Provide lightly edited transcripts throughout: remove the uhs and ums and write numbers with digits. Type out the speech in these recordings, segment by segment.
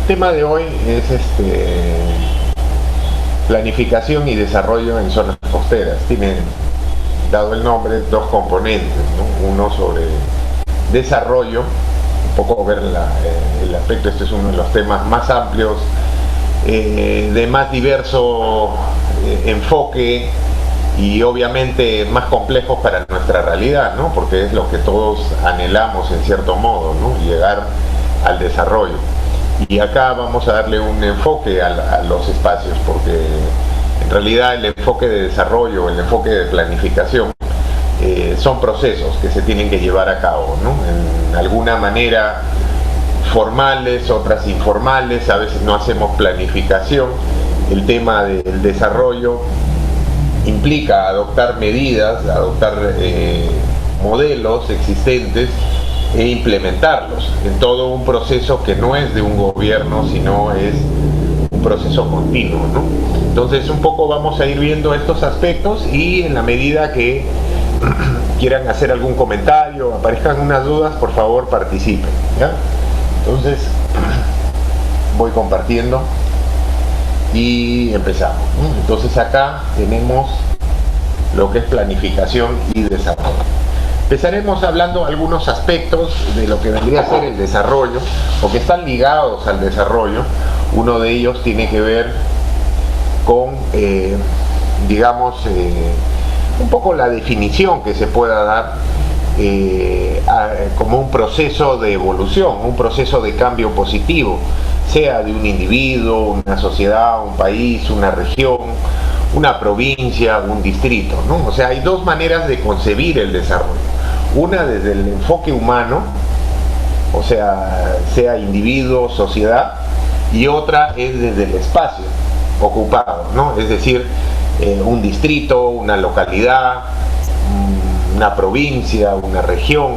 tema de hoy es planificación y desarrollo en zonas costeras. Tiene, dado el nombre, dos componentes, ¿no? Uno sobre desarrollo, un poco ver el aspecto. Este es uno de los temas más amplios, de más diverso enfoque y obviamente más complejos para nuestra realidad, ¿no? Porque es lo que todos anhelamos en cierto modo, ¿no? Llegar al desarrollo. Y acá vamos a darle un enfoque a los espacios, porque en realidad el enfoque de desarrollo, el enfoque de planificación, son procesos que se tienen que llevar a cabo, ¿no? En alguna manera formales, otras informales. A veces no hacemos planificación. El tema del desarrollo implica adoptar medidas, adoptar modelos existentes e implementarlos en todo un proceso que no es de un gobierno, sino es un proceso continuo, ¿no? Entonces un poco vamos a ir viendo estos aspectos, y en la medida que quieran hacer algún comentario, aparezcan unas dudas, por favor participen, ¿ya? Entonces voy compartiendo y empezamos, ¿no? Entonces acá tenemos lo que es planificación y desarrollo. Empezaremos hablando algunos aspectos de lo que vendría a ser el desarrollo, o que están ligados al desarrollo. Uno de ellos tiene que ver con, digamos, un poco la definición que se pueda dar como un proceso de evolución, un proceso de cambio positivo, sea de un individuo, una sociedad, un país, una región, una provincia, un distrito, ¿no? O sea, hay dos maneras de concebir el desarrollo. Una desde el enfoque humano, o sea individuo, sociedad, y otra es desde el espacio ocupado, ¿no? Es decir, un distrito, una localidad, una provincia, una región,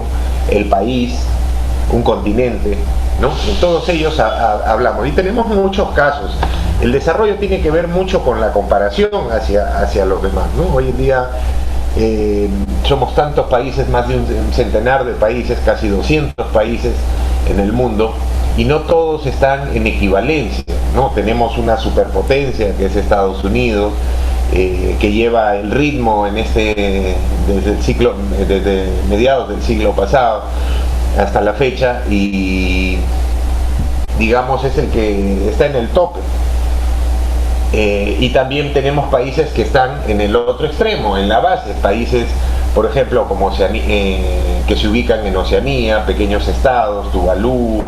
el país, un continente, ¿no? En todos ellos hablamos, y tenemos muchos casos. El desarrollo tiene que ver mucho con la comparación hacia los demás, ¿no? Hoy en día somos tantos países, más de un centenar de países, casi 200 países en el mundo, y no todos están en equivalencia, ¿no? Tenemos una superpotencia que es Estados Unidos, que lleva el ritmo desde mediados del siglo pasado hasta la fecha, y digamos es el que está en el tope. Y también tenemos países que están en el otro extremo, en la base, países, por ejemplo, como que se ubican en Oceanía, pequeños estados, Tuvalu,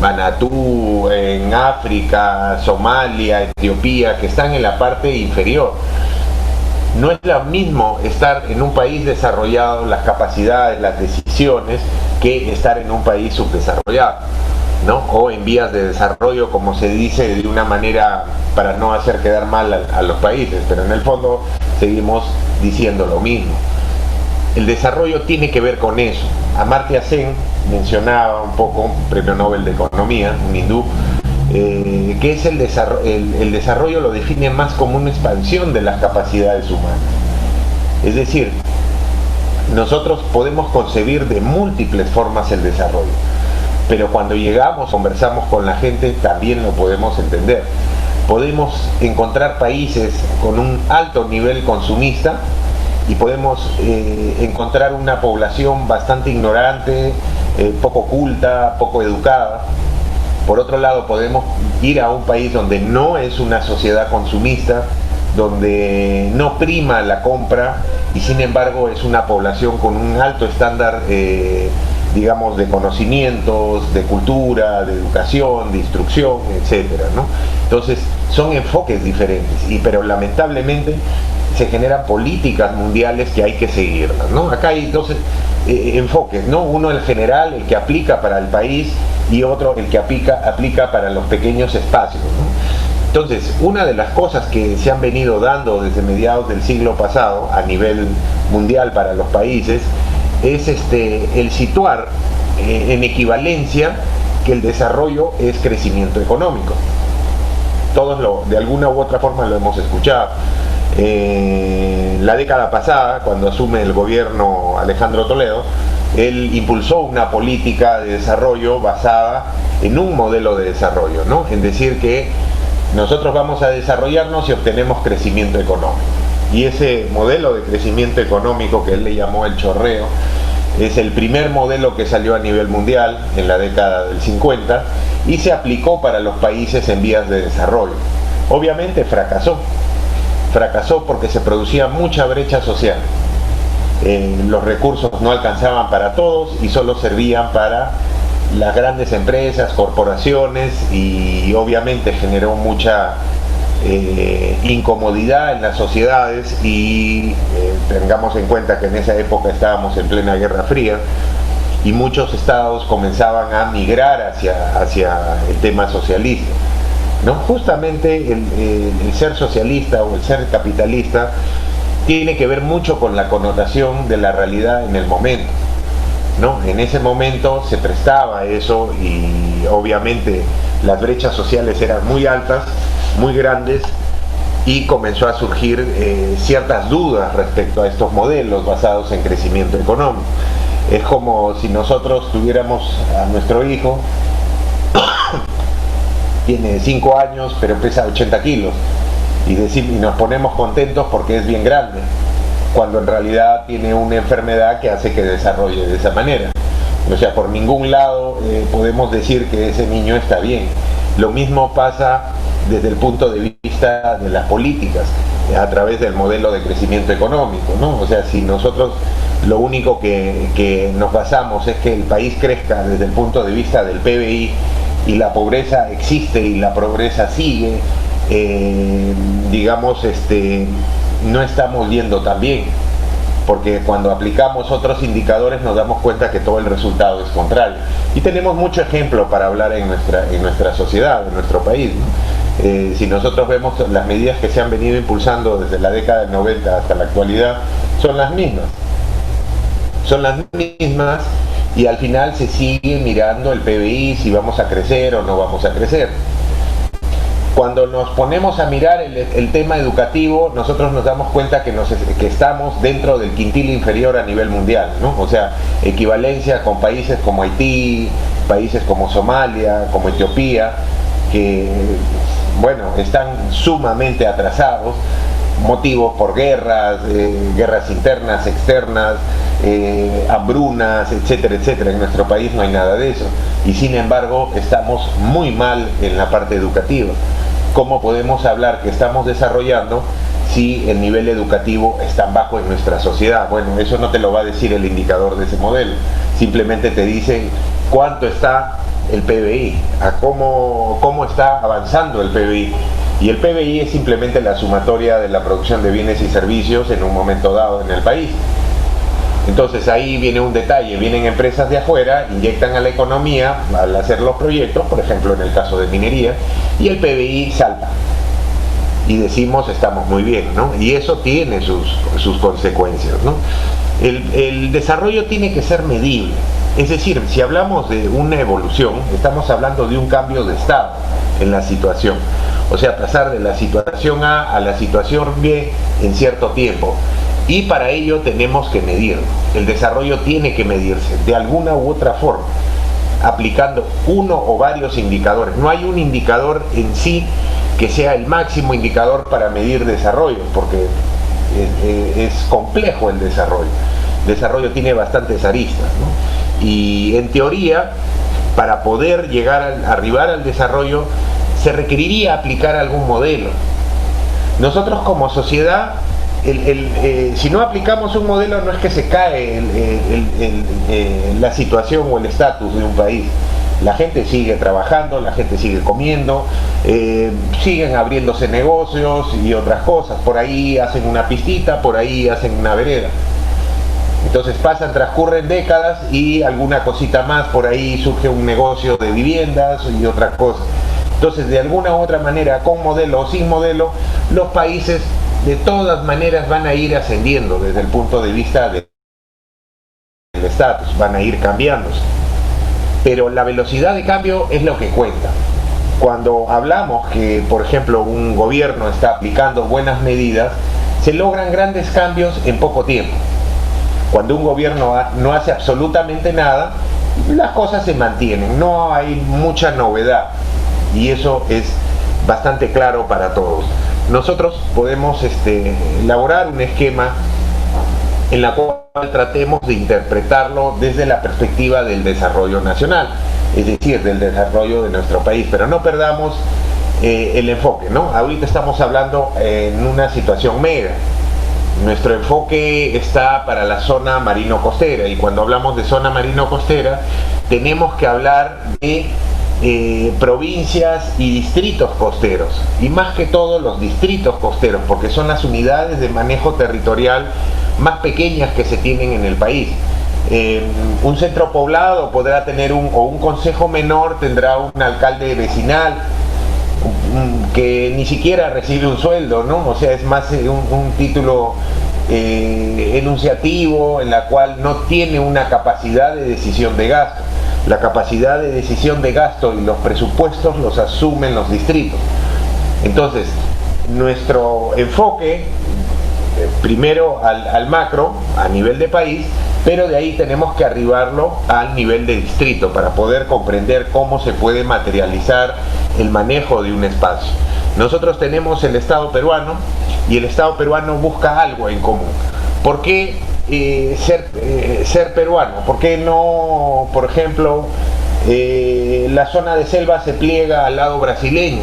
Manatú, en África, Somalia, Etiopía, que están en la parte inferior. No es lo mismo estar en un país desarrollado, las capacidades, las decisiones, que estar en un país subdesarrollado, ¿no? O en vías de desarrollo, como se dice de una manera para no hacer quedar mal a los países, pero en el fondo seguimos diciendo lo mismo. El desarrollo tiene que ver con eso. Amartya Sen mencionaba un poco, un premio Nobel de Economía, un hindú, que es el desarrollo lo define más como una expansión de las capacidades humanas. Es decir, nosotros podemos concebir de múltiples formas el desarrollo, pero cuando llegamos, conversamos con la gente, también lo podemos entender. Podemos encontrar países con un alto nivel consumista, y podemos encontrar una población bastante ignorante, poco culta, poco educada. Por otro lado, podemos ir a un país donde no es una sociedad consumista, donde no prima la compra, y sin embargo es una población con un alto estándar, digamos, de conocimientos, de cultura, de educación, de instrucción, etcétera, ¿no? Entonces son enfoques diferentes, pero lamentablemente se generan políticas mundiales que hay que seguirlas, ¿no? Acá hay dos enfoques, ¿no? Uno el general, el que aplica para el país, y otro el que aplica para los pequeños espacios, ¿no? Entonces, una de las cosas que se han venido dando desde mediados del siglo pasado a nivel mundial para los países es el situar en equivalencia que el desarrollo es crecimiento económico. Todos de alguna u otra forma lo hemos escuchado. La década pasada, cuando asume el gobierno Alejandro Toledo, él impulsó una política de desarrollo basada en un modelo de desarrollo, ¿no? En decir que nosotros vamos a desarrollarnos y obtenemos crecimiento económico. Y ese modelo de crecimiento económico que él le llamó el chorreo, es el primer modelo que salió a nivel mundial en la década del 50 y se aplicó para los países en vías de desarrollo. Obviamente fracasó porque se producía mucha brecha social. Los recursos no alcanzaban para todos y solo servían para las grandes empresas, corporaciones, y obviamente generó mucha incomodidad en las sociedades y tengamos en cuenta que en esa época estábamos en plena Guerra Fría y muchos estados comenzaban a migrar hacia el tema socialista, ¿no? Justamente el ser socialista o el ser capitalista tiene que ver mucho con la connotación de la realidad en el momento, ¿no? En ese momento se prestaba a eso y obviamente las brechas sociales eran muy altas, muy grandes, y comenzó a surgir ciertas dudas respecto a estos modelos basados en crecimiento económico. Es como si nosotros tuviéramos a nuestro hijo, tiene 5 años pero pesa 80 kilos, y nos ponemos contentos porque es bien grande, cuando en realidad tiene una enfermedad que hace que desarrolle de esa manera. O sea, por ningún lado podemos decir que ese niño está bien. Lo mismo pasa desde el punto de vista de las políticas, a través del modelo de crecimiento económico, ¿no? O sea, si nosotros lo único que nos basamos es que el país crezca desde el punto de vista del PBI y la pobreza existe y la pobreza sigue, digamos, no estamos yendo tan bien, porque cuando aplicamos otros indicadores nos damos cuenta que todo el resultado es contrario. Y tenemos mucho ejemplo para hablar en nuestra sociedad, en nuestro país, ¿no? Si nosotros vemos las medidas que se han venido impulsando desde la década del 90 hasta la actualidad, son las mismas, y al final se sigue mirando el PBI, si vamos a crecer o no vamos a crecer. Cuando nos ponemos a mirar el tema educativo, nosotros nos damos cuenta que estamos dentro del quintil inferior a nivel mundial, ¿no? O sea, equivalencia con países como Haití, países como Somalia, como Etiopía, que, bueno, están sumamente atrasados, motivos por guerras, guerras internas, externas, hambrunas, etcétera, etcétera. En nuestro país no hay nada de eso, y sin embargo estamos muy mal en la parte educativa. ¿Cómo podemos hablar que estamos desarrollando si el nivel educativo es tan bajo en nuestra sociedad? Bueno, eso no te lo va a decir el indicador de ese modelo, simplemente te dice cuánto está el PBI, a cómo está avanzando el PBI. Y el PBI es simplemente la sumatoria de la producción de bienes y servicios en un momento dado en el país. Entonces ahí viene un detalle, vienen empresas de afuera, inyectan a la economía al hacer los proyectos, por ejemplo en el caso de minería, y el PBI salta. Y decimos estamos muy bien, ¿no? Y eso tiene sus consecuencias, ¿no? El desarrollo tiene que ser medible. Es decir, si hablamos de una evolución, estamos hablando de un cambio de estado en la situación. O sea, pasar de la situación A a la situación B en cierto tiempo. Y para ello tenemos que medir. El desarrollo tiene que medirse de alguna u otra forma, aplicando uno o varios indicadores. No hay un indicador en sí que sea el máximo indicador para medir desarrollo, porque es complejo el desarrollo. El desarrollo tiene bastantes aristas, ¿no? Y en teoría, para poder arribar al desarrollo, se requeriría aplicar algún modelo. Nosotros como sociedad, si no aplicamos un modelo, no es que se cae la situación o el estatus de un país. La gente sigue trabajando, la gente sigue comiendo, siguen abriéndose negocios y otras cosas. Por ahí hacen una pistita, por ahí hacen una vereda. Entonces transcurren décadas y alguna cosita más, por ahí surge un negocio de viviendas y otras cosas. Entonces, de alguna u otra manera, con modelo o sin modelo, los países de todas maneras van a ir ascendiendo desde el punto de vista del estatus, van a ir cambiándose. Pero la velocidad de cambio es lo que cuenta. Cuando hablamos que, por ejemplo, un gobierno está aplicando buenas medidas, se logran grandes cambios en poco tiempo. Cuando un gobierno no hace absolutamente nada, las cosas se mantienen, no hay mucha novedad, y eso es bastante claro para todos. Nosotros podemos elaborar un esquema en la cual tratemos de interpretarlo desde la perspectiva del desarrollo nacional, es decir, del desarrollo de nuestro país, pero no perdamos el enfoque, ¿no? Ahorita estamos hablando en una situación mega. Nuestro enfoque está para la zona marino-costera, y cuando hablamos de zona marino-costera tenemos que hablar de provincias y distritos costeros, y más que todo los distritos costeros, porque son las unidades de manejo territorial más pequeñas que se tienen en el país. Un centro poblado podrá tener un consejo menor tendrá un alcalde vecinal que ni siquiera recibe un sueldo, ¿no? O sea, es más un título enunciativo, en la cual no tiene una capacidad de decisión de gasto. La capacidad de decisión de gasto y los presupuestos los asumen los distritos. Entonces, nuestro enfoque, primero al macro, a nivel de país, pero de ahí tenemos que arribarlo al nivel de distrito para poder comprender cómo se puede materializar el manejo de un espacio. Nosotros tenemos el Estado peruano, y el Estado peruano busca algo en común. ¿Por qué ser peruano? ¿Por qué no, por ejemplo, la zona de selva se pliega al lado brasileño?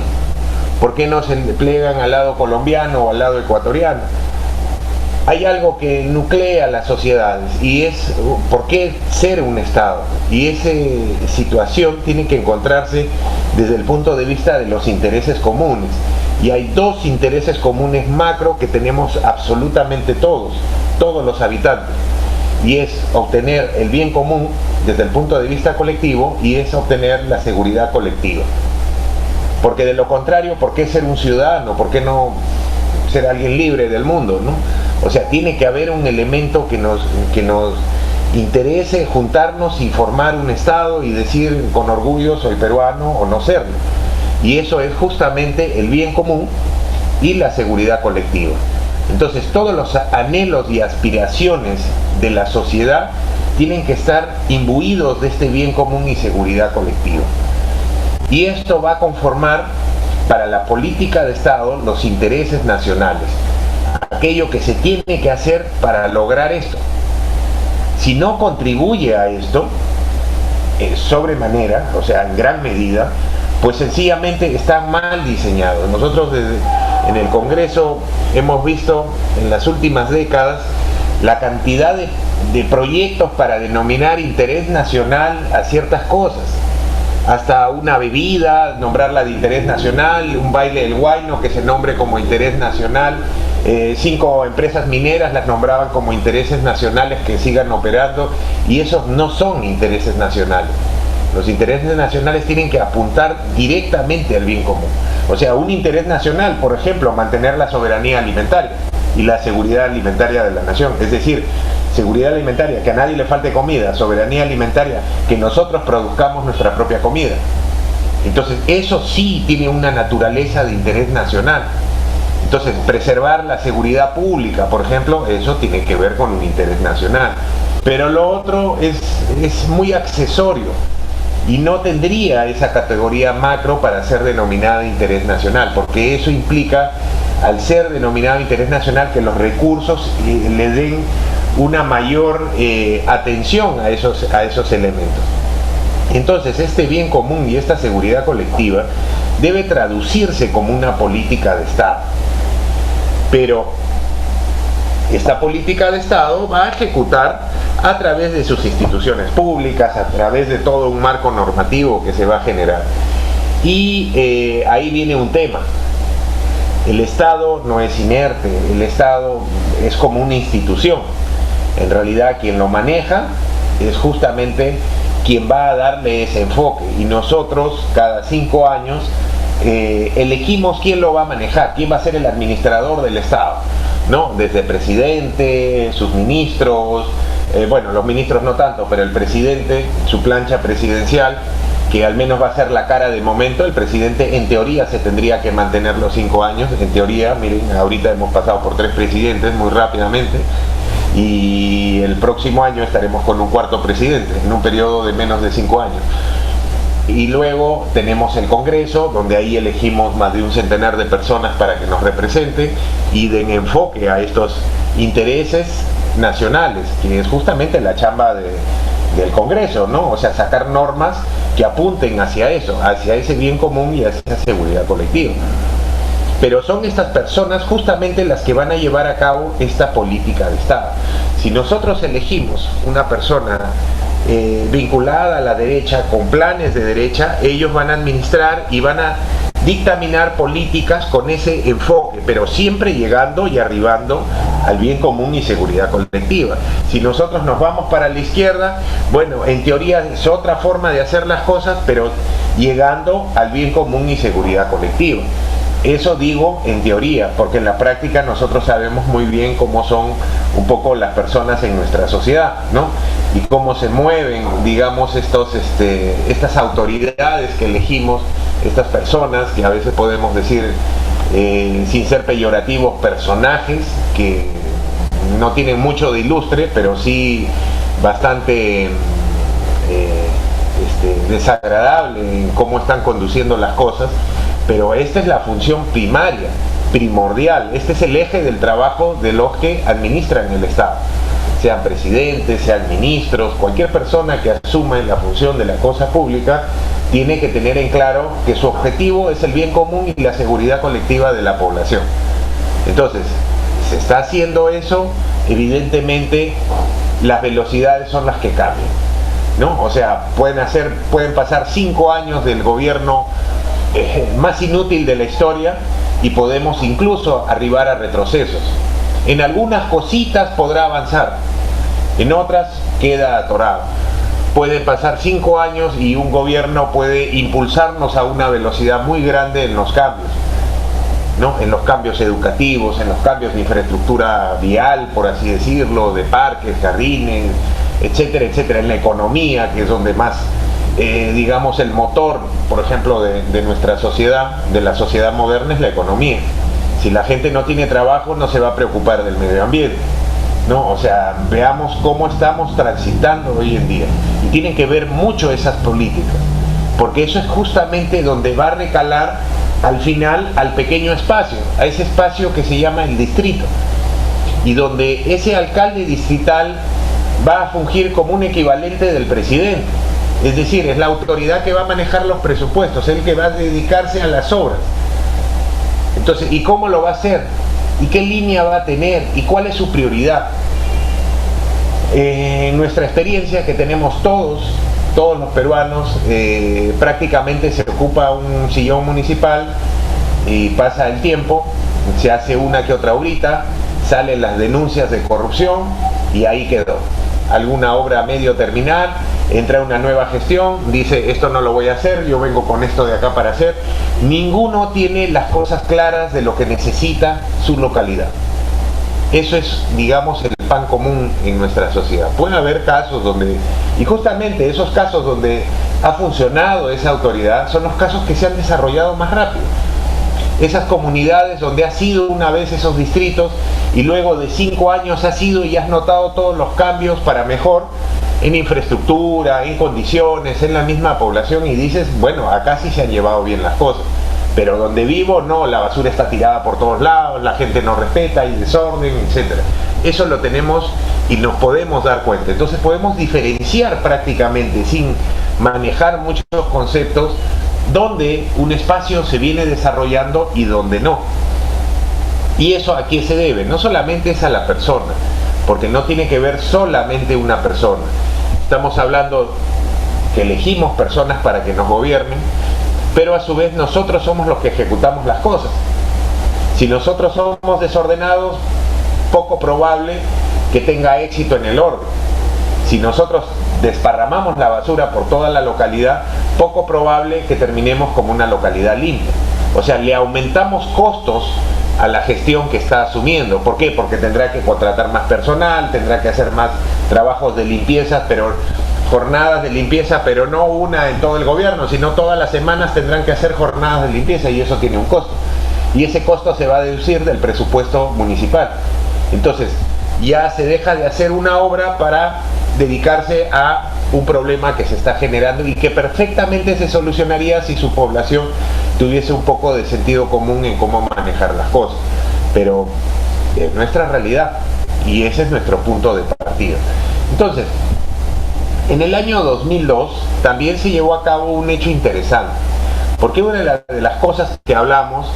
¿Por qué no se pliegan al lado colombiano o al lado ecuatoriano? Hay algo que nuclea las sociedades, y es por qué ser un Estado, y esa situación tiene que encontrarse desde el punto de vista de los intereses comunes, y hay dos intereses comunes macro que tenemos absolutamente todos los habitantes, y es obtener el bien común desde el punto de vista colectivo, y es obtener la seguridad colectiva. Porque de lo contrario, ¿por qué ser un ciudadano? ¿Por qué no ser alguien libre del mundo, ¿no? O sea, tiene que haber un elemento que nos interese juntarnos y formar un Estado y decir con orgullo soy peruano, o no serlo. Y eso es justamente el bien común y la seguridad colectiva. Entonces, todos los anhelos y aspiraciones de la sociedad tienen que estar imbuidos de este bien común y seguridad colectiva. Y esto va a conformar para la política de Estado los intereses nacionales, aquello que se tiene que hacer para lograr esto. Si no contribuye a esto, sobremanera, o sea, en gran medida, pues sencillamente está mal diseñado. Nosotros en el Congreso hemos visto en las últimas décadas la cantidad de proyectos para denominar interés nacional a ciertas cosas. Hasta una bebida, nombrarla de interés nacional, un baile del huayno que se nombre como interés nacional, 5 empresas mineras las nombraban como intereses nacionales que sigan operando, y esos no son intereses nacionales. Los intereses nacionales tienen que apuntar directamente al bien común. O sea, un interés nacional, por ejemplo, mantener la soberanía alimentaria y la seguridad alimentaria de la nación, es decir, seguridad alimentaria, que a nadie le falte comida; soberanía alimentaria, que nosotros produzcamos nuestra propia comida. Entonces, eso sí tiene una naturaleza de interés nacional. Entonces, preservar la seguridad pública, por ejemplo, eso tiene que ver con un interés nacional. Pero lo otro es muy accesorio y no tendría esa categoría macro para ser denominada interés nacional, porque eso implica, al ser denominado interés nacional, que los recursos le den una mayor atención a esos elementos. Entonces, este bien común y esta seguridad colectiva debe traducirse como una política de Estado. Pero esta política de Estado va a ejecutar a través de sus instituciones públicas, a través de todo un marco normativo que se va a generar. Y ahí viene un tema. El Estado no es inerte, el Estado es como una institución. En realidad, quien lo maneja es justamente quien va a darle ese enfoque, y nosotros cada 5 años elegimos quién lo va a manejar, quién va a ser el administrador del Estado, ¿no? Desde presidente, sus ministros, bueno, los ministros no tanto, pero el presidente, su plancha presidencial, que al menos va a ser la cara de momento. El presidente en teoría se tendría que mantener los 5 años, en teoría. Miren, ahorita hemos pasado por 3 presidentes muy rápidamente. y el próximo año estaremos con un cuarto presidente, en un periodo de menos de 5 años. Y luego tenemos el Congreso, donde ahí elegimos más de un centenar de personas para que nos represente y den enfoque a estos intereses nacionales, que es justamente la chamba del Congreso, ¿no? O sea, sacar normas que apunten hacia eso, hacia ese bien común y hacia esa seguridad colectiva. Pero son estas personas justamente las que van a llevar a cabo esta política de Estado. Si nosotros elegimos una persona vinculada a la derecha, con planes de derecha, ellos van a administrar y van a dictaminar políticas con ese enfoque, pero siempre llegando y arribando al bien común y seguridad colectiva. Si nosotros nos vamos para la izquierda, bueno, en teoría es otra forma de hacer las cosas, pero llegando al bien común y seguridad colectiva. Eso digo en teoría, porque en la práctica nosotros sabemos muy bien cómo son un poco las personas en nuestra sociedad, ¿no? Y cómo se mueven, digamos, estas autoridades que elegimos, estas personas que a veces podemos decir, sin ser peyorativos, personajes que no tienen mucho de ilustre, pero sí bastante desagradable en cómo están conduciendo las cosas. Pero esta es la función primaria, primordial, este es el eje del trabajo de los que administran el Estado, sean presidentes, sean ministros, cualquier persona que asuma la función de la cosa pública tiene que tener en claro que su objetivo es el bien común y la seguridad colectiva de la población. Entonces, se está haciendo eso, evidentemente las velocidades son las que cambian, ¿no? O sea, pueden pasar 5 años del gobierno más inútil de la historia y podemos incluso arribar a retrocesos. En algunas cositas podrá avanzar, en otras queda atorado. Pueden pasar 5 años y un gobierno puede impulsarnos a una velocidad muy grande en los cambios, ¿no? En los cambios educativos, en los cambios de infraestructura vial, por así decirlo, de parques, jardines, etcétera, etcétera, en la economía, que es donde más digamos, el motor, por ejemplo, de nuestra sociedad, de la sociedad moderna, es la economía. Si la gente no tiene trabajo, no se va a preocupar del medio ambiente, ¿no? O sea, veamos cómo estamos transitando hoy en día. Y tienen que ver mucho esas políticas, porque eso es justamente donde va a recalar al final al pequeño espacio, a ese espacio que se llama el distrito, y donde ese alcalde distrital va a fungir como un equivalente del presidente. Es decir, es la autoridad que va a manejar los presupuestos, el que va a dedicarse a las obras. Entonces, ¿y cómo lo va a hacer? ¿Y qué línea va a tener? ¿Y cuál es su prioridad? En nuestra experiencia que tenemos todos los peruanos, prácticamente se ocupa un sillón municipal y pasa el tiempo, se hace una que otra obrita, salen las denuncias de corrupción y ahí quedó. Alguna obra a medio terminar, entra una nueva gestión, dice esto no lo voy a hacer, yo vengo con esto de acá para hacer. Ninguno tiene las cosas claras de lo que necesita su localidad. Eso es, digamos, el pan común en nuestra sociedad. Pueden haber casos donde, y justamente esos casos donde ha funcionado esa autoridad, son los casos que se han desarrollado más rápido. Esas comunidades donde has sido una vez esos distritos y luego de 5 años has ido y has notado todos los cambios para mejor en infraestructura, en condiciones, en la misma población y dices, bueno, acá sí se han llevado bien las cosas. Pero donde vivo, no, la basura está tirada por todos lados, la gente no respeta, hay desorden, etc. Eso lo tenemos y nos podemos dar cuenta. Entonces podemos diferenciar prácticamente, sin manejar muchos conceptos, donde un espacio se viene desarrollando y donde no. ¿Y eso a qué se debe? No solamente es a la persona, porque no tiene que ver solamente una persona. Estamos hablando que elegimos personas para que nos gobiernen, pero a su vez nosotros somos los que ejecutamos las cosas. Si nosotros somos desordenados, poco probable que tenga éxito en el orden. Si nosotros desparramamos la basura por toda la localidad, poco probable que terminemos como una localidad limpia. O sea, le aumentamos costos a la gestión que está asumiendo. ¿Por qué? Porque tendrá que contratar más personal, tendrá que hacer más trabajos de limpieza, pero jornadas de limpieza, pero no una en todo el gobierno, sino todas las semanas tendrán que hacer jornadas de limpieza y eso tiene un costo. Y ese costo se va a deducir del presupuesto municipal. Entonces, ya se deja de hacer una obra para dedicarse a un problema que se está generando y que perfectamente se solucionaría si su población tuviese un poco de sentido común en cómo manejar las cosas. Pero es nuestra realidad y ese es nuestro punto de partida. Entonces, en el año 2002 también se llevó a cabo un hecho interesante, porque una de las cosas que hablamos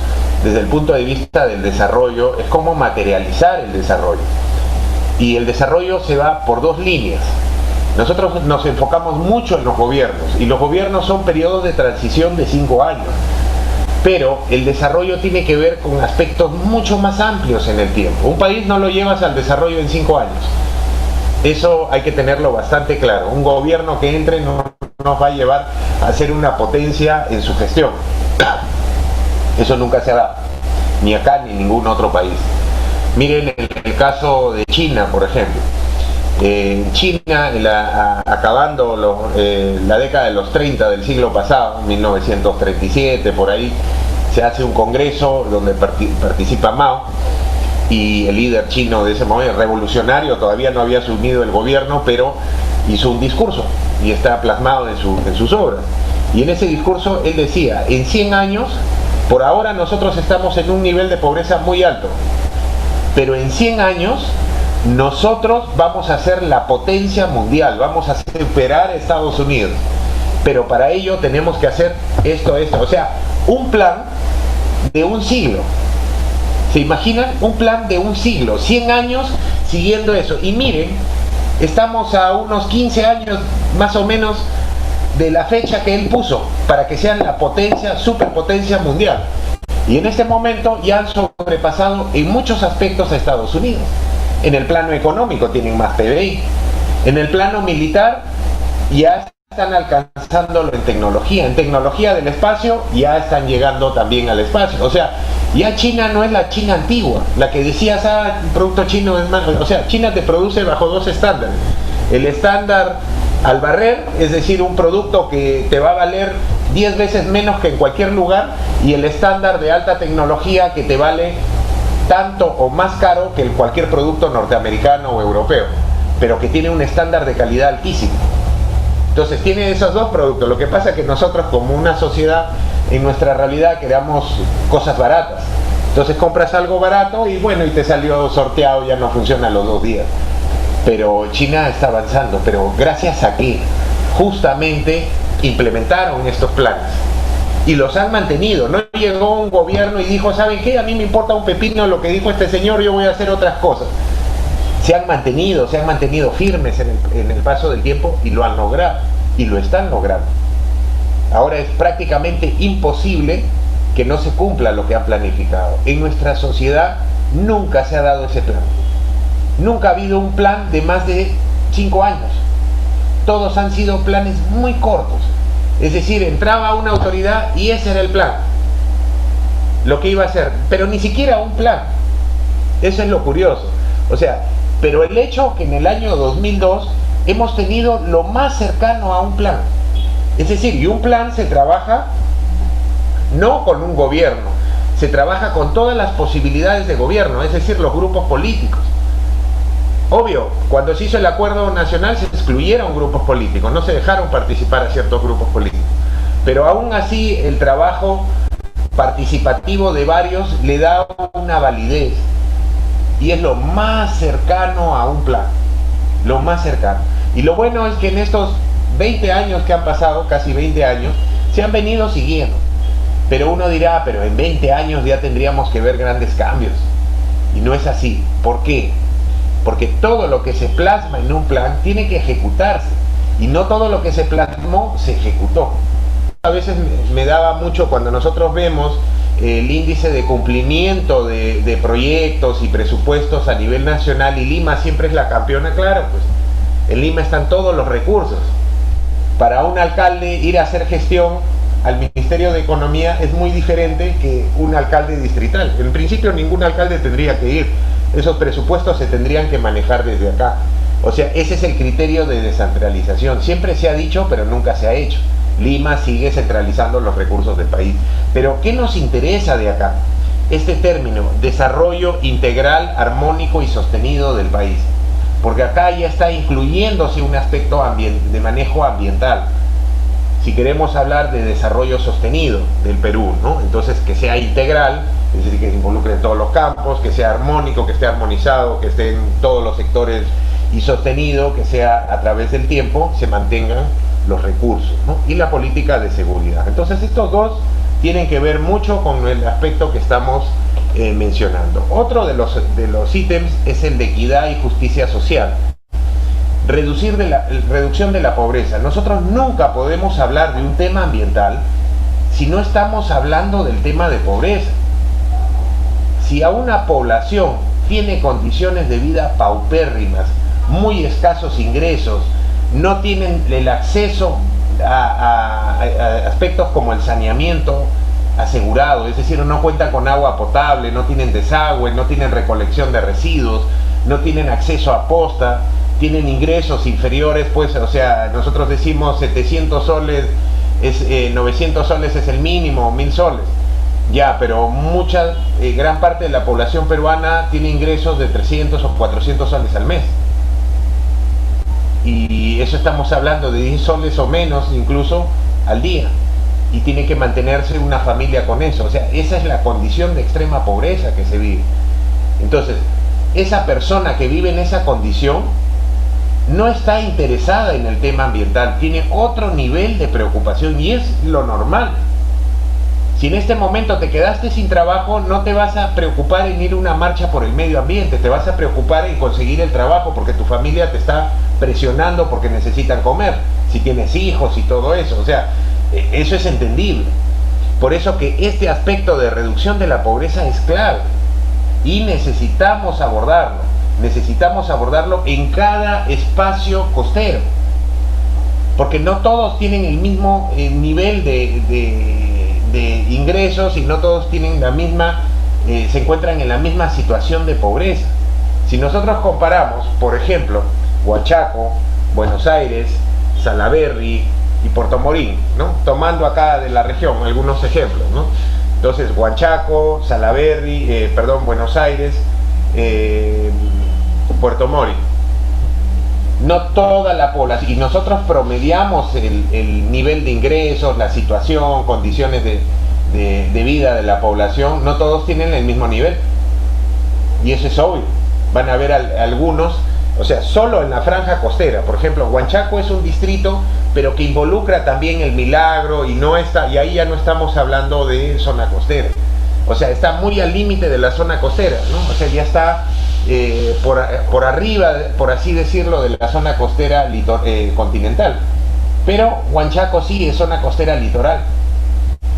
desde el punto de vista del desarrollo es cómo materializar el desarrollo. Y el desarrollo se va por dos líneas. Nosotros nos enfocamos mucho en los gobiernos, y los gobiernos son periodos de transición de 5 años. Pero el desarrollo tiene que ver con aspectos mucho más amplios en el tiempo. Un país no lo llevas al desarrollo en 5 años. Eso hay que tenerlo bastante claro. Un gobierno que entre no nos va a llevar a ser una potencia en su gestión. Eso nunca se ha dado, ni acá ni en ningún otro país. Miren el caso de China, por ejemplo. En China, acabando la década de los 30 del siglo pasado, 1937, por ahí, se hace un congreso donde participa Mao, y el líder chino de ese momento, revolucionario, todavía no había asumido el gobierno, pero hizo un discurso y está plasmado en sus obras. Y en ese discurso él decía, en 100 años, por ahora nosotros estamos en un nivel de pobreza muy alto, pero en 100 años nosotros vamos a ser la potencia mundial, vamos a superar a Estados Unidos, pero para ello tenemos que hacer esto, o sea, un plan de un siglo. ¿Se imaginan? Un plan de un siglo, 100 años siguiendo eso. Y miren, estamos a unos 15 años más o menos de la fecha que él puso para que sean la potencia, superpotencia mundial. Y en este momento ya han sobrepasado en muchos aspectos a Estados Unidos. En el plano económico tienen más PBI. En el plano militar ya están alcanzándolo en tecnología. En tecnología del espacio ya están llegando también al espacio. O sea, ya China no es la China antigua, la que decías, el producto chino es más... O sea, China te produce bajo dos estándares. El estándar al barrer, es decir, un producto que te va a valer 10 veces menos que en cualquier lugar, y el estándar de alta tecnología que te vale tanto o más caro que cualquier producto norteamericano o europeo, pero que tiene un estándar de calidad altísimo. Entonces tiene esos dos productos. Lo que pasa es que nosotros, como una sociedad, en nuestra realidad queremos cosas baratas. Entonces compras algo barato y bueno, y te salió sorteado, ya no funciona a los 2 días. Pero China está avanzando, pero gracias a que justamente implementaron estos planes y los han mantenido. No llegó un gobierno y dijo, ¿saben qué? A mí me importa un pepino lo que dijo este señor, yo voy a hacer otras cosas. Se han mantenido firmes en el paso del tiempo y lo han logrado, y lo están logrando. Ahora es prácticamente imposible que no se cumpla lo que han planificado. En nuestra sociedad nunca se ha dado ese plan. Nunca ha habido un plan de más de 5 años. Todos han sido planes muy cortos. Es decir, entraba una autoridad y ese era el plan, lo que iba a hacer, pero ni siquiera un plan. Eso es lo curioso. O sea, pero el hecho que en el año 2002 hemos tenido lo más cercano a un plan. Es decir, y un plan se trabaja no con un gobierno, se trabaja con todas las posibilidades de gobierno, es decir, los grupos políticos. Obvio, cuando se hizo el acuerdo nacional se excluyeron grupos políticos, no se dejaron participar a ciertos grupos políticos. Pero aún así el trabajo participativo de varios le da una validez. Y es lo más cercano a un plan, lo más cercano. Y lo bueno es que en estos 20 años que han pasado, casi 20 años, se han venido siguiendo. Pero uno dirá, pero en 20 años ya tendríamos que ver grandes cambios. Y no es así. ¿Por qué? Porque todo lo que se plasma en un plan tiene que ejecutarse. Y no todo lo que se plasmó se ejecutó. A veces me daba mucho cuando nosotros vemos el índice de cumplimiento de proyectos y presupuestos a nivel nacional, y Lima siempre es la campeona. Claro, pues en Lima están todos los recursos. Para un alcalde ir a hacer gestión al Ministerio de Economía es muy diferente que un alcalde distrital. En principio ningún alcalde tendría que ir. Esos presupuestos se tendrían que manejar desde acá. O sea, ese es el criterio de descentralización. Siempre se ha dicho, pero nunca se ha hecho. Lima sigue centralizando los recursos del país. Pero ¿qué nos interesa de acá? este término, desarrollo integral, armónico y sostenido del país, porque acá ya está incluyéndose un aspecto de manejo ambiental. Si queremos hablar de desarrollo sostenido del Perú, ¿no? Entonces que sea integral, es decir, que involucre en todos los campos, que sea armónico, que esté armonizado, que esté en todos los sectores, y sostenido, que sea a través del tiempo, se mantengan los recursos, ¿no? Y la política de seguridad. Entonces estos dos tienen que ver mucho con el aspecto que estamos mencionando. Otro de los ítems es el de equidad y justicia social. Reducción de la pobreza. Nosotros nunca podemos hablar de un tema ambiental si no estamos hablando del tema de pobreza. Si a una población tiene condiciones de vida paupérrimas, muy escasos ingresos, no tienen el acceso a aspectos como el saneamiento asegurado, es decir, no cuentan con agua potable, no tienen desagüe, no tienen recolección de residuos, no tienen acceso a posta, tienen ingresos inferiores, pues, o sea, nosotros decimos 700 soles, 900 soles es el mínimo, 1000 soles. Ya, pero gran parte de la población peruana tiene ingresos de 300 o 400 soles al mes. Y eso estamos hablando de 10 soles o menos incluso al día. Y tiene que mantenerse una familia con eso. O sea, esa es la condición de extrema pobreza que se vive. Entonces, esa persona que vive en esa condición no está interesada en el tema ambiental, tiene otro nivel de preocupación y es lo normal. Si en este momento te quedaste sin trabajo, no te vas a preocupar en ir a una marcha por el medio ambiente, te vas a preocupar en conseguir el trabajo porque tu familia te está presionando porque necesitan comer, si tienes hijos y todo eso, o sea, eso es entendible. Por eso que este aspecto de reducción de la pobreza es clave y necesitamos abordarlo en cada espacio costero, porque no todos tienen el mismo nivel de ingresos y no todos tienen se encuentran en la misma situación de pobreza. Si nosotros comparamos, por ejemplo, Huachaco, Buenos Aires, Salaberry y Puerto Morín, ¿no? Tomando acá de la región algunos ejemplos, ¿no? Entonces, Huachaco, Salaberry, Buenos Aires, Puerto Morín. No toda la población, y nosotros promediamos el nivel de ingresos, la situación, condiciones de vida de la población, no todos tienen el mismo nivel. Y eso es obvio. Van a haber algunos, o sea, solo en la franja costera. Por ejemplo, Huanchaco es un distrito, pero que involucra también el Milagro, y ahí ya no estamos hablando de zona costera. O sea, está muy al límite de la zona costera, ¿no? O sea, ya está por arriba, por así decirlo, de la zona costera continental. Pero Huanchaco sí es zona costera litoral.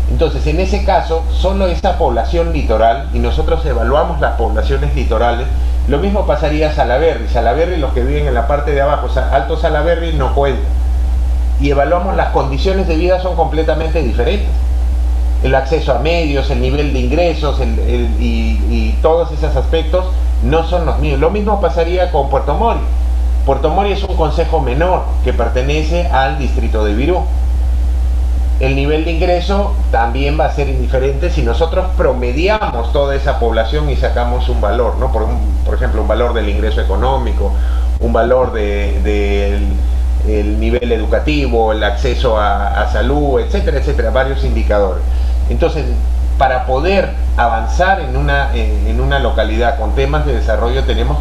Entonces, en ese caso, solo esa población litoral, y nosotros evaluamos las poblaciones litorales, lo mismo pasaría a Salaberry. Salaberry, los que viven en la parte de abajo, Alto Salaberry, no cuenta. Y evaluamos las condiciones de vida, son completamente diferentes. El acceso a medios, el nivel de ingresos y todos esos aspectos no son los mismos. Lo mismo pasaría con Puerto Mori. Puerto Mori es un concejo menor que pertenece al distrito de Virú. El nivel de ingreso también va a ser indiferente si nosotros promediamos toda esa población y sacamos un valor, ¿no? Por ejemplo, un valor del ingreso económico, un valor del nivel educativo, el acceso a salud, etcétera, etcétera, varios indicadores. Entonces, para poder avanzar en una localidad con temas de desarrollo, tenemos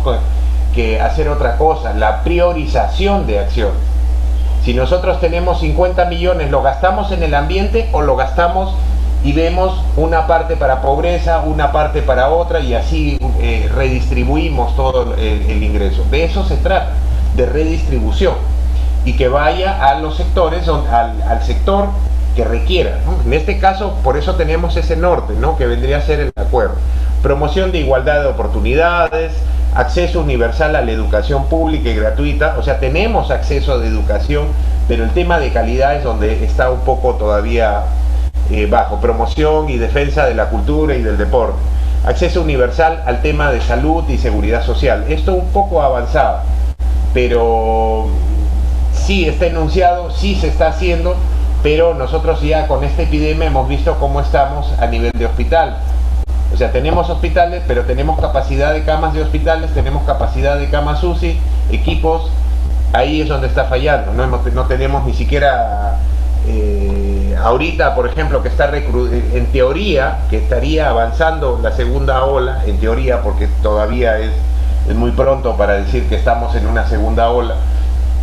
que hacer otra cosa, la priorización de acciones. Si nosotros tenemos 50 millones, ¿lo gastamos en el ambiente o lo gastamos y vemos una parte para pobreza, una parte para otra, y así redistribuimos todo el ingreso? De eso se trata, de redistribución, y que vaya a los sectores, al sector que requiera, ¿no? En este caso, por eso tenemos ese norte, ¿no? Que vendría a ser el acuerdo. Promoción de igualdad de oportunidades, acceso universal a la educación pública y gratuita. O sea, tenemos acceso de educación, pero el tema de calidad es donde está un poco todavía bajo. Promoción y defensa de la cultura y del deporte. Acceso universal al tema de salud y seguridad social. Esto un poco avanzado, pero sí está enunciado, sí se está haciendo, pero nosotros ya con esta epidemia hemos visto cómo estamos a nivel de hospital. O sea, tenemos hospitales, pero tenemos capacidad de camas de hospitales, tenemos capacidad de camas UCI, equipos. Ahí es donde está fallando. No tenemos ni siquiera ahorita, por ejemplo, que está en teoría, que estaría avanzando la segunda ola, en teoría, porque todavía es muy pronto para decir que estamos en una segunda ola,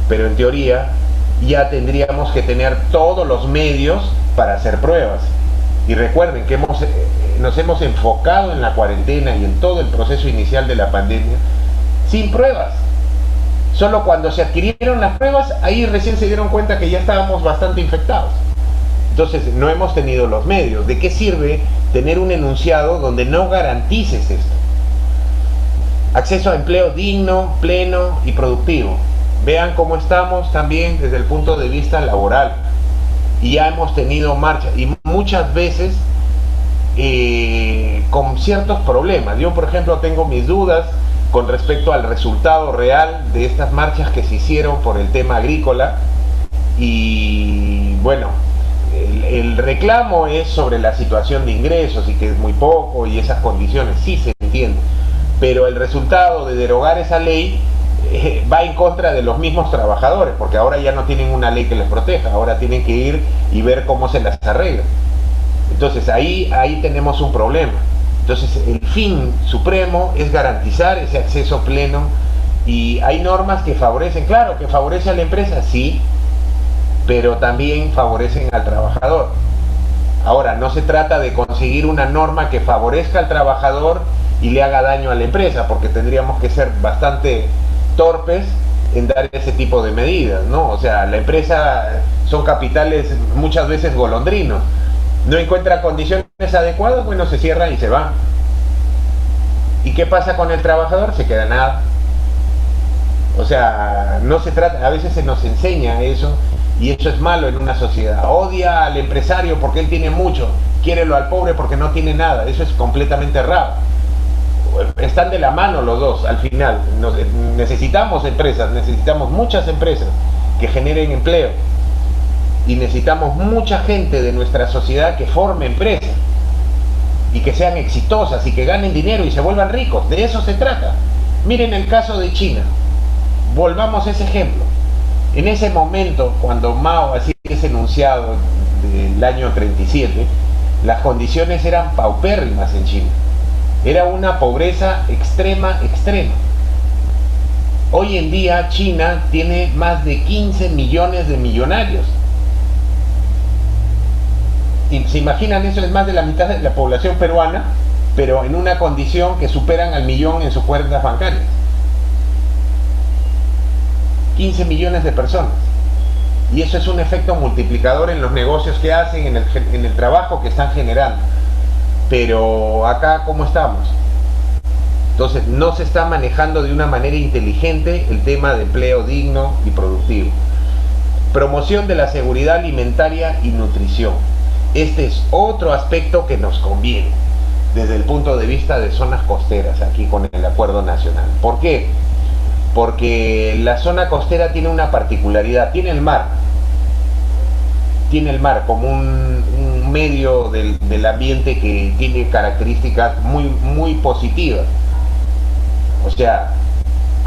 pero en teoría ya tendríamos que tener todos los medios para hacer pruebas. Y recuerden que nos hemos enfocado en la cuarentena y en todo el proceso inicial de la pandemia sin pruebas. Solo cuando se adquirieron las pruebas, ahí recién se dieron cuenta que ya estábamos bastante infectados. Entonces no hemos tenido los medios. ¿De qué sirve tener un enunciado donde no garantices esto? Acceso a empleo digno, pleno y productivo. Vean cómo estamos también desde el punto de vista laboral. Y ya hemos tenido marcha y muchas veces con ciertos problemas. Yo, por ejemplo, tengo mis dudas con respecto al resultado real de estas marchas que se hicieron por el tema agrícola. Y bueno, el reclamo es sobre la situación de ingresos y que es muy poco y esas condiciones, sí se entiende. Pero el resultado de derogar esa ley va en contra de los mismos trabajadores, porque ahora ya no tienen una ley que les proteja, ahora tienen que ir y ver cómo se las arregla. Entonces ahí tenemos un problema. Entonces el fin supremo es garantizar ese acceso pleno, y hay normas que favorecen, claro, que favorece a la empresa, sí, pero también favorecen al trabajador. Ahora, no se trata de conseguir una norma que favorezca al trabajador y le haga daño a la empresa, porque tendríamos que ser bastante torpes en dar ese tipo de medidas, ¿no? O sea, la empresa son capitales muchas veces golondrinos. No encuentra condiciones adecuadas, bueno, se cierra y se va. ¿Y qué pasa con el trabajador? Se queda nada. O sea, no se trata, a veces se nos enseña eso, y eso es malo en una sociedad. Odia al empresario porque él tiene mucho, quiérelo al pobre porque no tiene nada. Eso es completamente errado. Están de la mano los dos al final. Necesitamos empresas, necesitamos muchas empresas que generen empleo, y necesitamos mucha gente de nuestra sociedad que forme empresas y que sean exitosas y que ganen dinero y se vuelvan ricos. De eso se trata. Miren el caso de China, volvamos a ese ejemplo. En ese momento, cuando Mao hacía ese enunciado del año 37, las condiciones eran paupérrimas en China. Era una pobreza extrema. Hoy en día China tiene más de 15 millones de millonarios. Y se imaginan, eso es más de la mitad de la población peruana, pero en una condición que superan al millón en sus cuentas bancarias. 15 millones de personas. Y eso es un efecto multiplicador en los negocios que hacen, en el trabajo que están generando. Pero acá, ¿cómo estamos? Entonces, no se está manejando de una manera inteligente el tema de empleo digno y productivo. Promoción de la seguridad alimentaria y nutrición. Este es otro aspecto que nos conviene desde el punto de vista de zonas costeras, aquí con el acuerdo nacional. ¿Por qué? Porque la zona costera tiene una particularidad, tiene el mar como un medio del ambiente que tiene características muy positivas. O sea,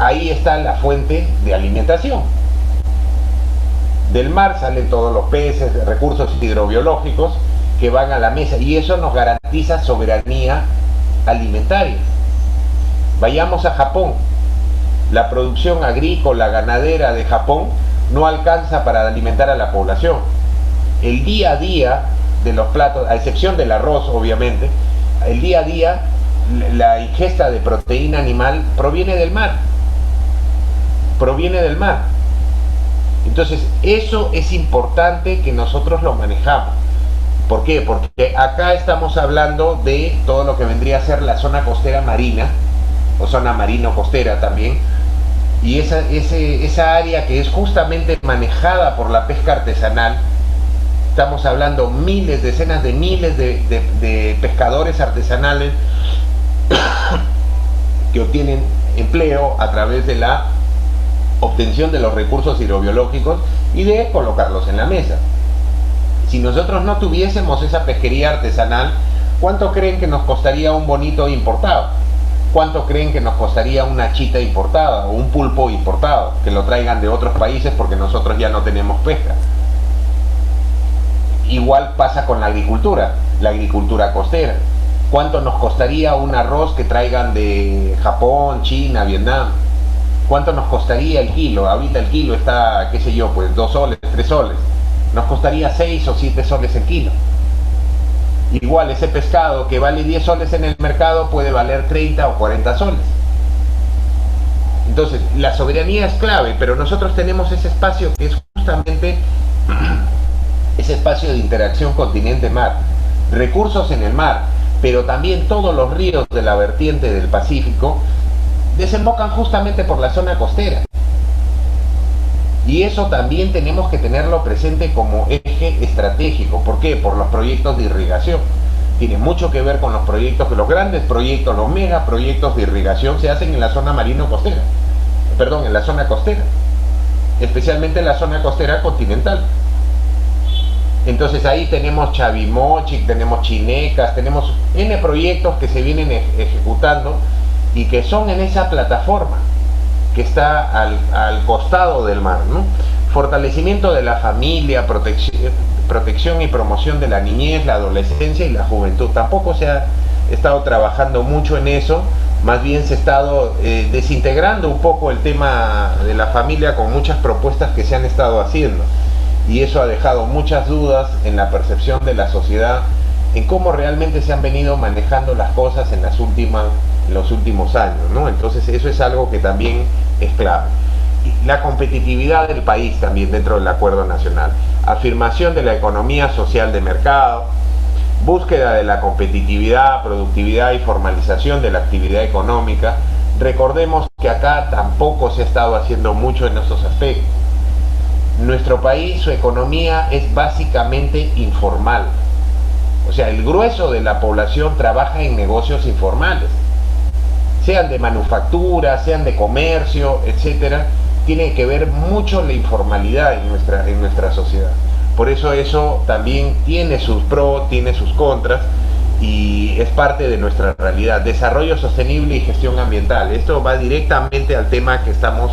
ahí está la fuente de alimentación. Del mar salen todos los peces, recursos hidrobiológicos que van a la mesa, y eso nos garantiza soberanía alimentaria. Vayamos a Japón. La producción agrícola, ganadera de Japón no alcanza para alimentar a la población. El día a día de los platos, a excepción del arroz, obviamente, el día a día, la ingesta de proteína animal proviene del mar. Entonces, eso es importante que nosotros lo manejamos. ¿Por qué? Porque acá estamos hablando de todo lo que vendría a ser la zona costera marina, o zona marino-costera también, y esa área que es justamente manejada por la pesca artesanal. Estamos hablando miles, decenas de miles de pescadores artesanales que obtienen empleo a través de la obtención de los recursos hidrobiológicos y de colocarlos en la mesa. Si nosotros no tuviésemos esa pesquería artesanal, ¿Cuánto creen que nos costaría un bonito importado? ¿Cuánto creen que nos costaría una chita importada o un pulpo importado que lo traigan de otros países porque nosotros ya no tenemos pesca? Igual pasa con la agricultura costera. ¿Cuánto nos costaría un arroz que traigan de Japón, China, Vietnam? ¿Cuánto nos costaría el kilo? Ahorita el kilo está, qué sé yo, pues 2 soles, 3 soles. Nos costaría 6 o 7 soles el kilo. Igual ese pescado que vale 10 soles en el mercado puede valer 30 o 40 soles. Entonces, la soberanía es clave, pero nosotros tenemos ese espacio que es justamente ese espacio de interacción continente-mar. Recursos en el mar, pero también todos los ríos de la vertiente del Pacífico desembocan justamente por la zona costera. Y eso también tenemos que tenerlo presente como eje estratégico. ¿Por qué? Por los proyectos de irrigación. Tiene mucho que ver con los proyectos, que los grandes proyectos, los megaproyectos de irrigación se hacen en la zona marino-costera. Perdón, en la zona costera. Especialmente en la zona costera continental. Entonces ahí tenemos Chavimochic, tenemos Chinecas, tenemos N proyectos que se vienen ejecutando y que son en esa plataforma que está al costado del mar, ¿no? Fortalecimiento de la familia, protección y promoción de la niñez, la adolescencia y la juventud. Tampoco se ha estado trabajando mucho en eso, más bien se ha estado desintegrando un poco el tema de la familia con muchas propuestas que se han estado haciendo. Y eso ha dejado muchas dudas en la percepción de la sociedad en cómo realmente se han venido manejando las cosas en los últimos años, ¿no? Entonces eso es algo que también es clave. La competitividad del país también dentro del acuerdo nacional, afirmación de la economía social de mercado, búsqueda de la competitividad, productividad y formalización de la actividad económica. Recordemos que acá tampoco se ha estado haciendo mucho en estos aspectos. Nuestro país, su economía es básicamente informal. O sea, el grueso de la población trabaja en negocios informales, sean de manufactura, sean de comercio, etcétera. Tiene que ver mucho la informalidad en nuestra sociedad. Por eso también tiene sus pros, tiene sus contras y es parte de nuestra realidad. Desarrollo sostenible y gestión ambiental. Esto va directamente al tema que estamos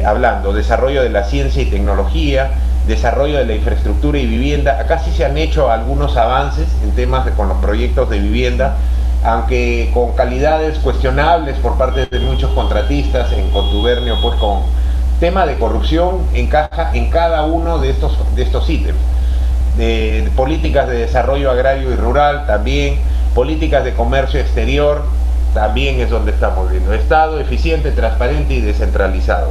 hablando. Desarrollo de la ciencia y tecnología, desarrollo de la infraestructura y vivienda. Acá sí se han hecho algunos avances en temas con los proyectos de vivienda, aunque con calidades cuestionables por parte de muchos contratistas, en contubernio pues con tema de corrupción, encaja en cada uno de estos ítems. De políticas de desarrollo agrario y rural también, políticas de comercio exterior también es donde estamos viendo. Estado eficiente, transparente y descentralizado.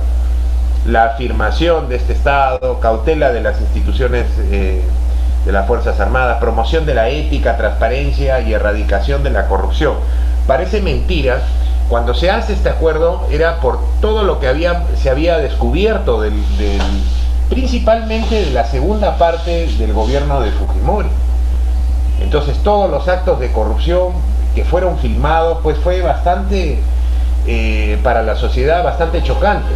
La afirmación de este Estado, cautela de las instituciones de las Fuerzas Armadas, promoción de la ética, transparencia y erradicación de la corrupción. Parece mentira, cuando se hace este acuerdo era por todo lo que se había descubierto principalmente de la segunda parte del gobierno de Fujimori. Entonces todos los actos de corrupción que fueron filmados, pues fue bastante, para la sociedad, bastante chocante.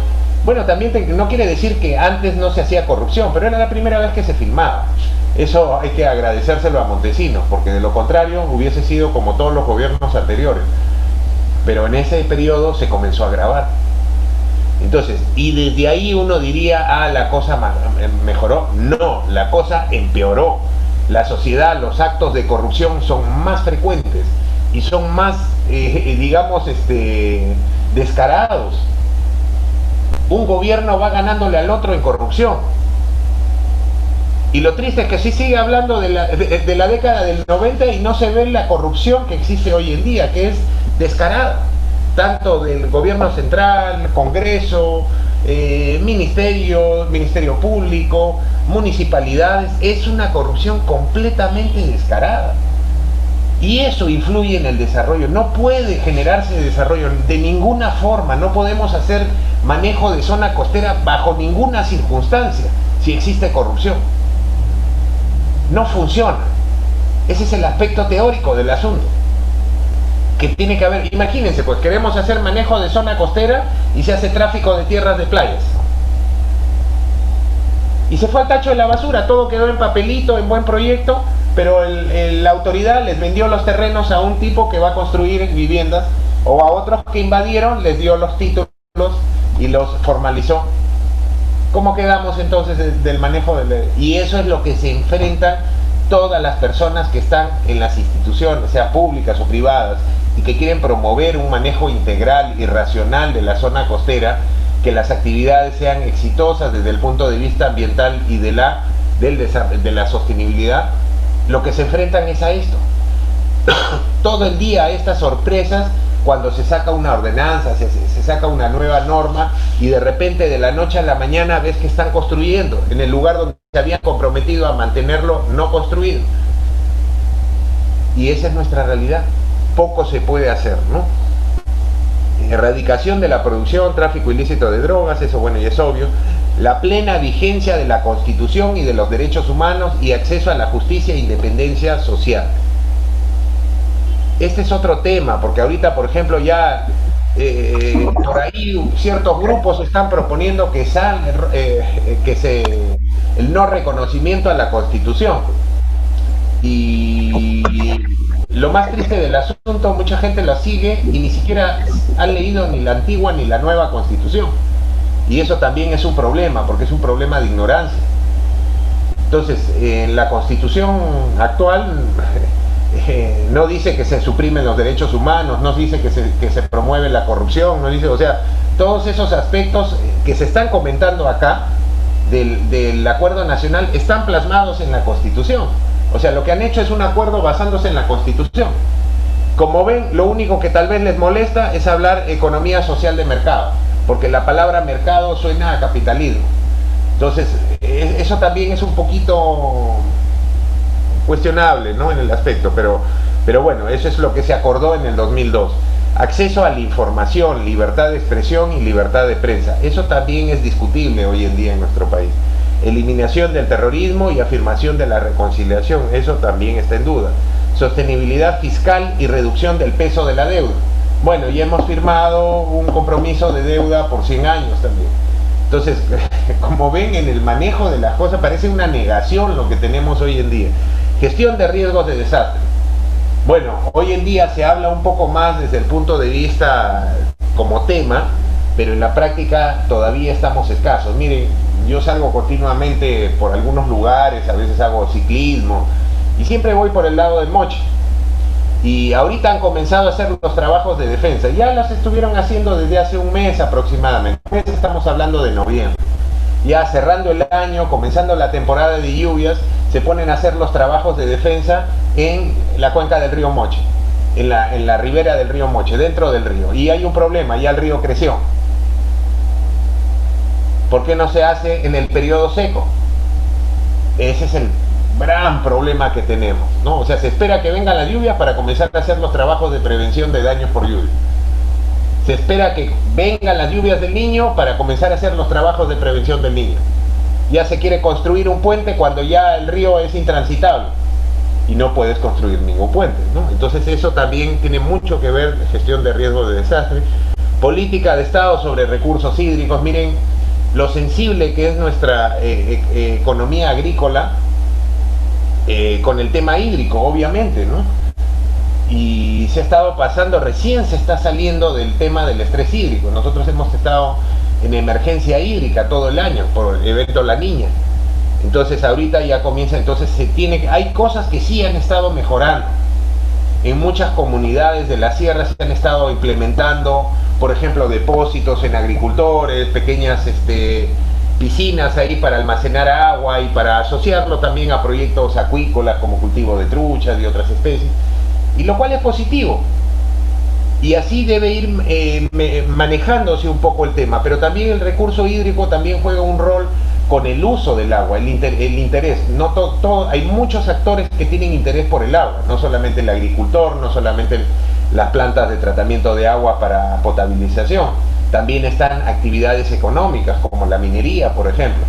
Bueno, también no quiere decir que antes no se hacía corrupción, pero era la primera vez que se filmaba. Eso hay que agradecérselo a Montesinos, porque de lo contrario hubiese sido como todos los gobiernos anteriores. Pero en ese periodo se comenzó a grabar. Entonces, y desde ahí uno diría, la cosa mejoró. No, la cosa empeoró. La sociedad, los actos de corrupción son más frecuentes y son más, digamos, descarados. Un gobierno va ganándole al otro en corrupción. Y lo triste es que sí sigue hablando de la década del 90 y no se ve la corrupción que existe hoy en día, que es descarada. Tanto del gobierno central, Congreso, Ministerio Público, municipalidades, es una corrupción completamente descarada. Y eso influye en el desarrollo. No puede generarse desarrollo de ninguna forma. No podemos hacer manejo de zona costera bajo ninguna circunstancia si existe corrupción. No funciona. Ese es el aspecto teórico del asunto. Que tiene que haber, imagínense, pues queremos hacer manejo de zona costera y se hace tráfico de tierras de playas. Y se fue al tacho de la basura, todo quedó en papelito, en buen proyecto, pero la autoridad les vendió los terrenos a un tipo que va a construir viviendas, o a otros que invadieron, les dio los títulos y los formalizó. ¿Cómo quedamos entonces del manejo y eso es lo que se enfrentan todas las personas que están en las instituciones, sea públicas o privadas, y que quieren promover un manejo integral y racional de la zona costera, que las actividades sean exitosas desde el punto de vista ambiental y de la sostenibilidad? Lo que se enfrentan es a esto. Todo el día estas sorpresas, cuando se saca una ordenanza, se saca una nueva norma, y de repente de la noche a la mañana ves que están construyendo en el lugar donde se habían comprometido a mantenerlo no construido. Y esa es nuestra realidad. Poco se puede hacer, ¿no? Erradicación de la producción, tráfico ilícito de drogas, eso bueno y es obvio. La plena vigencia de la Constitución y de los derechos humanos y acceso a la justicia e independencia social. Este es otro tema, porque ahorita, por ejemplo, ya por ahí ciertos grupos están proponiendo que el no reconocimiento a la Constitución. Y lo más triste del asunto, mucha gente la sigue y ni siquiera han leído ni la antigua ni la nueva Constitución. Y eso también es un problema, porque es un problema de ignorancia. Entonces, en la Constitución actual no dice que se suprimen los derechos humanos, no dice que se promueve la corrupción, no dice, o sea, todos esos aspectos que se están comentando acá del acuerdo nacional están plasmados en la Constitución. O sea, lo que han hecho es un acuerdo basándose en la Constitución. Como ven, lo único que tal vez les molesta es hablar economía social de mercado, porque la palabra mercado suena a capitalismo. Entonces, eso también es un poquito cuestionable, ¿no?, en el aspecto, pero bueno, eso es lo que se acordó en el 2002. Acceso a la información, libertad de expresión y libertad de prensa. Eso también es discutible hoy en día en nuestro país. Eliminación del terrorismo y afirmación de la reconciliación, eso también está en duda. Sostenibilidad fiscal y reducción del peso de la deuda. Bueno, ya hemos firmado un compromiso de deuda por 100 años también. Entonces, como ven, en el manejo de las cosas parece una negación lo que tenemos hoy en día. Gestión de riesgos de desastre. Bueno, hoy en día se habla un poco más desde el punto de vista como tema, pero en la práctica todavía estamos escasos. Miren, yo salgo continuamente por algunos lugares, a veces hago ciclismo, y siempre voy por el lado del Moche. Y ahorita han comenzado a hacer los trabajos de defensa. Ya los estuvieron haciendo desde hace un mes aproximadamente. Estamos hablando de noviembre. Ya cerrando el año, comenzando la temporada de lluvias, se ponen a hacer los trabajos de defensa en la cuenca del río Moche, en la ribera del río Moche, dentro del río. Y hay un problema, ya el río creció. ¿Por qué no se hace en el periodo seco? Ese es el gran problema que tenemos, ¿no? O sea, se espera que vengan las lluvias para comenzar a hacer los trabajos de prevención de daños por lluvia. Se espera que vengan las lluvias del Niño para comenzar a hacer los trabajos de prevención del Niño. Ya se quiere construir un puente cuando ya el río es intransitable y no puedes construir ningún puente, ¿no? Entonces eso también tiene mucho que ver con gestión de riesgo de desastre. Política de Estado sobre recursos hídricos. Miren lo sensible que es nuestra economía agrícola con el tema hídrico, obviamente, ¿no? Y se ha estado pasando, recién se está saliendo del tema del estrés hídrico. Nosotros hemos estado en emergencia hídrica todo el año por el evento La Niña. Entonces ahorita ya comienza, entonces hay cosas que sí han estado mejorando. En muchas comunidades de la sierra se han estado implementando, por ejemplo, depósitos en agricultores, pequeñas piscinas ahí para almacenar agua y para asociarlo también a proyectos acuícolas como cultivo de truchas y otras especies, y lo cual es positivo. Y así debe ir manejándose un poco el tema, pero también el recurso hídrico también juega un rol con el uso del agua, el interés. No hay muchos actores que tienen interés por el agua, no solamente el agricultor, no solamente las plantas de tratamiento de agua para potabilización, también están actividades económicas como la minería, por ejemplo.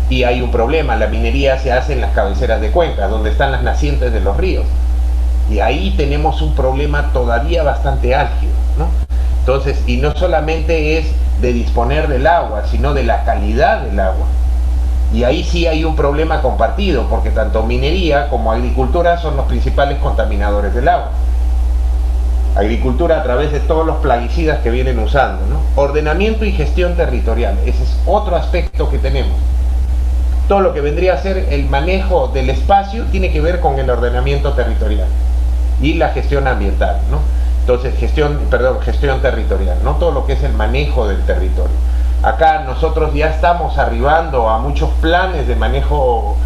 Y hay un problema, la minería se hace en las cabeceras de cuencas, donde están las nacientes de los ríos. Y ahí tenemos un problema todavía bastante álgido, ¿no? Entonces, y no solamente es de disponer del agua, sino de la calidad del agua. Y ahí sí hay un problema compartido, porque tanto minería como agricultura son los principales contaminadores del agua. Agricultura a través de todos los plaguicidas que vienen usando, ¿no? Ordenamiento y gestión territorial, ese es otro aspecto que tenemos. Todo lo que vendría a ser el manejo del espacio tiene que ver con el ordenamiento territorial y la gestión ambiental, ¿no? Entonces, gestión territorial, ¿no? Todo lo que es el manejo del territorio. Acá nosotros ya estamos arribando a muchos planes de manejo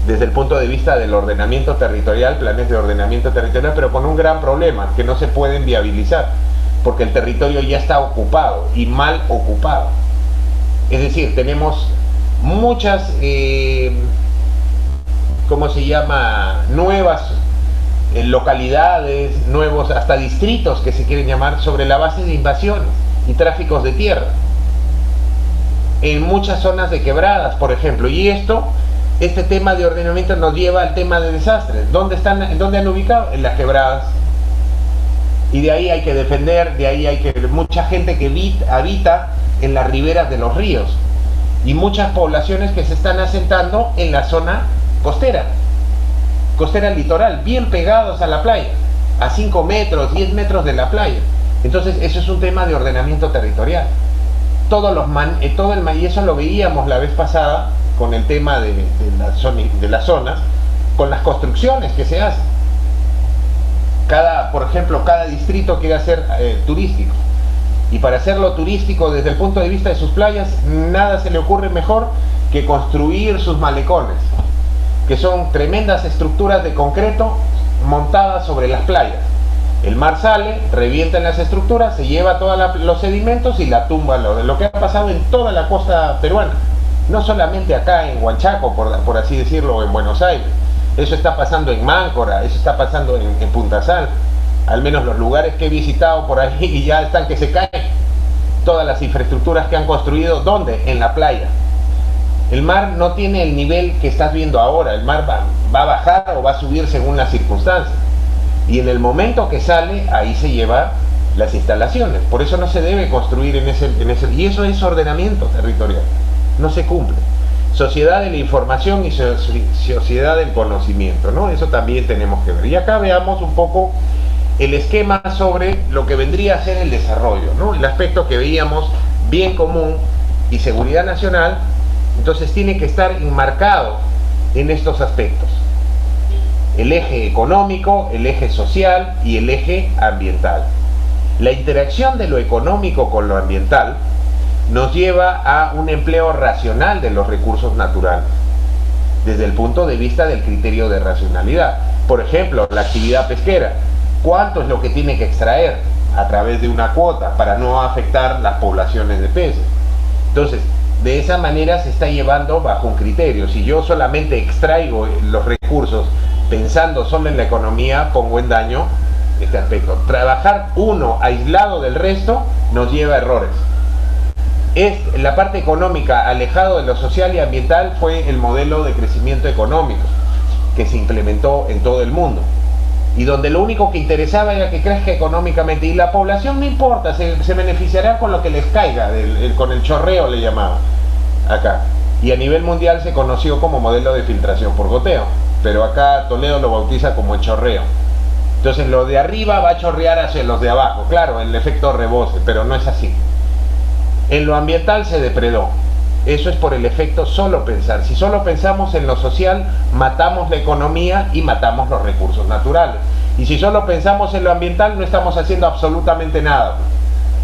desde el punto de vista del ordenamiento territorial, planes de ordenamiento territorial, pero con un gran problema, que no se pueden viabilizar, porque el territorio ya está ocupado y mal ocupado. Es decir, tenemos muchas, ¿cómo se llama?, nuevas localidades, nuevos hasta distritos que se quieren llamar, sobre la base de invasiones y tráficos de tierra en muchas zonas de quebradas, por ejemplo. Y este tema de ordenamiento nos lleva al tema de desastres. ¿Dónde han ubicado? En las quebradas. Y de ahí hay que defender, de ahí hay que mucha gente que habita en las riberas de los ríos y muchas poblaciones que se están asentando en la zona costera litoral, bien pegados a la playa, a 5 metros, 10 metros de la playa. Entonces eso es un tema de ordenamiento territorial. Y eso lo veíamos la vez pasada con el tema de las zonas, con las construcciones que se hacen. Por ejemplo, cada distrito quiere hacer turístico, y para hacerlo turístico desde el punto de vista de sus playas, nada se le ocurre mejor que construir sus malecones, que son tremendas estructuras de concreto montadas sobre las playas. El mar sale, revienta en las estructuras, se lleva todos los sedimentos y la tumba. Lo que ha pasado en toda la costa peruana, no solamente acá en Huanchaco, por así decirlo, en Buenos Aires. Eso está pasando en Máncora, eso está pasando en Punta Sal. Al menos los lugares que he visitado por ahí, y ya están que se caen todas las infraestructuras que han construido. ¿Dónde? En la playa. El mar no tiene el nivel que estás viendo ahora. El mar va a bajar o va a subir según las circunstancias. Y en el momento que sale, ahí se lleva las instalaciones. Por eso no se debe construir en ese. Y eso es ordenamiento territorial. No se cumple. Sociedad de la información y sociedad del conocimiento, ¿no? Eso también tenemos que ver. Y acá veamos un poco el esquema sobre lo que vendría a ser el desarrollo, ¿no? El aspecto que veíamos, bien común y seguridad nacional, entonces tiene que estar enmarcado en estos aspectos. El eje económico, el eje social y el eje ambiental. La interacción de lo económico con lo ambiental nos lleva a un empleo racional de los recursos naturales, desde el punto de vista del criterio de racionalidad. Por ejemplo, la actividad pesquera. ¿Cuánto es lo que tiene que extraer a través de una cuota para no afectar las poblaciones de peces? Entonces, de esa manera se está llevando bajo un criterio. Si yo solamente extraigo los recursos pensando solo en la economía, pongo en daño este aspecto. Trabajar uno aislado del resto nos lleva a errores. La parte económica, alejado de lo social y ambiental, fue el modelo de crecimiento económico que se implementó en todo el mundo, y donde lo único que interesaba era que crezca económicamente, y la población no importa, se beneficiará con lo que les caiga, con el chorreo le llamaban acá. Y a nivel mundial se conoció como modelo de filtración por goteo, pero acá Toledo lo bautiza como el chorreo. Entonces lo de arriba va a chorrear hacia los de abajo, claro, el efecto rebote, pero no es así. En lo ambiental se depredó. Eso es por el efecto solo pensar. Si solo pensamos en lo social, matamos la economía y matamos los recursos naturales. Y si solo pensamos en lo ambiental, no estamos haciendo absolutamente nada.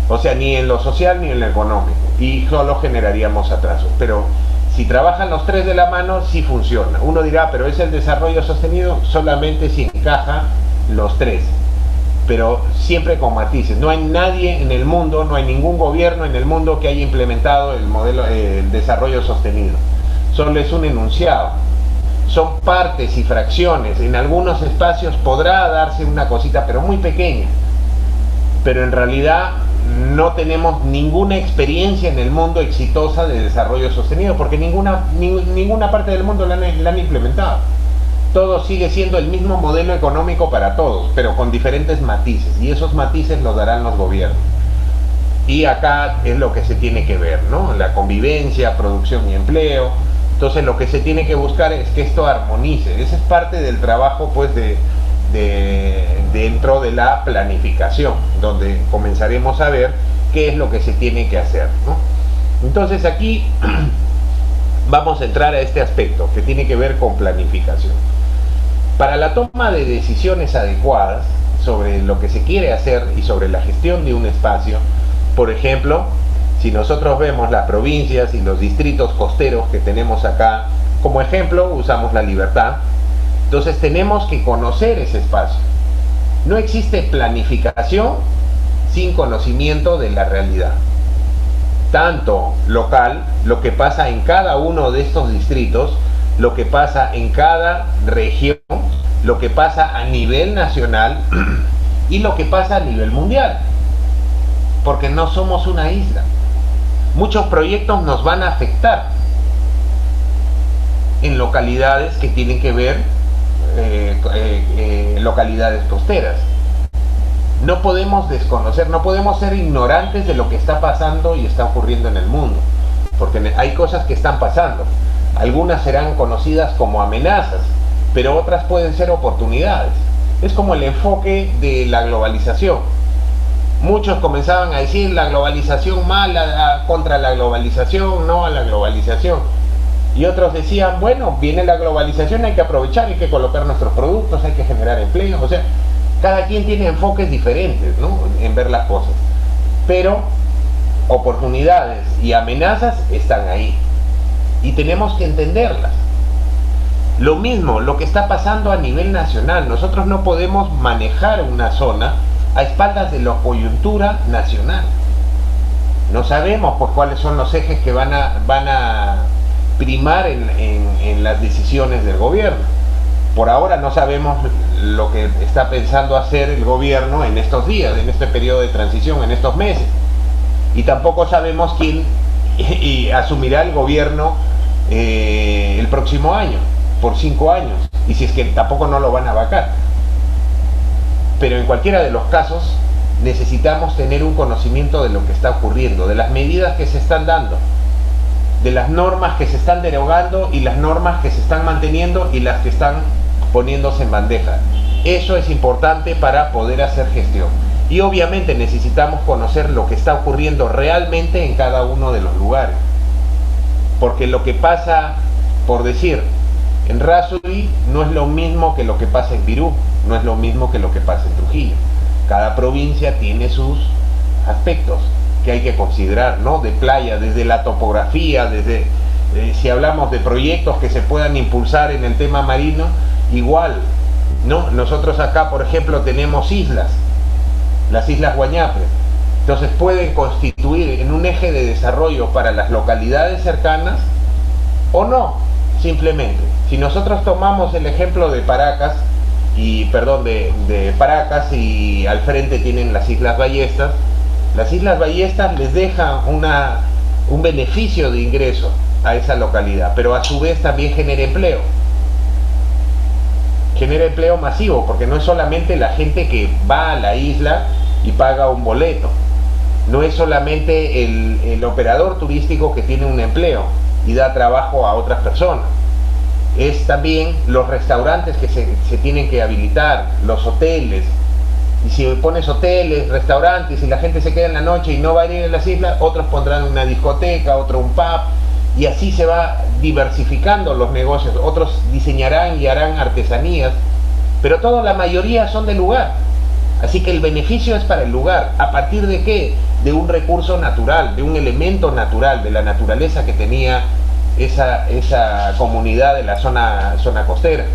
O sea, ni en lo social ni en lo económico. Y solo generaríamos atrasos. Pero si trabajan los tres de la mano, sí funciona. Uno dirá, pero ¿es el desarrollo sostenido? Solamente si encajan los tres, pero siempre con matices. No hay nadie en el mundo, no hay ningún gobierno en el mundo que haya implementado el modelo el desarrollo sostenido. Solo es un enunciado. Son partes y fracciones. En algunos espacios podrá darse una cosita, pero muy pequeña. Pero en realidad no tenemos ninguna experiencia en el mundo exitosa de desarrollo sostenido, porque ninguna parte del mundo la han implementado. Todo sigue siendo el mismo modelo económico para todos, pero con diferentes matices, y esos matices los darán los gobiernos. Y acá es lo que se tiene que ver, ¿no? La convivencia, producción y empleo, Entonces lo que se tiene que buscar es que esto armonice. Ese es parte del trabajo pues dentro de la planificación, donde comenzaremos a ver qué es lo que se tiene que hacer, ¿no? Entonces aquí vamos a entrar a este aspecto que tiene que ver con planificación. Para la toma de decisiones adecuadas sobre lo que se quiere hacer y sobre la gestión de un espacio, por ejemplo, si nosotros vemos las provincias y los distritos costeros que tenemos acá, como ejemplo usamos La Libertad, entonces tenemos que conocer ese espacio. No existe planificación sin conocimiento de la realidad, tanto local, lo que pasa en cada uno de estos distritos, lo que pasa en cada región, lo que pasa a nivel nacional y lo que pasa a nivel mundial, porque no somos una isla. Muchos proyectos nos van a afectar en localidades que tienen que ver localidades costeras. No podemos desconocer, no podemos ser ignorantes de lo que está pasando y está ocurriendo en el mundo, porque hay cosas que están pasando. Algunas serán conocidas como amenazas, pero otras pueden ser oportunidades. Es como el enfoque de la globalización. Muchos comenzaban a decir la globalización mala, contra la globalización, no a la globalización. Y otros decían, bueno, viene la globalización, hay que aprovechar, hay que colocar nuestros productos, hay que generar empleo. O sea, cada quien tiene enfoques diferentes, ¿no?, en ver las cosas. Pero oportunidades y amenazas están ahí. Y tenemos que entenderlas. Lo mismo, lo que está pasando a nivel nacional. Nosotros no podemos manejar una zona a espaldas de la coyuntura nacional. No sabemos por cuáles son los ejes que van a primar en las decisiones del gobierno. Por ahora no sabemos lo que está pensando hacer el gobierno en estos días, en este periodo de transición, en estos meses. Y tampoco sabemos quién asumirá el gobierno el próximo año, por 5 años, y si es que tampoco no lo van a vacar. Pero en cualquiera de los casos necesitamos tener un conocimiento de lo que está ocurriendo, de las medidas que se están dando, de las normas que se están derogando y las normas que se están manteniendo y las que están poniéndose en bandeja. Eso es importante para poder hacer gestión. Y obviamente necesitamos conocer lo que está ocurriendo realmente en cada uno de los lugares. Porque lo que pasa, por decir, en Rasuy no es lo mismo que lo que pasa en Virú, no es lo mismo que lo que pasa en Trujillo. Cada provincia tiene sus aspectos que hay que considerar, ¿no? De playa, desde la topografía, desde si hablamos de proyectos que se puedan impulsar en el tema marino, igual, ¿no? Nosotros acá, por ejemplo, tenemos islas, las Islas Guañape. Entonces pueden constituir en un eje de desarrollo para las localidades cercanas o no, simplemente. Si nosotros tomamos el ejemplo de Paracas, de Paracas y al frente tienen las Islas Ballestas, las Islas Ballestas les deja un beneficio de ingreso a esa localidad, pero a su vez también genera empleo. Genera empleo masivo, porque no es solamente la gente que va a la isla y paga un boleto, no es solamente el operador turístico que tiene un empleo y da trabajo a otras personas, es también los restaurantes que se tienen que habilitar, los hoteles. Y si pones hoteles, restaurantes y la gente se queda en la noche y no va a ir a las islas, otros pondrán una discoteca, otro un pub, y así se va diversificando los negocios. Otros diseñarán y harán artesanías, pero la mayoría son del lugar. Así que el beneficio es para el lugar. ¿A partir de qué? De un recurso natural, de un elemento natural, de la naturaleza que tenía esa comunidad de la zona costera,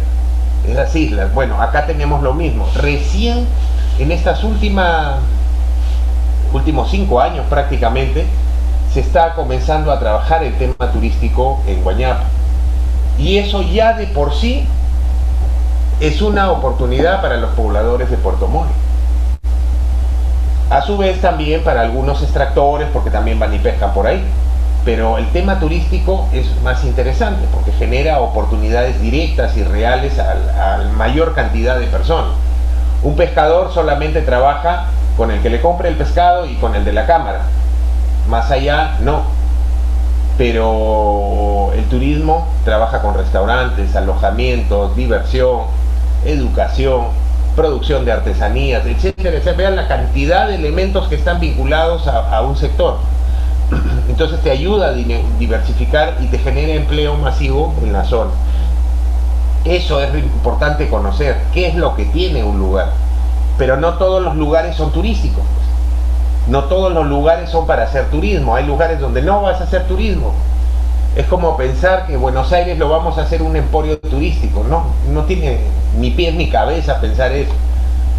esas islas. Bueno, acá tenemos lo mismo. Recién en estos últimos 5 años prácticamente se está comenzando a trabajar el tema turístico en Guañape, y eso ya de por sí es una oportunidad para los pobladores de Puerto Montt. A su vez también para algunos extractores, porque también van y pescan por ahí. Pero el tema turístico es más interesante porque genera oportunidades directas y reales a mayor cantidad de personas. Un pescador solamente trabaja con el que le compre el pescado y con el de la cámara. Más allá, no. pero el turismo trabaja con restaurantes, alojamientos, diversión, educación, producción de artesanías, etcétera, etcétera. Vean la cantidad de elementos que están vinculados a un sector. Entonces te ayuda a diversificar y te genera empleo masivo en la zona. Eso es importante conocer, qué es lo que tiene un lugar. Pero no todos los lugares son turísticos. No todos los lugares son para hacer turismo. Hay lugares donde no vas a hacer turismo. Es como pensar que Buenos Aires lo vamos a hacer un emporio turístico. No tiene ni pies ni cabeza pensar eso.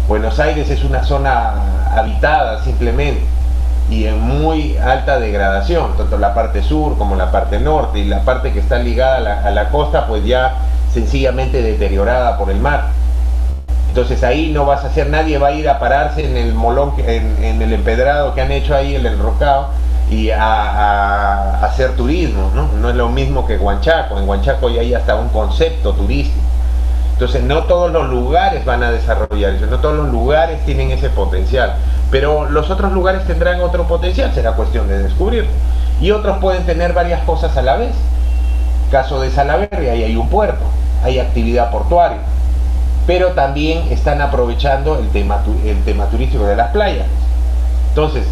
Buenos Aires es una zona habitada simplemente y en muy alta degradación, tanto la parte sur como la parte norte, y la parte que está ligada a la costa pues ya sencillamente deteriorada por el mar. Entonces ahí no vas a hacer, nadie va a ir a pararse en el molón, en el empedrado que han hecho ahí, el enrocado, y a hacer turismo, ¿no? No es lo mismo que Huanchaco. En Huanchaco ya hay hasta un concepto turístico. Entonces no todos los lugares van a desarrollar eso, no todos los lugares tienen ese potencial, pero los otros lugares tendrán otro potencial, será cuestión de descubrirlo. Y otros pueden tener varias cosas a la vez. Caso de Salaverry, ahí hay un puerto, hay actividad portuaria, pero también están aprovechando el tema turístico de las playas. Entonces,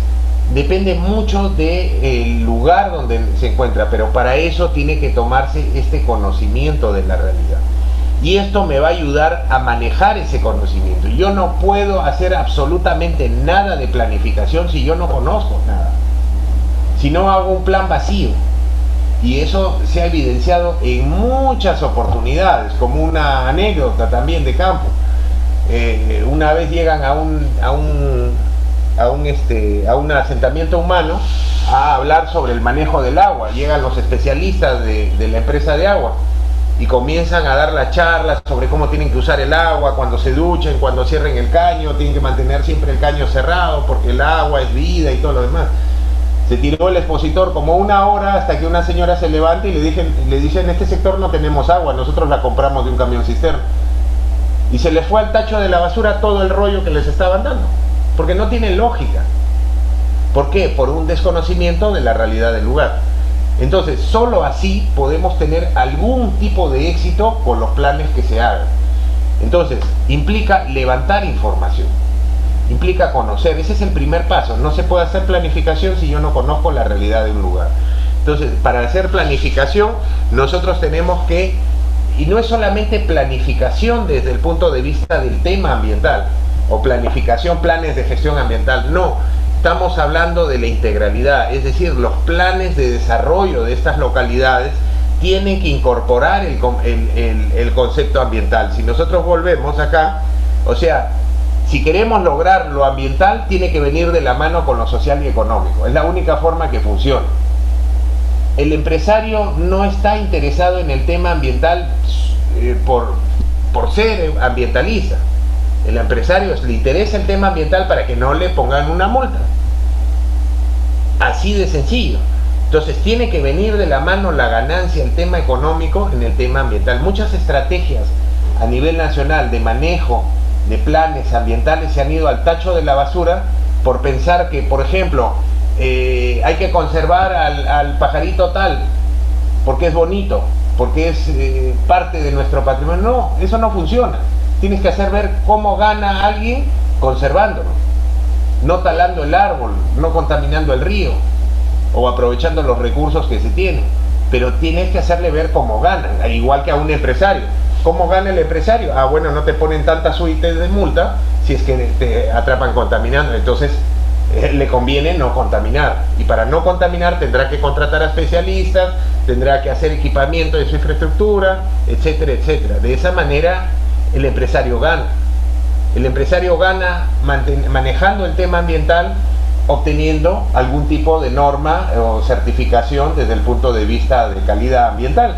depende mucho del lugar donde se encuentra, pero para eso tiene que tomarse este conocimiento de la realidad. Y esto me va a ayudar a manejar ese conocimiento. Yo no puedo hacer absolutamente nada de planificación si yo no conozco nada. Si no hago un plan vacío. Y eso se ha evidenciado en muchas oportunidades, como una anécdota también de campo. Una vez llegan a un asentamiento humano a hablar sobre el manejo del agua. Llegan los especialistas de la empresa de agua y comienzan a dar las charlas sobre cómo tienen que usar el agua, cuando se duchen, cuando cierren el caño, tienen que mantener siempre el caño cerrado porque el agua es vida y todo lo demás. Se tiró el expositor como una hora hasta que una señora se levanta y le dice: en este sector no tenemos agua, nosotros la compramos de un camión cisterna. Y se les fue al tacho de la basura todo el rollo que les estaban dando, porque no tiene lógica. ¿Por qué? Por un desconocimiento de la realidad del lugar. Entonces, solo así podemos tener algún tipo de éxito con los planes que se hagan. Entonces, implica levantar información, implica conocer. Ese es el primer paso. No se puede hacer planificación si yo no conozco la realidad de un lugar. Entonces, para hacer planificación, nosotros tenemos que, y no es solamente planificación desde el punto de vista del tema ambiental, o planificación, planes de gestión ambiental, no. Estamos hablando de la integralidad, es decir, los planes de desarrollo de estas localidades tienen que incorporar el concepto ambiental. Si nosotros volvemos acá, o sea, si queremos lograr lo ambiental, tiene que venir de la mano con lo social y económico. Es la única forma que funciona. El empresario no está interesado en el tema ambiental por ser ambientalista. El empresario le interesa el tema ambiental para que no le pongan una multa. Así de sencillo. Entonces tiene que venir de la mano la ganancia, el tema económico en el tema ambiental. Muchas estrategias a nivel nacional de manejo de planes ambientales se han ido al tacho de la basura por pensar que, por ejemplo, hay que conservar al pajarito tal porque es bonito, porque es parte de nuestro patrimonio. No, eso no funciona. Tienes que hacer ver cómo gana alguien conservándolo, no talando el árbol, no contaminando el río o aprovechando los recursos que se tienen, pero tienes que hacerle ver cómo gana, igual que a un empresario. ¿Cómo gana el empresario? Ah, bueno, no te ponen tantas suites de multa si es que te atrapan contaminando, entonces le conviene no contaminar, y para no contaminar tendrá que contratar a especialistas, tendrá que hacer equipamiento de su infraestructura, etcétera, etcétera. De esa manera el empresario gana. El empresario gana manejando el tema ambiental, obteniendo algún tipo de norma o certificación desde el punto de vista de calidad ambiental.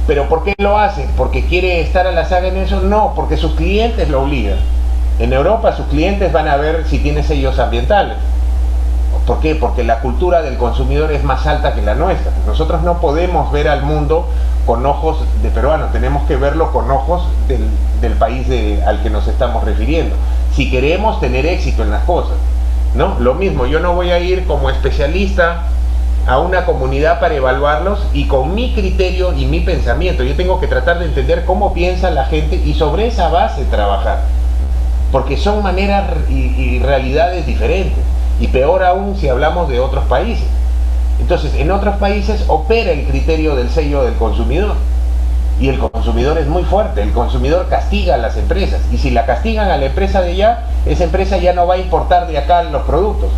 ¿Pero por qué lo hace? ¿Porque quiere estar a la saga en eso? No, porque sus clientes lo obligan. En Europa sus clientes van a ver si tiene sellos ambientales. ¿Por qué? Porque la cultura del consumidor es más alta que la nuestra. Nosotros no podemos ver al mundo con ojos de peruanos, tenemos que verlo con ojos del país al que nos estamos refiriendo, si queremos tener éxito en las cosas, ¿no? Lo mismo, yo no voy a ir como especialista a una comunidad para evaluarlos y con mi criterio y mi pensamiento. Yo tengo que tratar de entender cómo piensa la gente y sobre esa base trabajar. Porque son maneras y realidades diferentes. Y peor aún si hablamos de otros países. Entonces, en otros países opera el criterio del sello del consumidor. Y el consumidor es muy fuerte. El consumidor castiga a las empresas. Y si la castigan a la empresa de allá, esa empresa ya no va a importar de acá los productos.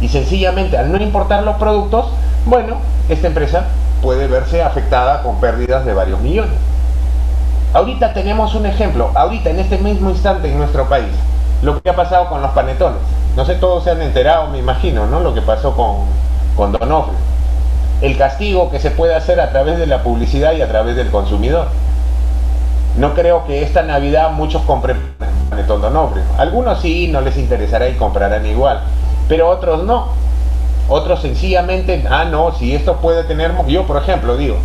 Y sencillamente, al no importar los productos, bueno, esta empresa puede verse afectada con pérdidas de varios millones. Ahorita tenemos un ejemplo, ahorita en este mismo instante en nuestro país, lo que ha pasado con los panetones. No sé, todos se han enterado, me imagino, ¿no? Lo que pasó con Donofrio. El castigo que se puede hacer a través de la publicidad y a través del consumidor. No creo que esta Navidad muchos compren panetón Donofrio. Algunos sí, no les interesará y comprarán igual, pero otros no. Otros sencillamente, no, si esto puede tener, yo por ejemplo digo,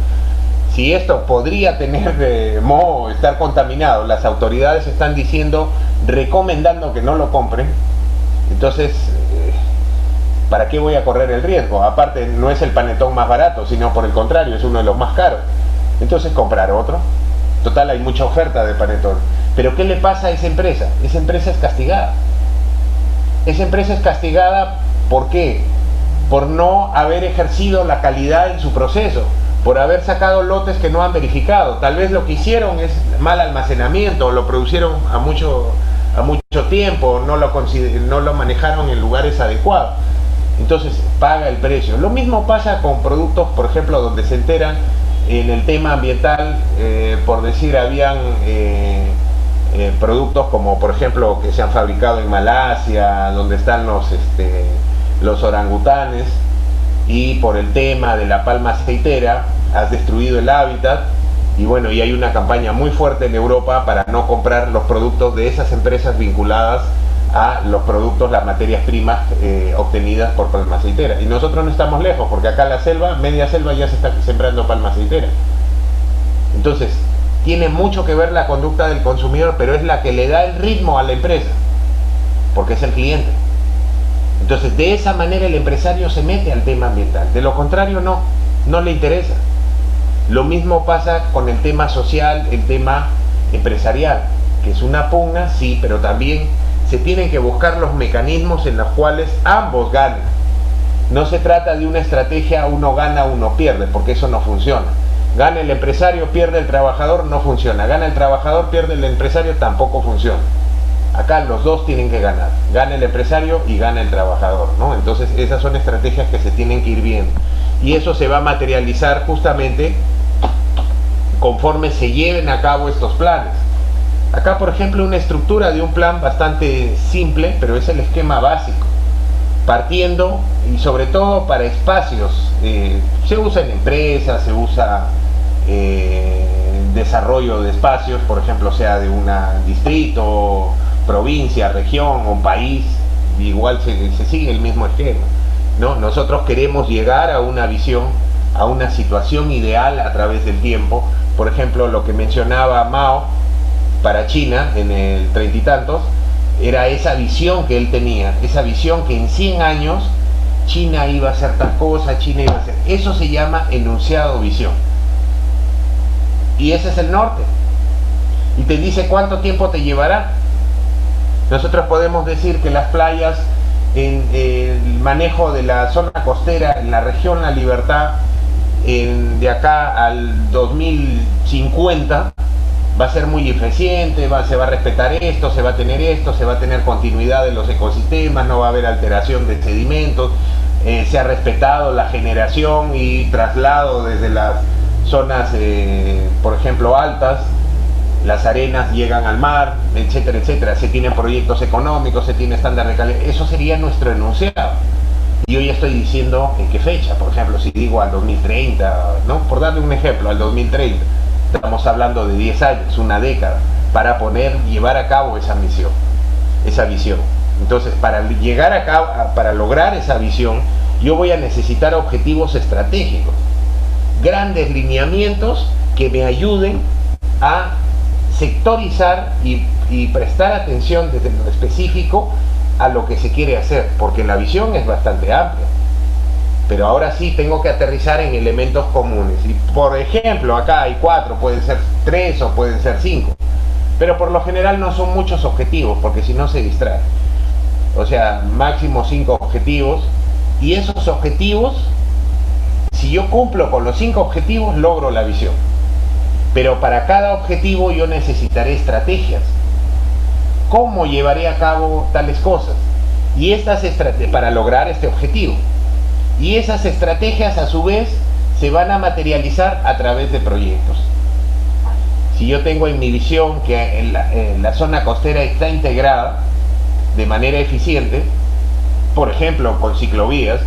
si esto podría tener moho, estar contaminado, las autoridades están diciendo, recomendando que no lo compren, entonces, ¿para qué voy a correr el riesgo? Aparte, no es el panetón más barato, sino por el contrario, es uno de los más caros. Entonces, comprar otro. Total, hay mucha oferta de panetón. Pero ¿qué le pasa a esa empresa? Esa empresa es castigada. Esa empresa es castigada, ¿por qué? Por no haber ejercido la calidad en su proceso, por haber sacado lotes que no han verificado. Tal vez lo que hicieron es mal almacenamiento, lo produjeron a mucho tiempo, no lo manejaron en lugares adecuados. Entonces paga el precio. Lo mismo pasa con productos, por ejemplo, donde se enteran en el tema ambiental, por decir, habían productos como, por ejemplo, que se han fabricado en Malasia, donde están los orangutanes, y por el tema de la palma aceitera has destruido el hábitat. Y bueno, y hay una campaña muy fuerte en Europa para no comprar los productos de esas empresas vinculadas a los productos, las materias primas obtenidas por palma aceitera. Y nosotros no estamos lejos, porque acá la selva, media selva, ya se está sembrando palma aceitera. Entonces, tiene mucho que ver la conducta del consumidor, pero es la que le da el ritmo a la empresa, porque es el cliente. Entonces, de esa manera el empresario se mete al tema ambiental. De lo contrario, no le interesa. Lo mismo pasa con el tema social, el tema empresarial, que es una pugna, sí, pero también se tienen que buscar los mecanismos en los cuales ambos ganen. No se trata de una estrategia uno gana, uno pierde, porque eso no funciona. Gana el empresario, pierde el trabajador, no funciona. Gana el trabajador, pierde el empresario, tampoco funciona. Acá los dos tienen que ganar. Gana el empresario y gana el trabajador, ¿no? Entonces esas son estrategias que se tienen que ir viendo. Y eso se va a materializar justamente conforme se lleven a cabo estos planes. Acá, por ejemplo, una estructura de un plan bastante simple, pero es el esquema básico. Partiendo, y sobre todo para espacios, se usa en empresas, se usa desarrollo de espacios, por ejemplo, sea de un distrito, provincia, región o país, igual se sigue el mismo esquema, ¿no? Nosotros queremos llegar a una visión, a una situación ideal a través del tiempo. Por ejemplo, lo que mencionaba Mao para China en el 30 y tantos, era esa visión que él tenía, esa visión que en 100 años China iba a hacer tal cosa, China iba a hacer... Eso se llama enunciado visión. Y ese es el norte. Y te dice cuánto tiempo te llevará. Nosotros podemos decir que las playas, en el manejo de la zona costera, en la región La Libertad, de acá al 2050, va a ser muy eficiente, se va a respetar esto, se va a tener continuidad de los ecosistemas, no va a haber alteración de sedimentos, se ha respetado la generación y traslado desde las zonas, por ejemplo, altas, las arenas llegan al mar, etcétera, etcétera. Se tienen proyectos económicos, se tiene estándar de calidad. Eso sería nuestro enunciado. Y yo ya estoy diciendo en qué fecha. Por ejemplo, si digo al 2030, ¿no? Por darle un ejemplo, al 2030. Estamos hablando de 10 años, una década, para llevar a cabo esa misión, esa visión. Entonces, para lograr esa visión, yo voy a necesitar objetivos estratégicos, grandes lineamientos que me ayuden a sectorizar y prestar atención desde lo específico a lo que se quiere hacer, porque la visión es bastante amplia. pero ahora sí tengo que aterrizar en elementos comunes. Y por ejemplo, acá hay 4, pueden ser 3 o pueden ser 5, pero por lo general no son muchos objetivos, porque si no se distrae. O sea, máximo 5 objetivos, y esos objetivos, si yo cumplo con los 5 objetivos, logro la visión. Pero para cada objetivo yo necesitaré estrategias. ¿Cómo llevaré a cabo tales cosas? Y estas estrategias para lograr este objetivo. Y esas estrategias a su vez se van a materializar a través de proyectos. Si yo tengo en mi visión que en la zona costera está integrada de manera eficiente, por ejemplo con ciclovías,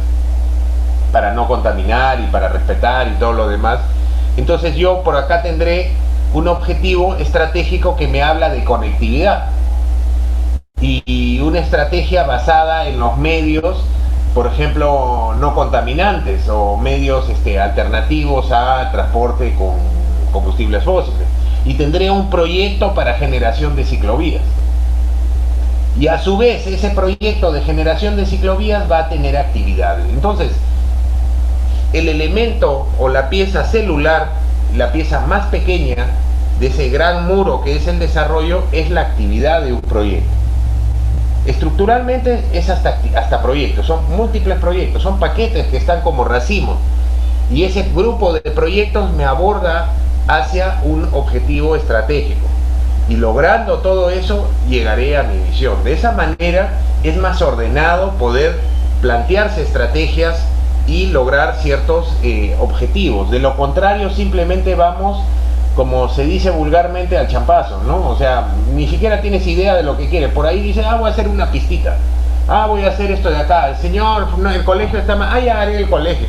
para no contaminar y para respetar y todo lo demás, entonces yo por acá tendré un objetivo estratégico que me habla de conectividad y una estrategia basada en los medios, por ejemplo, no contaminantes o medios alternativos a transporte con combustibles fósiles. Y tendré un proyecto para generación de ciclovías. Y a su vez ese proyecto de generación de ciclovías va a tener actividades. Entonces, el elemento o la pieza celular, la pieza más pequeña de ese gran muro que es el desarrollo, es la actividad de un proyecto. Estructuralmente es hasta proyectos, son múltiples proyectos, son paquetes que están como racimos, y ese grupo de proyectos me aborda hacia un objetivo estratégico, y logrando todo eso llegaré a mi visión. De esa manera es más ordenado poder plantearse estrategias y lograr ciertos objetivos. De lo contrario, simplemente vamos, como se dice vulgarmente, al champazo, ¿no? O sea, ni siquiera tienes idea de lo que quieres. Por ahí dices, voy a hacer una pistita, voy a hacer esto de acá, el señor, no, el colegio está mal, ya haré el colegio.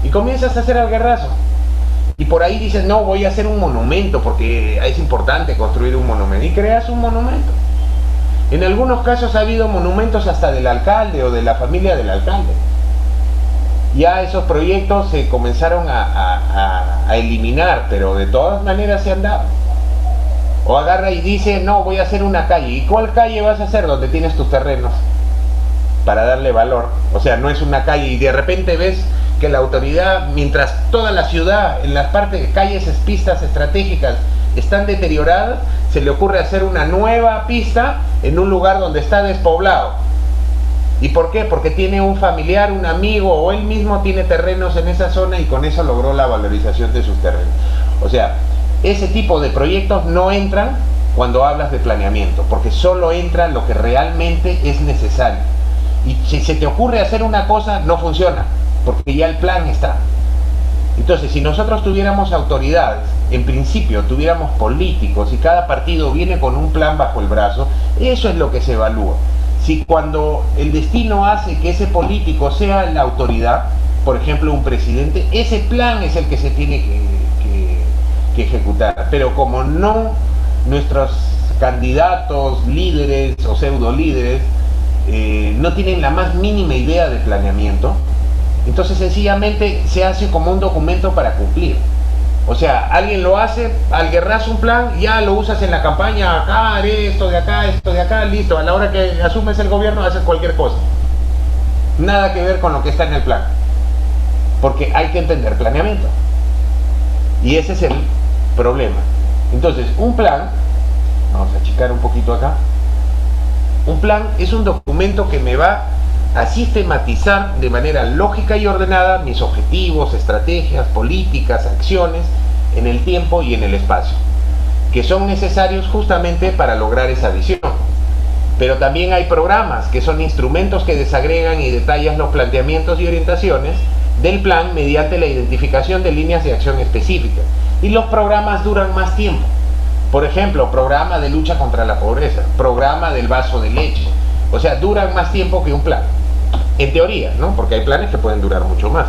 Y comienzas a hacer al guerrazo. Y por ahí dices, no, voy a hacer un monumento, porque es importante construir un monumento. Y creas un monumento. En algunos casos ha habido monumentos hasta del alcalde o de la familia del alcalde. Ya esos proyectos se comenzaron a eliminar, pero de todas maneras se han dado. O agarra y dice, no, voy a hacer una calle. ¿Y cuál calle vas a hacer donde tienes tus terrenos? Para darle valor. O sea, no es una calle y de repente ves que la autoridad, mientras toda la ciudad, en las partes, calles, pistas estratégicas están deterioradas, se le ocurre hacer una nueva pista en un lugar donde está despoblado. ¿Y por qué? Porque tiene un familiar, un amigo o él mismo tiene terrenos en esa zona y con eso logró la valorización de sus terrenos. O sea, ese tipo de proyectos no entran cuando hablas de planeamiento, porque solo entra lo que realmente es necesario. Y si se te ocurre hacer una cosa, no funciona, porque ya el plan está. Entonces, si nosotros tuviéramos autoridades, en principio tuviéramos políticos y cada partido viene con un plan bajo el brazo, eso es lo que se evalúa. Si cuando el destino hace que ese político sea la autoridad, por ejemplo un presidente, ese plan es el que se tiene que ejecutar. Pero como no, nuestros candidatos, líderes o pseudo líderes no tienen la más mínima idea de planeamiento, entonces sencillamente se hace como un documento para cumplir. O sea, alguien lo hace, al guerrazo un plan, ya lo usas en la campaña, acá haré esto de acá, listo. A la hora que asumes el gobierno haces cualquier cosa. Nada que ver con lo que está en el plan. Porque hay que entender planeamiento. Y ese es el problema. Entonces, un plan, vamos a achicar un poquito acá. Un plan es un documento que me va a sistematizar de manera lógica y ordenada mis objetivos, estrategias, políticas, acciones en el tiempo y en el espacio, que son necesarios justamente para lograr esa visión. Pero también hay programas que son instrumentos que desagregan y detallan los planteamientos y orientaciones del plan mediante la identificación de líneas de acción específicas. Y los programas duran más tiempo. Por ejemplo, programa de lucha contra la pobreza, programa del vaso de leche. O sea, duran más tiempo que un plan. En teoría, ¿no? Porque hay planes que pueden durar mucho más.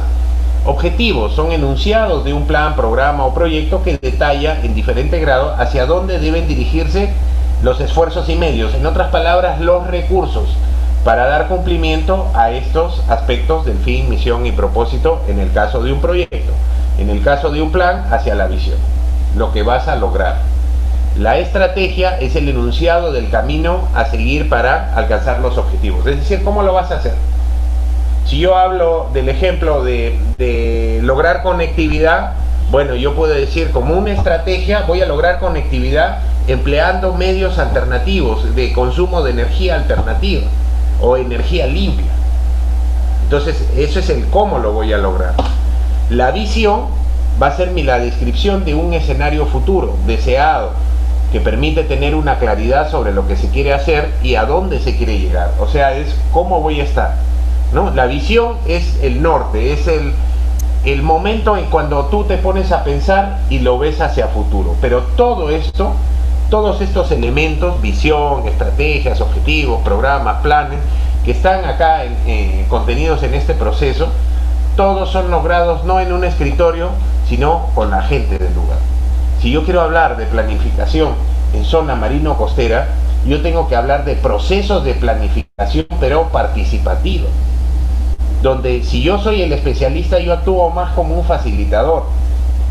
Objetivos son enunciados de un plan, programa o proyecto que detalla en diferente grado hacia dónde deben dirigirse los esfuerzos y medios, en otras palabras, los recursos, para dar cumplimiento a estos aspectos del fin, misión y propósito en el caso de un proyecto. En el caso de un plan, hacia la visión, lo que vas a lograr. La estrategia es el enunciado del camino a seguir para alcanzar los objetivos, es decir, cómo lo vas a hacer. Si yo hablo del ejemplo de lograr conectividad, bueno, yo puedo decir como una estrategia voy a lograr conectividad empleando medios alternativos de consumo de energía alternativa o energía limpia. Entonces, eso es el cómo lo voy a lograr. La visión va a ser la descripción de un escenario futuro, deseado, que permite tener una claridad sobre lo que se quiere hacer y a dónde se quiere llegar. O sea, es cómo voy a estar, ¿no? La visión es el norte, es el momento en cuando tú te pones a pensar y lo ves hacia futuro. Pero todo esto, todos estos elementos, visión, estrategias, objetivos, programas, planes, que están acá contenidos en este proceso, todos son logrados no en un escritorio, sino con la gente del lugar. Si yo quiero hablar de planificación en zona marino-costera, yo tengo que hablar de procesos de planificación, pero participativos, donde si yo soy el especialista, yo actúo más como un facilitador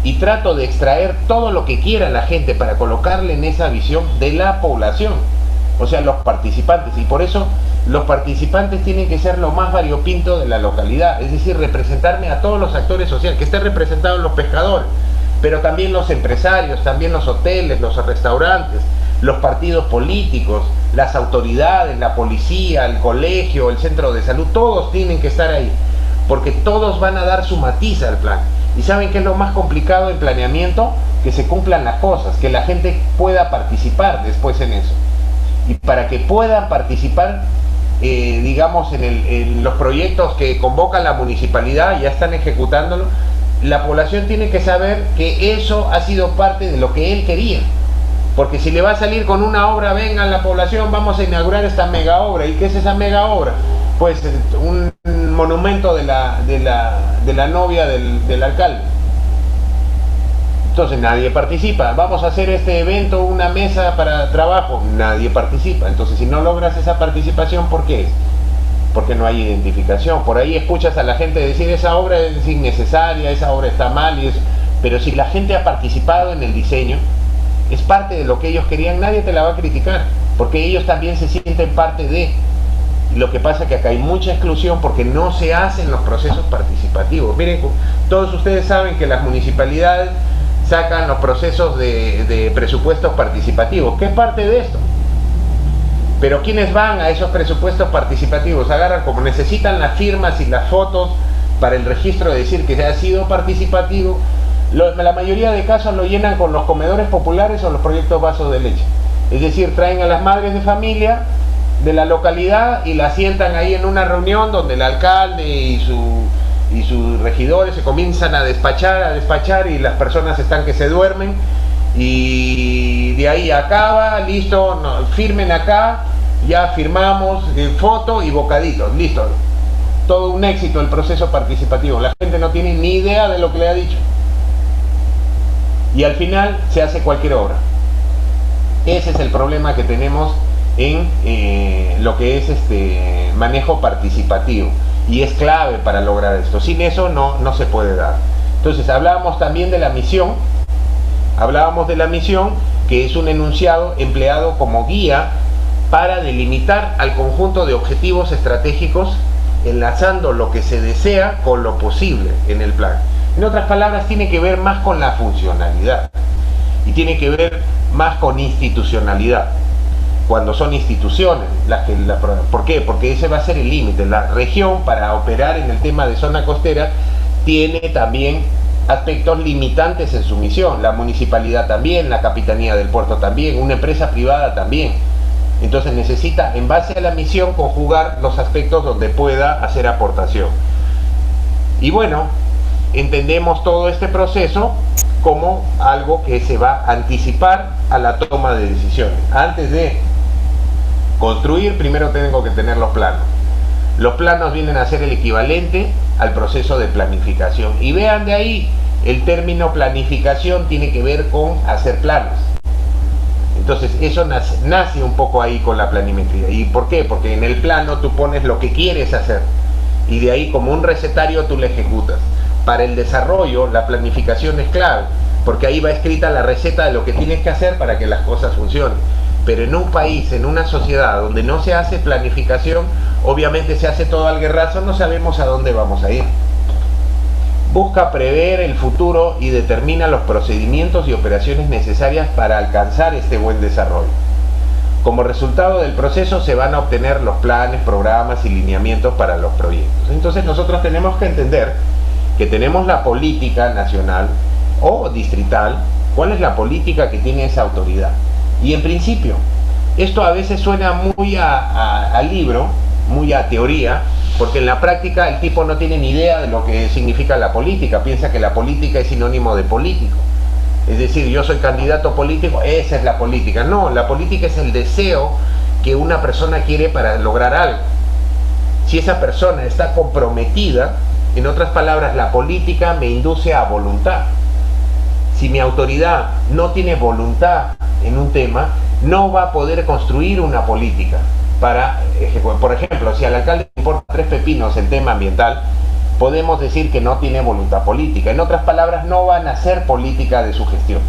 y trato de extraer todo lo que quiera la gente para colocarle en esa visión de la población, o sea, los participantes. Y por eso los participantes tienen que ser lo más variopinto de la localidad, es decir, representarme a todos los actores sociales, que estén representados los pescadores, pero también los empresarios, también los hoteles, los restaurantes, los partidos políticos, las autoridades, la policía, el colegio, el centro de salud, todos tienen que estar ahí, porque todos van a dar su matiz al plan. ¿Y saben qué es lo más complicado en planeamiento? Que se cumplan las cosas, que la gente pueda participar después en eso. Y para que puedan participar, digamos, en los proyectos que convoca la municipalidad, ya están ejecutándolo, la población tiene que saber que eso ha sido parte de lo que él quería. Porque si le va a salir con una obra, venga la población, vamos a inaugurar esta mega obra. ¿Y qué es esa mega obra? Pues un monumento de la novia del alcalde. Entonces nadie participa. Vamos a hacer este evento, una mesa para trabajo. Nadie participa. Entonces, si no logras esa participación, ¿por qué? Porque no hay identificación. Por ahí escuchas a la gente decir esa obra es innecesaria, esa obra está mal y eso. Pero si la gente ha participado en el diseño, es parte de lo que ellos querían, nadie te la va a criticar, porque ellos también se sienten parte de. Lo que pasa es que acá hay mucha exclusión porque no se hacen los procesos participativos. Miren, todos ustedes saben que las municipalidades sacan los procesos de presupuestos participativos. ¿Qué es parte de esto? Pero ¿quiénes van a esos presupuestos participativos? Agarran, como necesitan las firmas y las fotos para el registro de decir que ha sido participativo, la mayoría de casos lo llenan con los comedores populares o los proyectos vasos de leche. Es decir, traen a las madres de familia de la localidad y las sientan ahí en una reunión donde el alcalde y sus regidores se comienzan a despachar y las personas están que se duermen y de ahí acaba, listo, no, firmen acá, ya firmamos, foto y bocaditos, listo. Todo un éxito el proceso participativo. La gente no tiene ni idea de lo que le ha dicho. Y al final se hace cualquier obra. Ese es el problema que tenemos en lo que es manejo participativo. Y es clave para lograr esto. Sin eso no se puede dar. Entonces hablábamos también de la misión. Hablábamos de la misión, que es un enunciado empleado como guía para delimitar al conjunto de objetivos estratégicos, enlazando lo que se desea con lo posible en el plan. En otras palabras, tiene que ver más con la funcionalidad y tiene que ver más con institucionalidad. Cuando son instituciones ¿por qué? Porque ese va a ser el límite. La región, para operar en el tema de zona costera, tiene también aspectos limitantes en su misión. La municipalidad también, la capitanía del puerto también, una empresa privada también. Entonces necesita, en base a la misión, conjugar los aspectos donde pueda hacer aportación. Y bueno, entendemos todo este proceso como algo que se va a anticipar a la toma de decisiones. Antes de construir, primero tengo que tener los planos. Los planos vienen a ser el equivalente al proceso de planificación. Y vean de ahí, el término planificación tiene que ver con hacer planos. Entonces eso nace un poco ahí con la planimetría. ¿Y por qué? Porque en el plano tú pones lo que quieres hacer y de ahí, como un recetario, tú lo ejecutas. Para el desarrollo, la planificación es clave, porque ahí va escrita la receta de lo que tienes que hacer para que las cosas funcionen. Pero en un país, en una sociedad donde no se hace planificación, obviamente se hace todo al guerrazo, no sabemos a dónde vamos a ir. Busca prever el futuro y determina los procedimientos y operaciones necesarias para alcanzar este buen desarrollo. Como resultado del proceso se van a obtener los planes, programas y lineamientos para los proyectos. Entonces nosotros tenemos que entender que tenemos la política nacional o distrital, cuál es la política que tiene esa autoridad. Y en principio, esto a veces suena muy a libro, muy a teoría, porque en la práctica el tipo no tiene ni idea de lo que significa la política, piensa que la política es sinónimo de político. Es decir, yo soy candidato político, esa es la política. No, la política es el deseo que una persona quiere para lograr algo. Si esa persona está comprometida, en otras palabras, la política me induce a voluntad. Si mi autoridad no tiene voluntad en un tema, no va a poder construir una política para ejecutar. Por ejemplo, si al alcalde le importa 3 pepinos el tema ambiental, podemos decir que no tiene voluntad política. En otras palabras, no van a hacer política de su gestión.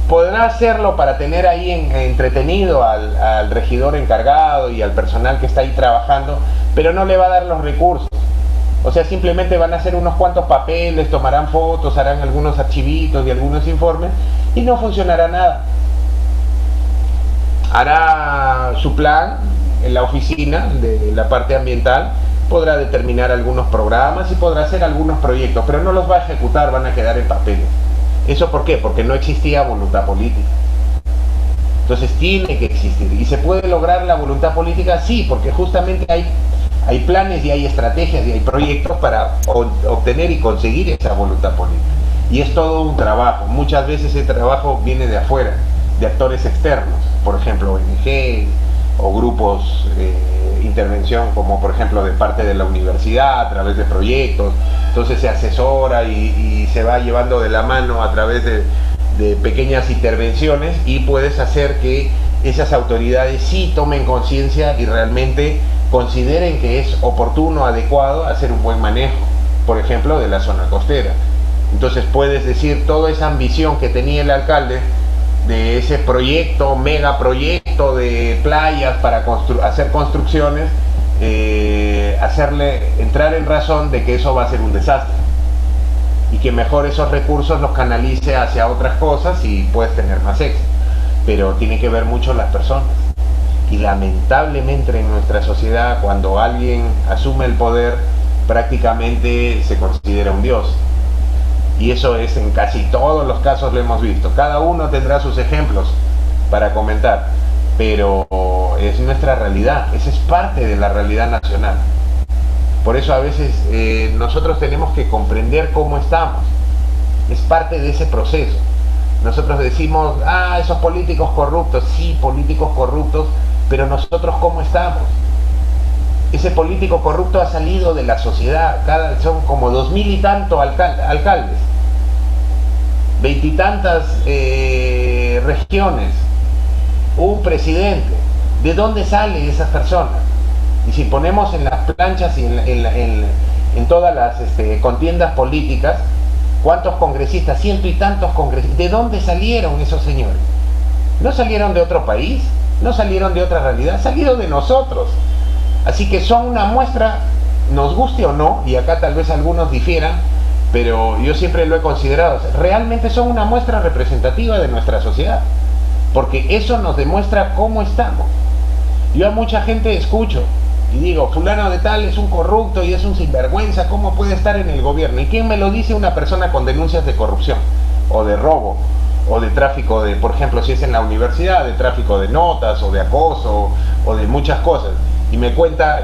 Podrá hacerlo para tener ahí entretenido al regidor encargado y al personal que está ahí trabajando, pero no le va a dar los recursos. O sea, simplemente van a hacer unos cuantos papeles, tomarán fotos, harán algunos archivitos y algunos informes y no funcionará nada. Hará su plan en la oficina de la parte ambiental, podrá determinar algunos programas y podrá hacer algunos proyectos, pero no los va a ejecutar, van a quedar en papeles. ¿Eso por qué? Porque no existía voluntad política. Entonces tiene que existir. ¿Y se puede lograr la voluntad política? Sí, porque justamente hay planes y hay estrategias y hay proyectos para obtener y conseguir esa voluntad política. Y es todo un trabajo. Muchas veces ese trabajo viene de afuera, de actores externos, por ejemplo ONG o grupos de intervención, como por ejemplo de parte de la universidad a través de proyectos. Entonces se asesora y se va llevando de la mano a través de pequeñas intervenciones y puedes hacer que esas autoridades sí tomen conciencia y realmente consideren que es oportuno, adecuado hacer un buen manejo, por ejemplo, de la zona costera. Entonces puedes decir toda esa ambición que tenía el alcalde de ese proyecto, megaproyecto de playas para hacer construcciones, hacerle entrar en razón de que eso va a ser un desastre y que mejor esos recursos los canalice hacia otras cosas y puedes tener más éxito. Pero tiene que ver mucho las personas. Y lamentablemente en nuestra sociedad, cuando alguien asume el poder, prácticamente se considera un dios. Y eso es en casi todos los casos, lo hemos visto. Cada uno tendrá sus ejemplos para comentar, pero es nuestra realidad, esa es parte de la realidad nacional. Por eso a veces nosotros tenemos que comprender cómo estamos. Es parte de ese proceso. Nosotros decimos, esos políticos corruptos. Sí, políticos corruptos, pero nosotros ¿cómo estamos? Ese político corrupto ha salido de la sociedad. Son como 2000 y tantos alcaldes, 20 y tantas regiones, un presidente. ¿De dónde salen esas personas? Y si ponemos en las planchas y en todas las contiendas políticas, ¿cuántos congresistas? 100 y tantos congresistas. ¿De dónde salieron esos señores? No salieron de otro país, no salieron de otra realidad, salieron de nosotros. Así que son una muestra, nos guste o no, y acá tal vez algunos difieran, pero yo siempre lo he considerado, realmente son una muestra representativa de nuestra sociedad, porque eso nos demuestra cómo estamos. Yo a mucha gente escucho y digo, fulano de tal es un corrupto y es un sinvergüenza, ¿cómo puede estar en el gobierno? ¿Y quién me lo dice? Una persona con denuncias de corrupción, o de robo, o de tráfico de, por ejemplo, si es en la universidad, de tráfico de notas, o de acoso, o de muchas cosas. Y me cuenta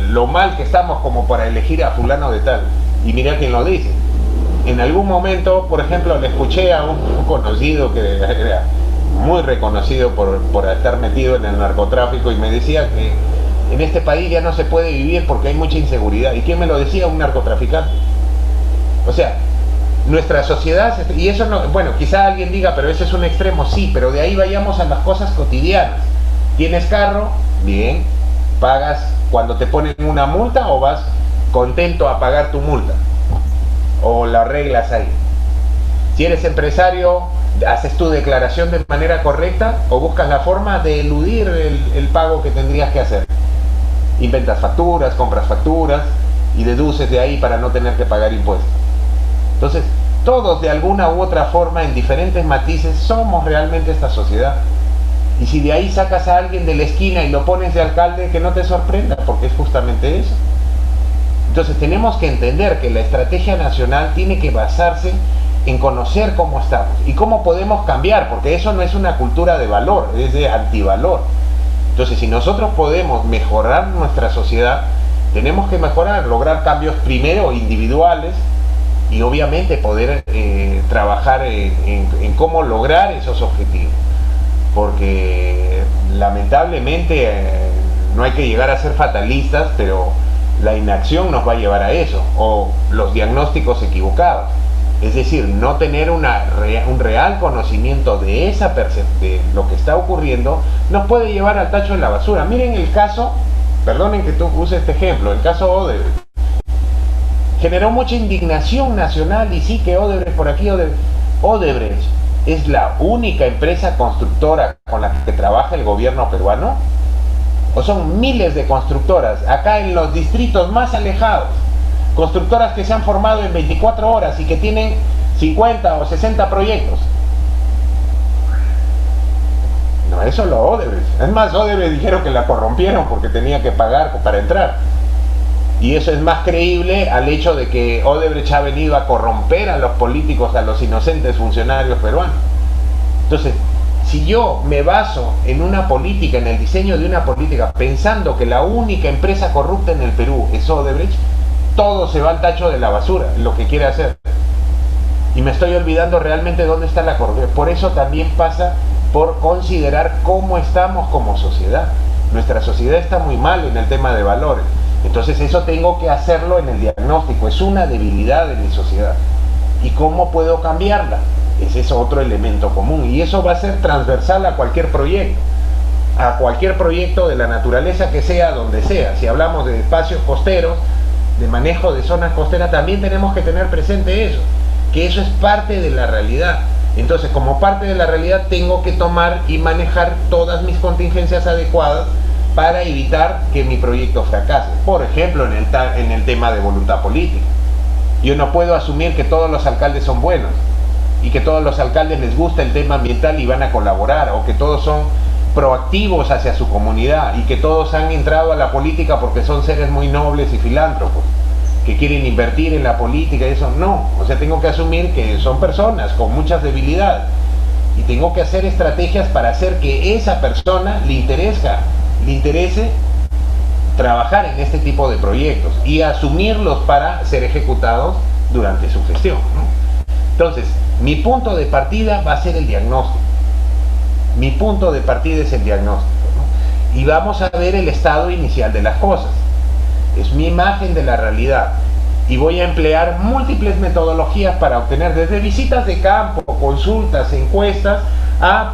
lo mal que estamos como para elegir a fulano de tal. Y mira quién lo dice. En algún momento, por ejemplo, le escuché a un conocido que era muy reconocido por estar metido en el narcotráfico y me decía que en este país ya no se puede vivir porque hay mucha inseguridad. ¿Y quién me lo decía? Un narcotraficante. O sea, nuestra sociedad, y eso no, bueno, quizá alguien diga, pero ese es un extremo, sí, pero de ahí vayamos a las cosas cotidianas. ¿Tienes carro? Bien. ¿Pagas cuando te ponen una multa o vas contento a pagar tu multa? ¿O la arreglas ahí? Si eres empresario, ¿haces tu declaración de manera correcta o buscas la forma de eludir el pago que tendrías que hacer? Inventas facturas, compras facturas y deduces de ahí para no tener que pagar impuestos. Entonces, todos de alguna u otra forma, en diferentes matices, somos realmente esta sociedad. Y si de ahí sacas a alguien de la esquina y lo pones de alcalde, que no te sorprenda, porque es justamente eso. Entonces tenemos que entender que la estrategia nacional tiene que basarse en conocer cómo estamos y cómo podemos cambiar, porque eso no es una cultura de valor, es de antivalor. Entonces, si nosotros podemos mejorar nuestra sociedad, tenemos que mejorar, lograr cambios primero individuales y obviamente poder trabajar en cómo lograr esos objetivos. Porque lamentablemente no hay que llegar a ser fatalistas, pero la inacción nos va a llevar a eso, o los diagnósticos equivocados. Es decir, no tener un real conocimiento de de lo que está ocurriendo, nos puede llevar al tacho de la basura. Miren el caso, perdonen que tú use este ejemplo, el caso Odebrecht. Generó mucha indignación nacional, y sí que Odebrecht por aquí, Odebrecht es la única empresa constructora con la que trabaja el gobierno peruano, o son miles de constructoras acá en los distritos más alejados, constructoras que se han formado en 24 horas y que tienen 50 o 60 proyectos. No es solo Odebrecht. Es más, Odebrecht dijeron que la corrompieron porque tenía que pagar para entrar. Y eso es más creíble al hecho de que Odebrecht ha venido a corromper a los políticos, a los inocentes funcionarios peruanos. Entonces, si yo me baso en una política, en el diseño de una política, pensando que la única empresa corrupta en el Perú es Odebrecht, todo se va al tacho de la basura, lo que quiere hacer. Y me estoy olvidando realmente dónde está la corrupción. Por eso también pasa por considerar cómo estamos como sociedad. Nuestra sociedad está muy mal en el tema de valores. Entonces eso tengo que hacerlo en el diagnóstico. Es una debilidad de mi sociedad. ¿Y cómo puedo cambiarla? Ese es otro elemento común. Y eso va a ser transversal a cualquier proyecto. A cualquier proyecto de la naturaleza que sea, donde sea. Si hablamos de espacios costeros, de manejo de zonas costeras, también tenemos que tener presente eso. Que eso es parte de la realidad. Entonces, como parte de la realidad, tengo que tomar y manejar todas mis contingencias adecuadas para evitar que mi proyecto fracase. Por ejemplo, en el tema de voluntad política. Yo no puedo asumir que todos los alcaldes son buenos y que todos los alcaldes les gusta el tema ambiental y van a colaborar, o que todos son proactivos hacia su comunidad y que todos han entrado a la política porque son seres muy nobles y filántropos, que quieren invertir en la política y eso. No, o sea, tengo que asumir que son personas con muchas debilidades y tengo que hacer estrategias para hacer que esa persona le interese trabajar en este tipo de proyectos y asumirlos para ser ejecutados durante su gestión, ¿no? Entonces, mi punto de partida va a ser el diagnóstico. Mi punto de partida es el diagnóstico, ¿no? Y vamos a ver el estado inicial de las cosas. Es mi imagen de la realidad. Y voy a emplear múltiples metodologías para obtener, desde visitas de campo, consultas, encuestas, a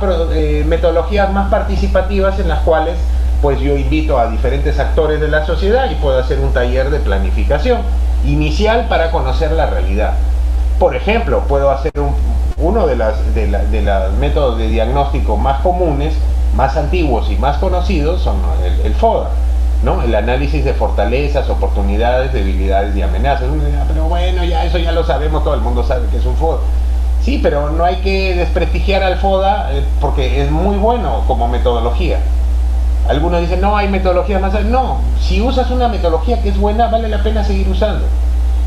metodologías más participativas en las cuales pues yo invito a diferentes actores de la sociedad y puedo hacer un taller de planificación inicial para conocer la realidad. Por ejemplo, puedo hacer uno de los métodos de diagnóstico más comunes, más antiguos y más conocidos son el FODA, ¿no? El análisis de fortalezas, oportunidades, debilidades y amenazas. Pero bueno, ya eso ya lo sabemos, todo el mundo sabe que es un FODA. Sí, pero no hay que desprestigiar al FODA porque es muy bueno como metodología. Algunos dicen, no, hay metodologías más... No, si usas una metodología que es buena, vale la pena seguir usando.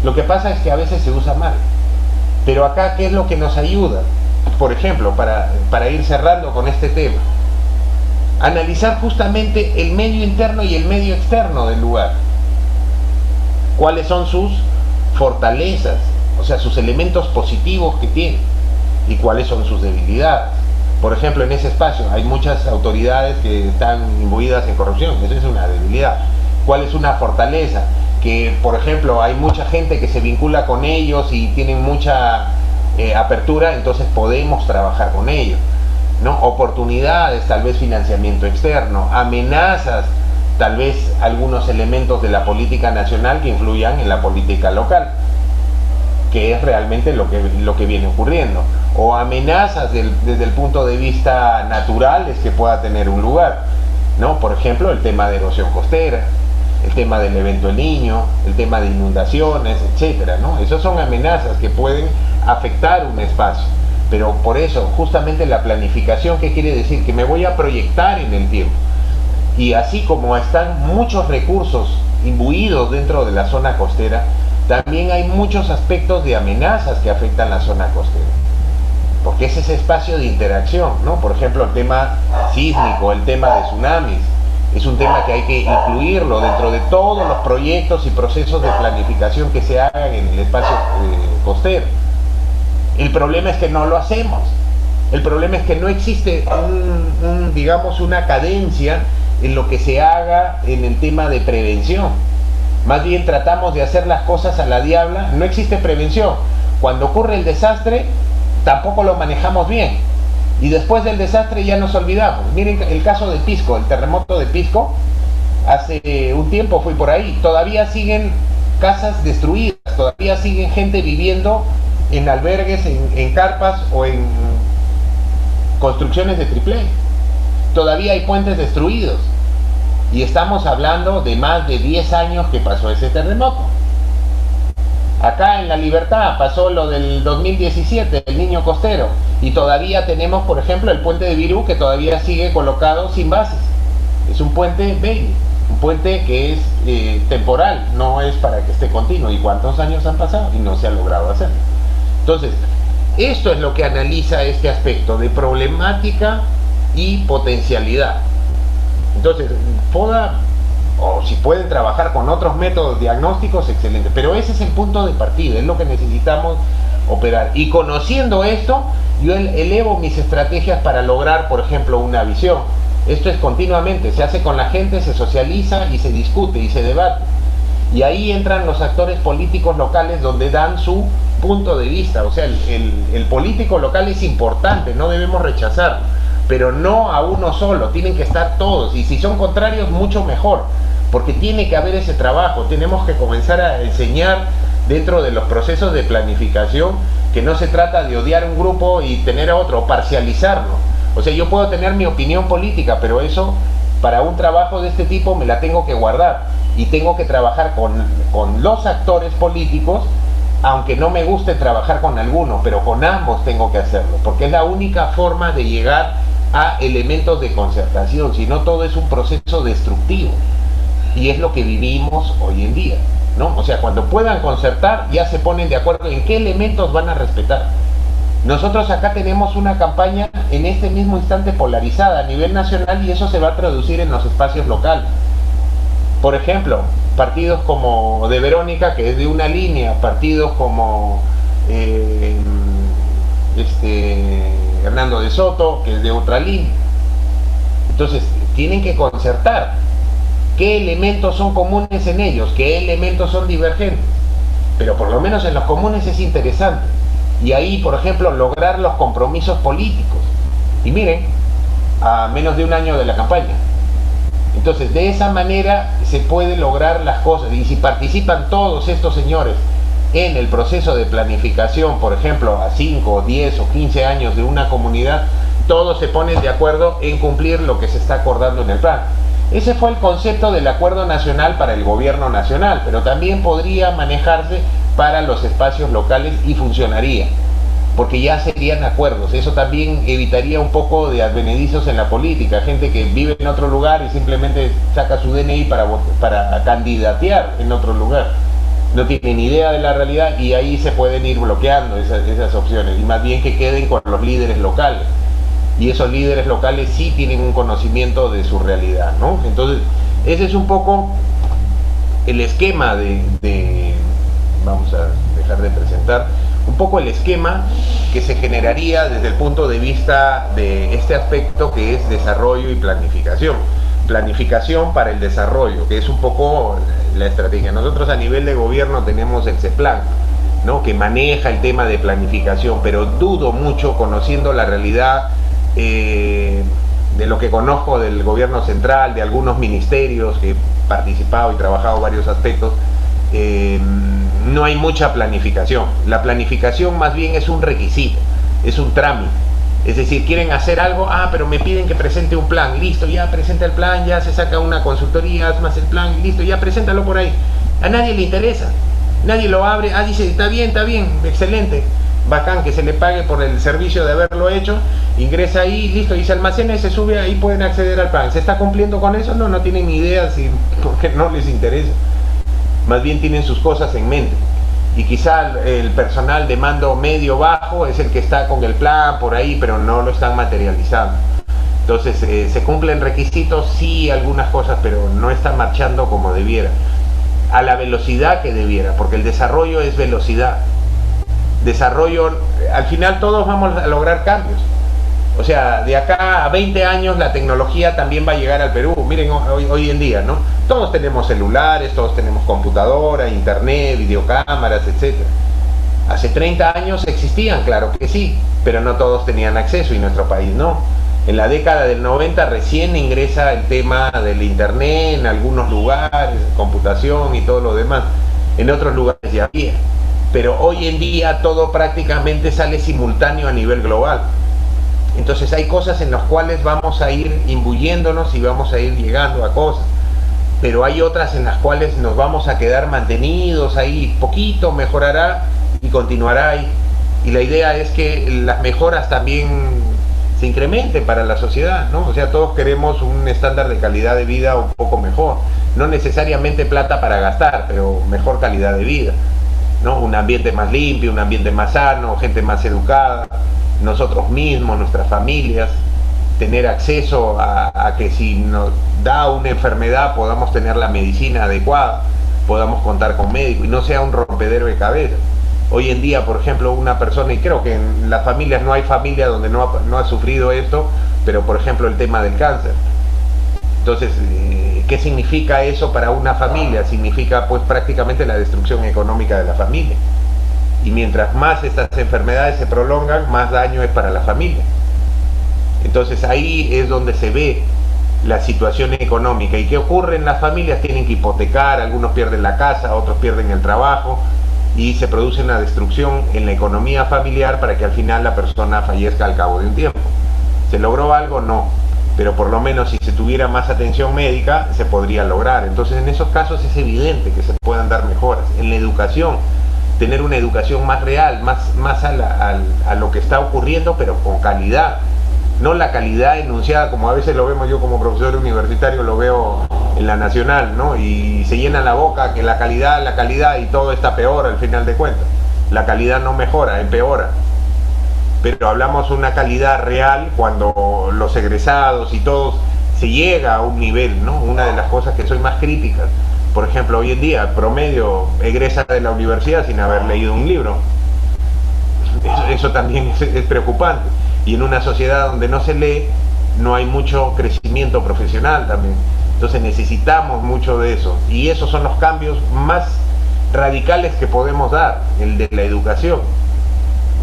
Lo que pasa es que a veces se usa mal. Pero acá, ¿qué es lo que nos ayuda? Por ejemplo, para ir cerrando con este tema, analizar justamente el medio interno y el medio externo del lugar. ¿Cuáles son sus fortalezas? O sea, sus elementos positivos que tiene. ¿Y cuáles son sus debilidades? Por ejemplo, en ese espacio hay muchas autoridades que están imbuidas en corrupción. Eso es una debilidad. ¿Cuál es una fortaleza? Que, por ejemplo, hay mucha gente que se vincula con ellos y tienen mucha apertura, entonces podemos trabajar con ellos, ¿no? Oportunidades, tal vez financiamiento externo, amenazas, tal vez algunos elementos de la política nacional que influyan en la política local, que es realmente lo que viene ocurriendo, o amenazas desde el punto de vista naturales que pueda tener un lugar, ¿no? Por ejemplo, el tema de erosión costera. el tema del evento El Niño, el tema de inundaciones, etcétera, ¿no? Esas son amenazas que pueden afectar un espacio. Pero por eso, justamente la planificación, ¿qué quiere decir? Que me voy a proyectar en el tiempo. Y así como están muchos recursos imbuidos dentro de la zona costera, también hay muchos aspectos de amenazas que afectan la zona costera. Porque es ese espacio de interacción, ¿no? Por ejemplo, el tema sísmico, el tema de tsunamis, es un tema que hay que incluirlo dentro de todos los proyectos y procesos de planificación que se hagan en el espacio costero. El problema es que no lo hacemos. El problema es que no existe digamos, una cadencia en lo que se haga en el tema de prevención. Más bien tratamos de hacer las cosas a la diabla. No existe prevención. Cuando ocurre el desastre, tampoco lo manejamos bien. Y después del desastre ya nos olvidamos. Miren el caso de Pisco, el terremoto de Pisco. Hace un tiempo fui por ahí. Todavía siguen casas destruidas. Todavía siguen gente viviendo en albergues, en carpas o en construcciones de triple. Todavía hay puentes destruidos. Y estamos hablando de más de 10 años que pasó ese terremoto. Acá en La Libertad pasó lo del 2017, el Niño Costero. Y todavía tenemos, por ejemplo, el puente de Virú, que todavía sigue colocado sin bases. Es un puente baby, un puente que es temporal, no es para que esté continuo. ¿Y cuántos años han pasado? Y no se ha logrado hacer. Entonces, esto es lo que analiza este aspecto de problemática y potencialidad. Entonces, o si pueden trabajar con otros métodos diagnósticos, excelente. Pero ese es el punto de partida, es lo que necesitamos operar. Y conociendo esto, yo elevo mis estrategias para lograr, por ejemplo, una visión. Esto es continuamente, se hace con la gente, se socializa y se discute y se debate. Y ahí entran los actores políticos locales donde dan su punto de vista. O sea, el político local es importante, no debemos rechazarlo, pero no a uno solo, tienen que estar todos. Y si son contrarios, mucho mejor, porque tiene que haber ese trabajo. Tenemos que comenzar a enseñar dentro de los procesos de planificación que no se trata de odiar un grupo y tener a otro, o parcializarlo. O sea, yo puedo tener mi opinión política, pero eso, para un trabajo de este tipo, me la tengo que guardar. Y tengo que trabajar con los actores políticos, aunque no me guste trabajar con alguno, pero con ambos tengo que hacerlo, porque es la única forma de llegar a elementos de concertación. Si no, todo es un proceso destructivo. Y es lo que vivimos hoy en día, ¿no? O sea, cuando puedan concertar, ya se ponen de acuerdo en qué elementos van a respetar. Nosotros acá tenemos una campaña en este mismo instante polarizada a nivel nacional, y eso se va a traducir en los espacios locales. Por ejemplo, partidos como de Verónica, que es de una línea, partidos como Hernando de Soto, que es de otra línea. Entonces, tienen que concertar qué elementos son comunes en ellos, qué elementos son divergentes. Pero por lo menos en los comunes es interesante. Y ahí, por ejemplo, lograr los compromisos políticos. Y miren, a menos de un año de la campaña. Entonces, de esa manera se puede lograr las cosas. Y si participan todos estos señores en el proceso de planificación, por ejemplo, a 5, 10 o 15 años de una comunidad, todos se ponen de acuerdo en cumplir lo que se está acordando en el plan. Ese fue el concepto del acuerdo nacional para el gobierno nacional, pero también podría manejarse para los espacios locales y funcionaría, porque ya serían acuerdos. Eso también evitaría un poco de advenedizos en la política, gente que vive en otro lugar y simplemente saca su DNI para candidatear en otro lugar. No tienen ni idea de la realidad, y ahí se pueden ir bloqueando esas opciones, y más bien que queden con los líderes locales. Y esos líderes locales sí tienen un conocimiento de su realidad, ¿no? Entonces, ese es un poco el esquema vamos a dejar de presentar, un poco el esquema que se generaría desde el punto de vista de este aspecto que es desarrollo y planificación. Planificación para el desarrollo, que es un poco la estrategia. Nosotros a nivel de gobierno tenemos el CEPLAN, ¿no?, que maneja el tema de planificación, pero dudo mucho, conociendo la realidad de lo que conozco del gobierno central, de algunos ministerios que he participado y trabajado varios aspectos, no hay mucha planificación. La planificación más bien es un requisito, es un trámite. Es decir, quieren hacer algo, pero me piden que presente un plan, listo, ya presenta el plan, ya se saca una consultoría, haz más el plan, listo, ya preséntalo por ahí. A nadie le interesa, nadie lo abre, dice, está bien, excelente, bacán, que se le pague por el servicio de haberlo hecho, ingresa ahí, listo, y se almacena y se sube, ahí pueden acceder al plan. ¿Se está cumpliendo con eso? No tienen ni idea, porque no les interesa. Más bien tienen sus cosas en mente. Y quizá el personal de mando medio bajo es el que está con el plan por ahí, pero no lo están materializando. Entonces, se cumplen requisitos, sí, algunas cosas, pero no está marchando como debiera, a la velocidad que debiera, porque el desarrollo es velocidad. Desarrollo, al final todos vamos a lograr cambios. O sea, de acá a 20 años la tecnología también va a llegar al Perú. Miren, hoy en día, ¿no? Todos tenemos celulares, todos tenemos computadora, internet, videocámaras, etc. Hace 30 años existían, claro que sí, pero no todos tenían acceso y nuestro país no. En la década del 90 recién ingresa el tema del internet en algunos lugares, computación y todo lo demás. En otros lugares ya había. Pero hoy en día todo prácticamente sale simultáneo a nivel global. Entonces hay cosas en las cuales vamos a ir imbuyéndonos y vamos a ir llegando a cosas, pero hay otras en las cuales nos vamos a quedar mantenidos ahí, poquito mejorará y continuará ahí. Y la idea es que las mejoras también se incrementen para la sociedad, ¿no? O sea, todos queremos un estándar de calidad de vida un poco mejor, no necesariamente plata para gastar, pero mejor calidad de vida, ¿no? Un ambiente más limpio, un ambiente más sano, gente más educada, nosotros mismos, nuestras familias, tener acceso a que si nos da una enfermedad podamos tener la medicina adecuada, podamos contar con médico y no sea un rompedero de cabeza. Hoy en día, por ejemplo, una persona, y creo que en las familias no hay familia donde no ha sufrido esto, pero por ejemplo el tema del cáncer. Entonces, ¿qué significa eso para una familia? Significa pues prácticamente la destrucción económica de la familia. Y mientras más estas enfermedades se prolongan, más daño es para la familia. Entonces ahí es donde se ve la situación económica. ¿Y qué ocurre en las familias? Tienen que hipotecar, algunos pierden la casa, otros pierden el trabajo y se produce una destrucción en la economía familiar para que al final la persona fallezca al cabo de un tiempo. ¿Se logró algo? No. Pero por lo menos si se tuviera más atención médica se podría lograr. Entonces en esos casos es evidente que se puedan dar mejoras. En la educación, tener una educación más real, más a lo que está ocurriendo, pero con calidad. No la calidad enunciada como a veces lo vemos yo como profesor universitario, lo veo en la nacional, ¿no? Y se llena la boca que la calidad y todo está peor al final de cuentas. La calidad no mejora, empeora. Pero hablamos de una calidad real cuando los egresados y todos se llega a un nivel, ¿no? Una de las cosas que soy más críticas, por ejemplo, hoy en día, promedio egresa de la universidad sin haber leído un libro. Eso también es preocupante. Y en una sociedad donde no se lee, no hay mucho crecimiento profesional también. Entonces necesitamos mucho de eso. Y esos son los cambios más radicales que podemos dar, el de la educación.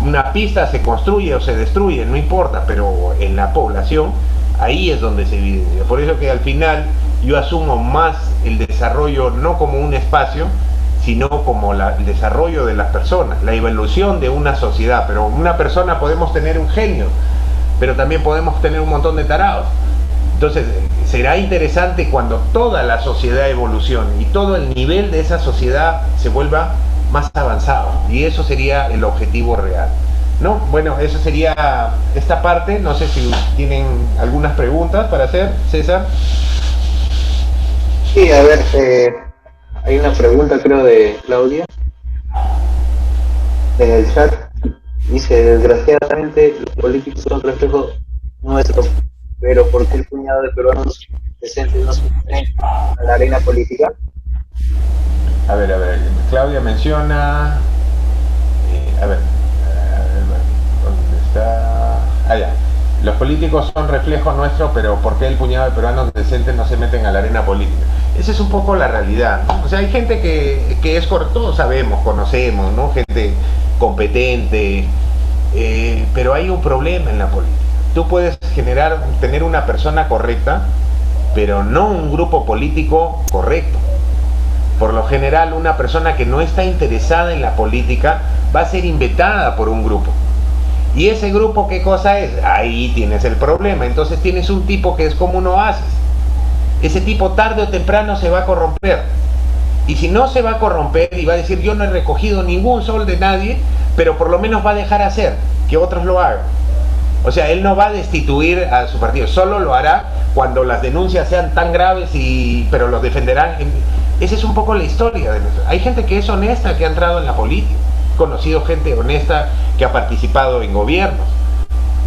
Una pista se construye o se destruye, no importa, pero en la población, ahí es donde se evidencia. Por eso que al final yo asumo más el desarrollo no como un espacio, sino como el desarrollo de las personas, la evolución de una sociedad. Pero una persona podemos tener un genio, pero también podemos tener un montón de tarados. Entonces será interesante cuando toda la sociedad evolucione y todo el nivel de esa sociedad se vuelva más avanzado, y eso sería el objetivo real, ¿no? Bueno, eso sería esta parte. No sé si tienen algunas preguntas para hacer, César. Sí, a ver, hay una pregunta creo de Claudia en el chat. Dice: desgraciadamente los políticos son reflejo nuestro, pero ¿por qué el puñado de peruanos decentes no se meten a la arena política? A ver, Claudia menciona, ¿dónde está? Ya. Los políticos son reflejo nuestro, pero ¿por qué el puñado de peruanos decentes no se meten a la arena política? Esa es un poco la realidad, ¿no? O sea, hay gente que es correcta, todos sabemos, conocemos, ¿no? Gente competente, pero hay un problema en la política. Tú puedes tener una persona correcta, pero no un grupo político correcto. Por lo general, una persona que no está interesada en la política va a ser invitada por un grupo. ¿Y ese grupo qué cosa es? Ahí tienes el problema. Entonces tienes un tipo que es como un oasis. Ese tipo tarde o temprano se va a corromper. Y si no se va a corromper y va a decir yo no he recogido ningún sol de nadie, pero por lo menos va a dejar hacer que otros lo hagan. O sea, él no va a destituir a su partido, solo lo hará cuando las denuncias sean tan graves, pero los defenderán. Esa es un poco la historia. Hay gente que es honesta, que ha entrado en la política. He conocido gente honesta que ha participado en gobiernos,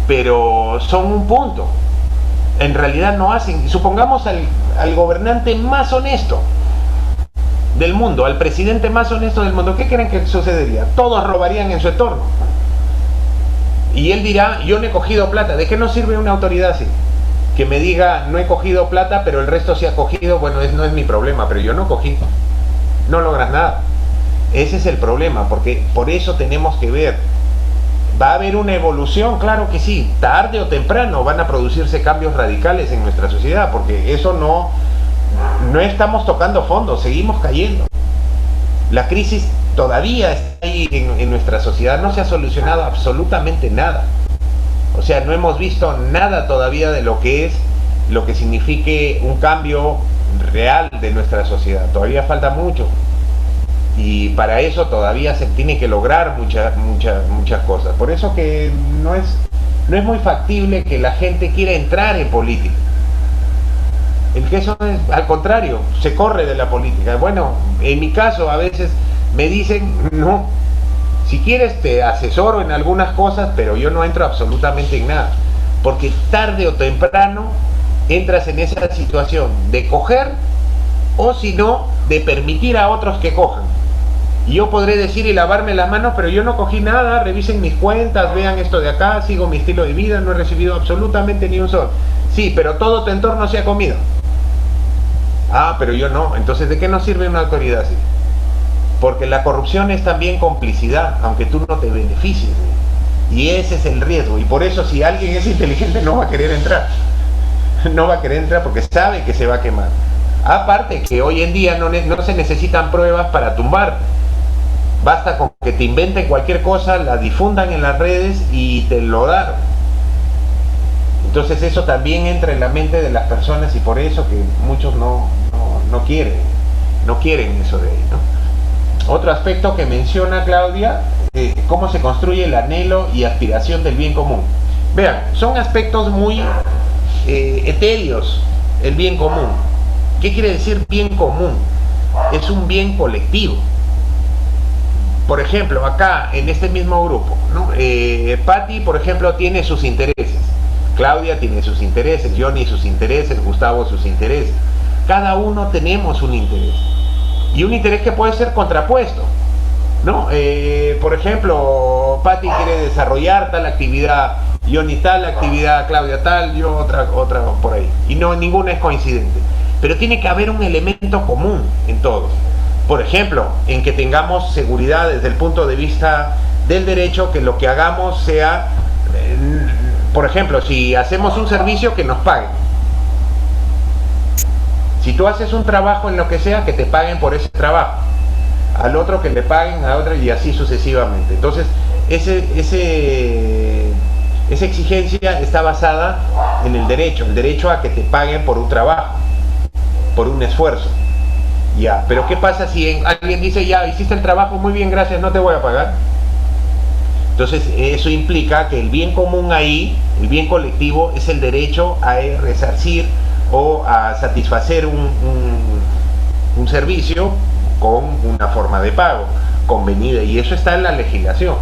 pero son un punto. En realidad no hacen. Supongamos al gobernante más honesto del mundo, al presidente más honesto del mundo, ¿qué creen que sucedería? Todos robarían en su entorno. Y él dirá, yo no he cogido plata. ¿De qué nos sirve una autoridad así? Que me diga, no he cogido plata, pero el resto sí ha cogido. Bueno, no es mi problema, pero yo no cogí. No logras nada. Ese es el problema, porque por eso tenemos que ver. ¿Va a haber una evolución? Claro que sí. Tarde o temprano van a producirse cambios radicales en nuestra sociedad, porque eso no estamos tocando fondo, seguimos cayendo. La crisis todavía está ahí en nuestra sociedad, no se ha solucionado absolutamente nada. O sea, no hemos visto nada todavía de lo que signifique un cambio real de nuestra sociedad. Todavía falta mucho. Y para eso todavía se tiene que lograr muchas cosas. Por eso que no es muy factible que la gente quiera entrar en política. El que eso es, al contrario, se corre de la política. Bueno, en mi caso a veces me dicen, no, si quieres te asesoro en algunas cosas, pero yo no entro absolutamente en nada. Porque tarde o temprano entras en esa situación de coger, o si no, de permitir a otros que cojan. Y yo podré decir y lavarme las manos, pero yo no cogí nada, revisen mis cuentas, vean esto de acá, sigo mi estilo de vida, no he recibido absolutamente ni un sol. Sí, pero todo tu entorno se ha comido. Ah, pero yo no. Entonces, ¿de qué nos sirve una autoridad así? Porque la corrupción es también complicidad, aunque tú no te beneficies. Y ese es el riesgo. Y por eso, si alguien es inteligente, no va a querer entrar. No va a querer entrar porque sabe que se va a quemar. Aparte que hoy en día no se necesitan pruebas para tumbar. Basta con que te inventen cualquier cosa, la difundan en las redes y te lo dan. Entonces eso también entra en la mente de las personas y por eso que muchos no quieren eso de ahí, ¿no? Otro aspecto que menciona Claudia, cómo se construye el anhelo y aspiración del bien común. Vean, son aspectos muy etéreos, el bien común. ¿Qué quiere decir bien común? Es un bien colectivo. Por ejemplo, acá en este mismo grupo, ¿no? Patti, por ejemplo, tiene sus intereses. Claudia tiene sus intereses, Johnny sus intereses, Gustavo sus intereses. Cada uno tenemos un interés. Y un interés que puede ser contrapuesto, ¿no? Por ejemplo, Patti quiere desarrollar tal actividad, Johnny tal actividad, Claudia tal, yo otra por ahí. Y no, ninguna es coincidente. Pero tiene que haber un elemento común en todos. Por ejemplo, en que tengamos seguridad desde el punto de vista del derecho, que lo que hagamos sea... por ejemplo, si hacemos un servicio, que nos paguen. Si tú haces un trabajo en lo que sea, que te paguen por ese trabajo. Al otro que le paguen, a otro, y así sucesivamente. Entonces, esa exigencia está basada en el derecho a que te paguen por un trabajo, por un esfuerzo. Ya, pero ¿qué pasa si alguien dice, ya, hiciste el trabajo, muy bien, gracias, no te voy a pagar? Entonces eso implica que el bien común ahí, el bien colectivo, es el derecho a resarcir o a satisfacer un servicio con una forma de pago convenida, y eso está en la legislación.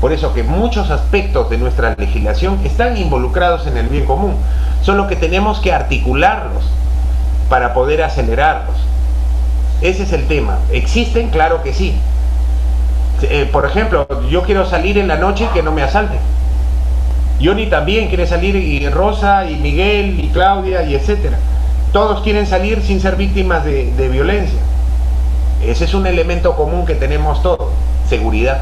Por eso que muchos aspectos de nuestra legislación están involucrados en el bien común, solo que tenemos que articularlos para poder acelerarlos. Ese es el tema. ¿Existen? Claro que sí. Por ejemplo, yo quiero salir en la noche y que no me asalten. Johnny también quiere salir, y Rosa, y Miguel, y Claudia, y etcétera. Todos quieren salir sin ser víctimas de violencia. Ese es un elemento común que tenemos todos, seguridad.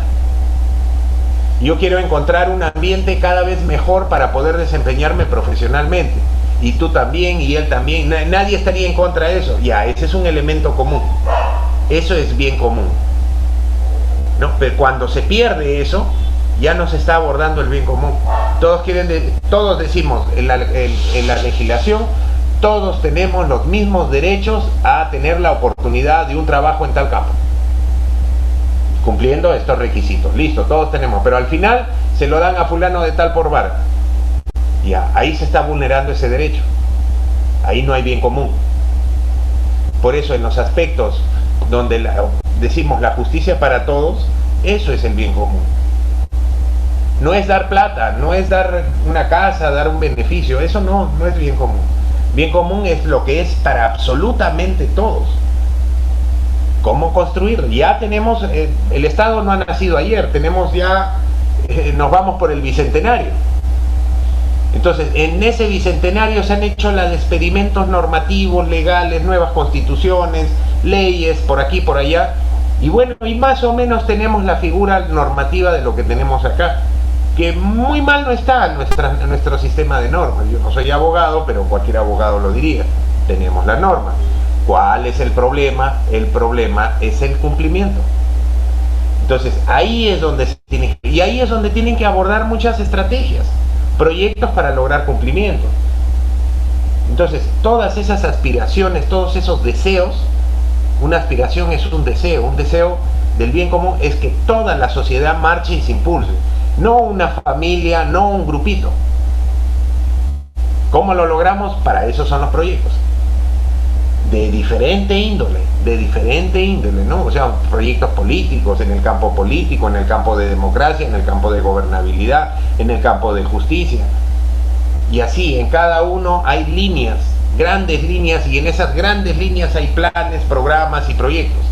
Yo quiero encontrar un ambiente cada vez mejor para poder desempeñarme profesionalmente. Y tú también, y él también. Nadie estaría en contra de eso. Ya, ese es un elemento común. Eso es bien común, ¿no? Pero cuando se pierde eso, ya no se está abordando el bien común. Todos decimos en la legislación, todos tenemos los mismos derechos a tener la oportunidad de un trabajo en tal campo, cumpliendo estos requisitos. Listo, todos tenemos, pero al final se lo dan a fulano de tal por vara. Ya, ahí se está vulnerando ese derecho. Ahí no hay bien común. Por eso en los aspectos donde decimos la justicia para todos, eso es el bien común. No es dar plata, no es dar una casa, dar un beneficio, eso no es bien común. Bien común es lo que es para absolutamente todos. ¿Cómo construir? Ya tenemos, el Estado no ha nacido ayer, tenemos ya, nos vamos por el bicentenario. Entonces, en ese bicentenario se han hecho los experimentos normativos, legales, nuevas constituciones, leyes, por aquí, por allá. Y bueno, y más o menos tenemos la figura normativa de lo que tenemos acá, que muy mal no está en nuestro sistema de normas. Yo no soy abogado, pero cualquier abogado lo diría. Tenemos la norma. ¿Cuál es el problema? El problema es el cumplimiento. Entonces, ahí es donde tienen que abordar muchas estrategias, proyectos para lograr cumplimiento. Entonces, todas esas aspiraciones, todos esos deseos, una aspiración es un deseo del bien común es que toda la sociedad marche y se impulse, no una familia, no un grupito. ¿Cómo lo logramos? Para eso son los proyectos. De diferente índole, ¿no? O sea, proyectos políticos, en el campo político, en el campo de democracia, en el campo de gobernabilidad, en el campo de justicia. Y así, en cada uno hay líneas, grandes líneas, y en esas grandes líneas hay planes, programas y proyectos.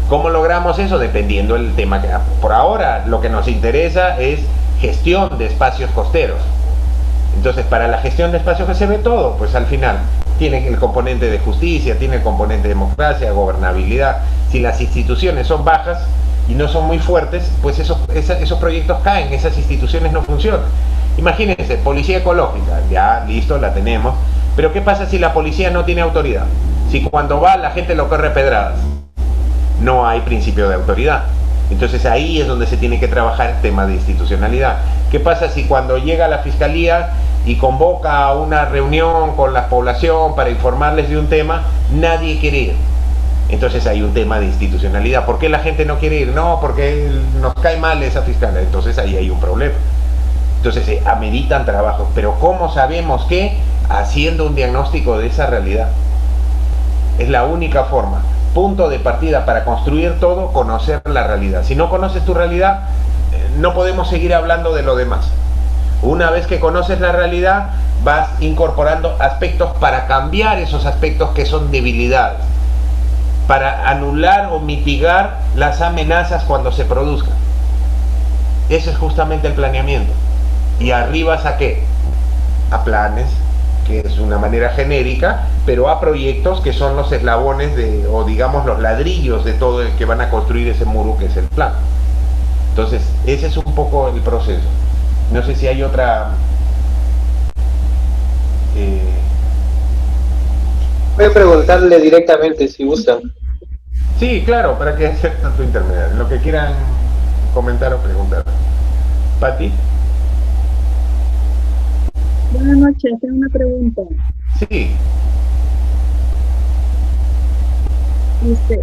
¿Cómo logramos eso? Dependiendo del tema que... Por ahora, lo que nos interesa es gestión de espacios costeros. Entonces, para la gestión de espacios que se ve todo, pues al final tiene el componente de justicia, tiene el componente de democracia, gobernabilidad. Si las instituciones son bajas y no son muy fuertes, pues esos proyectos caen, esas instituciones no funcionan. Imagínense, policía ecológica, ya listo, la tenemos, pero ¿qué pasa si la policía no tiene autoridad? Si cuando va la gente lo corre pedradas, no hay principio de autoridad. Entonces ahí es donde se tiene que trabajar el tema de institucionalidad. ¿Qué pasa si cuando llega la fiscalía y convoca a una reunión con la población para informarles de un tema, nadie quiere ir? Entonces hay un tema de institucionalidad. ¿Por qué la gente no quiere ir? No, porque nos cae mal esa fiscalía. Entonces ahí hay un problema. Entonces se ameritan trabajos. Pero ¿cómo sabemos que? Haciendo un diagnóstico de esa realidad. Es la única forma. Punto de partida para construir todo, conocer la realidad. Si no conoces tu realidad, no podemos seguir hablando de lo demás. Una vez que conoces la realidad, vas incorporando aspectos para cambiar esos aspectos que son debilidades, para anular o mitigar las amenazas cuando se produzcan. Ese es justamente el planeamiento. ¿Y arribas a qué? A planes, que es una manera genérica, pero a proyectos que son los eslabones o digamos los ladrillos de todo el que van a construir ese muro que es el plan. Entonces, ese es un poco el proceso. No sé si hay otra... Voy a preguntarle directamente si gustan. Sí, claro, para que sea tanto intermediario. Lo que quieran comentar o preguntar. Pati. Buenas noches, tengo una pregunta. Sí.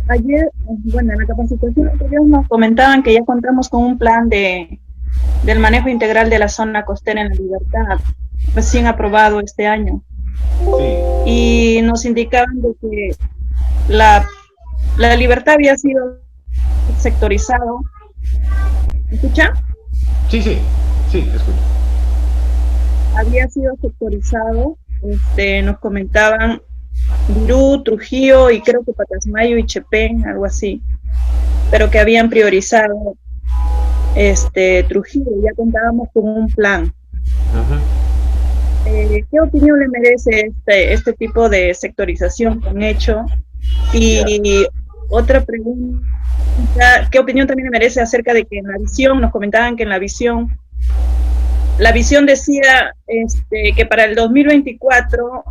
Ayer, bueno, en la capacitación anterior nos comentaban que ya contamos con un plan del manejo integral de la zona costera en La Libertad, recién aprobado este año. Sí. Y nos indicaban de que la Libertad había sido sectorizado. ¿Me escucha? Sí, te escucho. Había sido sectorizado, nos comentaban Virú, Trujillo y creo que Pacasmayo y Chepén, algo así, pero que habían priorizado Trujillo, ya contábamos con un plan. ¿Qué opinión le merece este tipo de sectorización que han hecho? Y otra pregunta, ¿qué opinión también le merece acerca de que en la visión, nos comentaban que en la visión decía que para el 2024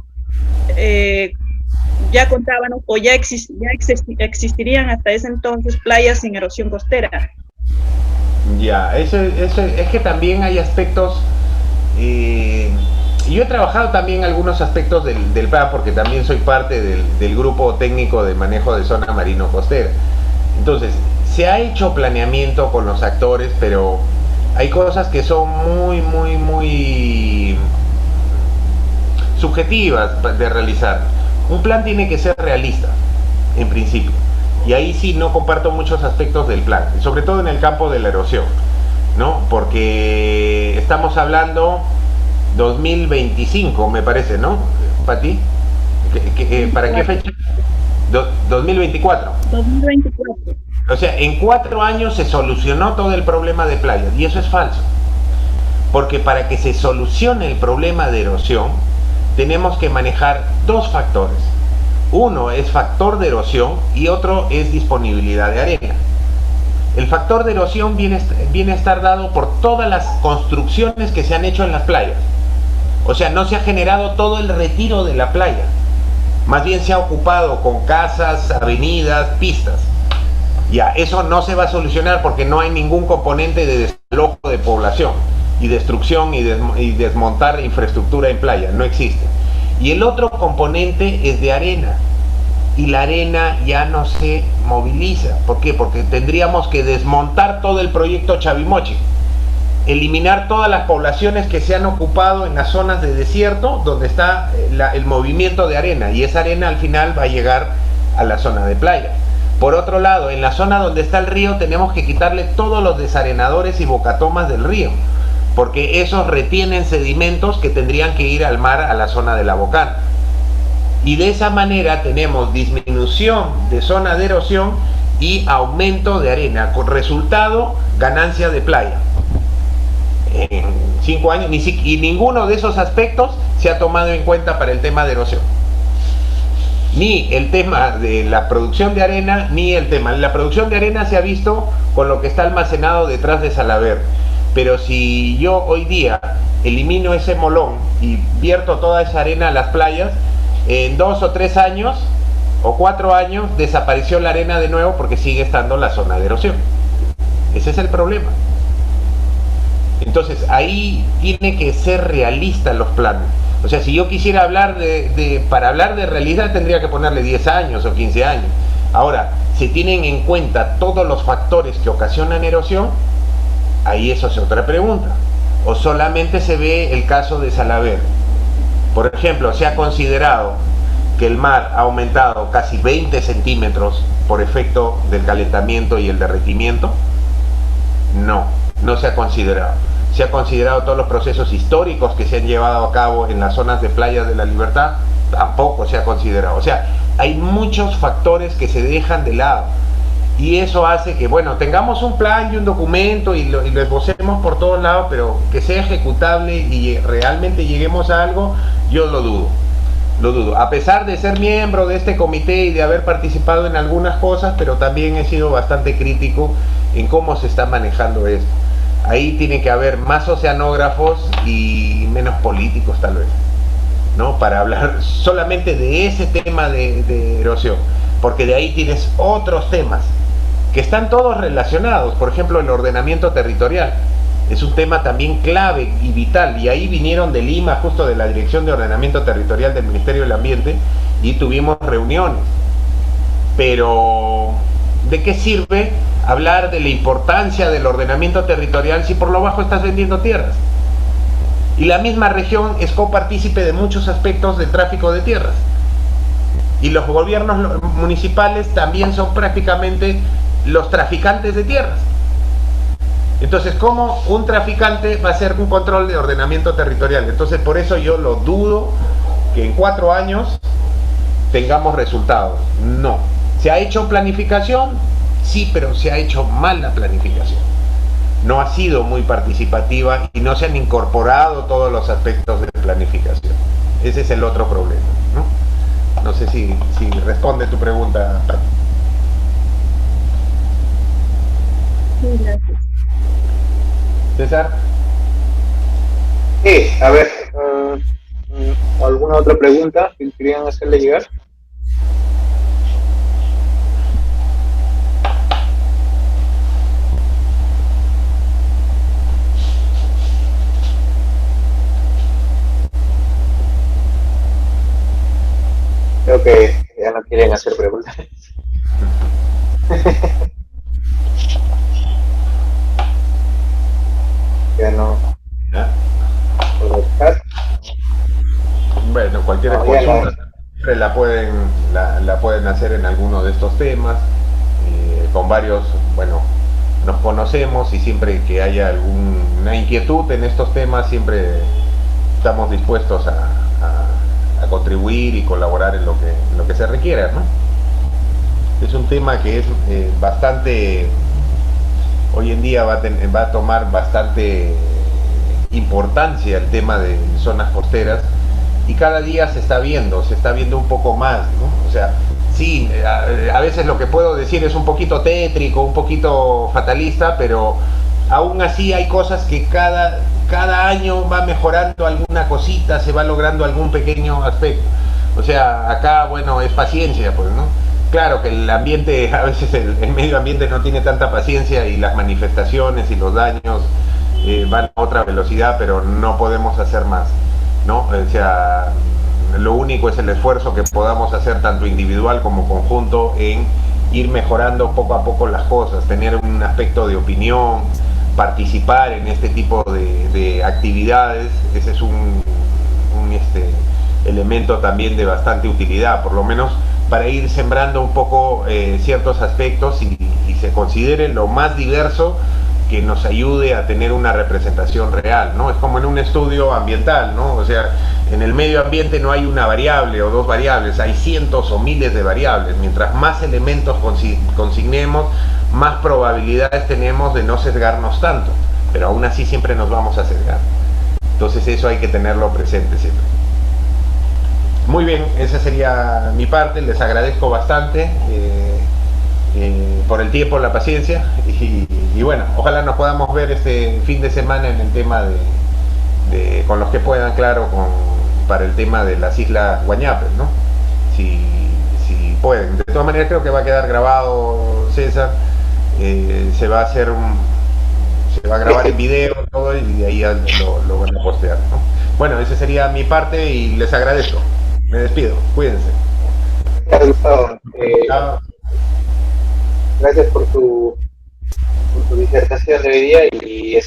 ya contaban o ya existirían hasta ese entonces playas sin erosión costera? Ya, eso es que también hay aspectos. Yo he trabajado también algunos aspectos del plan, porque también soy parte del grupo técnico de manejo de zona marino costera. Entonces, se ha hecho planeamiento con los actores, pero hay cosas que son muy subjetivas de realizar. Un plan tiene que ser realista, en principio. Y ahí sí no comparto muchos aspectos del plan, sobre todo en el campo de la erosión, ¿no? Porque estamos hablando 2025, me parece, ¿no, Pati? ¿Para qué fecha? 2024. 2024. O sea, en 4 años se solucionó todo el problema de playas, y eso es falso. Porque para que se solucione el problema de erosión, tenemos que manejar dos factores. Uno es factor de erosión y otro es disponibilidad de arena. El factor de erosión viene a estar dado por todas las construcciones que se han hecho en las playas. O sea, no se ha generado todo el retiro de la playa. Más bien se ha ocupado con casas, avenidas, pistas. Ya, eso no se va a solucionar porque no hay ningún componente de desalojo de población y destrucción y desmontar infraestructura en playa, no existe. Y el otro componente es de arena, y la arena ya no se moviliza. ¿Por qué? Porque tendríamos que desmontar todo el proyecto Chavimochi, eliminar todas las poblaciones que se han ocupado en las zonas de desierto donde está el movimiento de arena, y esa arena al final va a llegar a la zona de playa. Por otro lado, en la zona donde está el río tenemos que quitarle todos los desarenadores y bocatomas del río, porque esos retienen sedimentos que tendrían que ir al mar, a la zona de la bocana. Y de esa manera tenemos disminución de zona de erosión y aumento de arena, con resultado ganancia de playa. En 5 años, y ninguno de esos aspectos se ha tomado en cuenta para el tema de erosión. Ni el tema de la producción de arena, ni el tema. La producción de arena se ha visto con lo que está almacenado detrás de Salaberry. Pero si yo hoy día elimino ese molón y vierto toda esa arena a las playas, en 2 o 3 años o 4 años desapareció la arena de nuevo, porque sigue estando la zona de erosión. Ese es el problema. Entonces ahí tiene que ser realista los planes. O sea, si yo quisiera hablar para hablar de realidad tendría que ponerle 10 años o 15 años. Ahora, si tienen en cuenta todos los factores que ocasionan erosión, ahí eso es otra pregunta. O solamente se ve el caso de Salaberry. Por ejemplo, se ha considerado que el mar ha aumentado casi 20 centímetros por efecto del calentamiento y el derretimiento. No, no se ha considerado. Se ha considerado todos los procesos históricos que se han llevado a cabo en las zonas de Playas de la Libertad. Tampoco se ha considerado. O sea, hay muchos factores que se dejan de lado. Y eso hace que, bueno, tengamos un plan y un documento y lo esbocemos por todos lados, pero que sea ejecutable y realmente lleguemos a algo, yo lo dudo. Lo dudo. A pesar de ser miembro de este comité y de haber participado en algunas cosas, pero también he sido bastante crítico en cómo se está manejando esto. Ahí tiene que haber más oceanógrafos y menos políticos, tal vez, ¿no? Para hablar solamente de ese tema de erosión, porque de ahí tienes otros temas que están todos relacionados. Por ejemplo, el ordenamiento territorial es un tema también clave y vital, y ahí vinieron de Lima, justo de la Dirección de Ordenamiento Territorial del Ministerio del Ambiente, y tuvimos reuniones. Pero ¿de qué sirve hablar de la importancia del ordenamiento territorial si por lo bajo estás vendiendo tierras? Y la misma región es copartícipe de muchos aspectos del tráfico de tierras. Y los gobiernos municipales también son prácticamente los traficantes de tierras. Entonces, ¿cómo un traficante va a hacer un control de ordenamiento territorial? Entonces, por eso yo lo dudo que en 4 años tengamos resultados. No. ¿Se ha hecho planificación? Sí, pero se ha hecho mal la planificación. No ha sido muy participativa y no se han incorporado todos los aspectos de planificación. Ese es el otro problema, ¿no? No sé si responde tu pregunta, Pati. Sí, gracias. César. Sí, a ver, ¿alguna otra pregunta que querían hacerle llegar? quieren hacer preguntas. Ya no, ¿Ya? por el chat. Bueno, cualquier No, ya no. consulta siempre la pueden hacer en alguno de estos temas. Con varios, bueno, nos conocemos y siempre que haya alguna inquietud en estos temas, siempre estamos dispuestos a contribuir y colaborar en lo que se requiera, ¿no? Es un tema que es bastante, hoy en día va a tomar bastante importancia el tema de zonas costeras y cada día se está viendo un poco más, ¿no? O sea, sí, a veces lo que puedo decir es un poquito tétrico, un poquito fatalista, pero aún así hay cosas que cada año va mejorando alguna cosita, se va logrando algún pequeño aspecto. O sea, acá, bueno, es paciencia, pues, ¿no? Claro que el ambiente, a veces el medio ambiente no tiene tanta paciencia y las manifestaciones y los daños van a otra velocidad, pero no podemos hacer más, ¿no? O sea, lo único es el esfuerzo que podamos hacer tanto individual como conjunto en ir mejorando poco a poco las cosas, tener un aspecto de opinión, participar en este tipo de actividades, ese es un elemento también de bastante utilidad, por lo menos para ir sembrando un poco ciertos aspectos y se considere lo más diverso que nos ayude a tener una representación real, ¿no? Es como en un estudio ambiental, ¿no? O sea, en el medio ambiente no hay una variable o dos variables, hay cientos o miles de variables. Mientras más elementos consignemos, más probabilidades tenemos de no sesgarnos tanto, pero aún así siempre nos vamos a sesgar. Entonces eso hay que tenerlo presente siempre. Muy bien, esa sería mi parte, les agradezco bastante por el tiempo, la paciencia y bueno, ojalá nos podamos ver este fin de semana en el tema con los que puedan, claro, para el tema de las islas Guañapes, ¿no? Si pueden. De todas maneras creo que va a quedar grabado, César, se va a hacer se va a grabar en video todo y de ahí lo van a postear, ¿no? Bueno, esa sería mi parte y les agradezco. Me despido, cuídense. Gracias, Gustavo. Chao. Gracias por tu disertación de hoy día y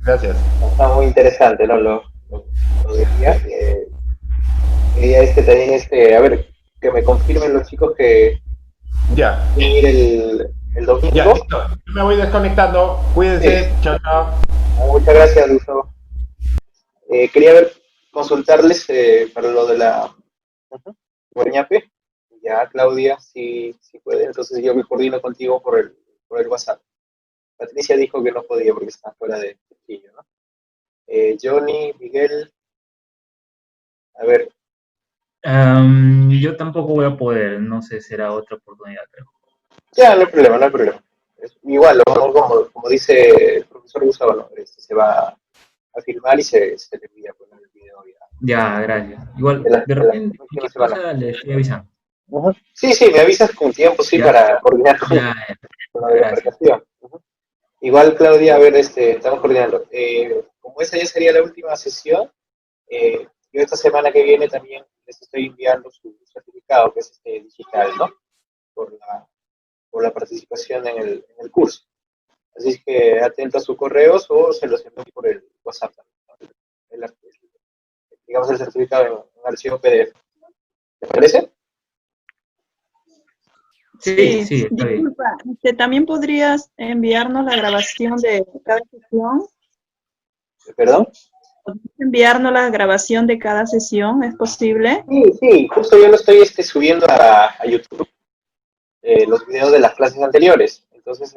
Gracias. está muy interesante, ¿no? Lo de día. Quería también, a ver, que me confirmen los chicos que Ya, quieren ir el ya, domingo. listo. Yo me voy desconectando. Sí, Cuídense. Chao, chao. muchas gracias, Gustavo. Quería ver, consultarles para lo de la Guañape. Ya, Claudia, si puede, entonces yo me coordino contigo por el WhatsApp. Patricia dijo que no podía porque está fuera de Chile, ¿no? Johnny, Miguel, a ver, Yo tampoco voy a poder, no sé, será otra oportunidad, creo. ya, no hay problema, no hay problema. Igual, como dice el profesor Gustavo, ¿no? Se va a filmar y se le envía poner el video ya. Ya, gracias. Igual, de En la repente, próxima cualquier semana. cosa le estoy avisando. Uh-huh. Sí, sí, me avisas con tiempo, sí, Ya, para coordinar ya, con lo de la gracias. embarcación. Uh-huh. Igual, Claudia, a ver, estamos coordinando. Como esa ya sería la última sesión, yo esta semana que viene también les estoy enviando su certificado, que es digital, ¿no? Por la participación en el curso. Así es que atento a sus correos o se los envío por el WhatsApp, ¿no? Digamos el certificado en archivo PDF. ¿Te parece? Sí, Sí, sí, está bien. disculpa, ¿también podrías enviarnos la grabación de cada sesión? ¿Perdón? ¿Podrías enviarnos la grabación de cada sesión? ¿Es posible? Sí, sí, justo yo lo estoy subiendo a YouTube, los videos de las clases anteriores. Entonces,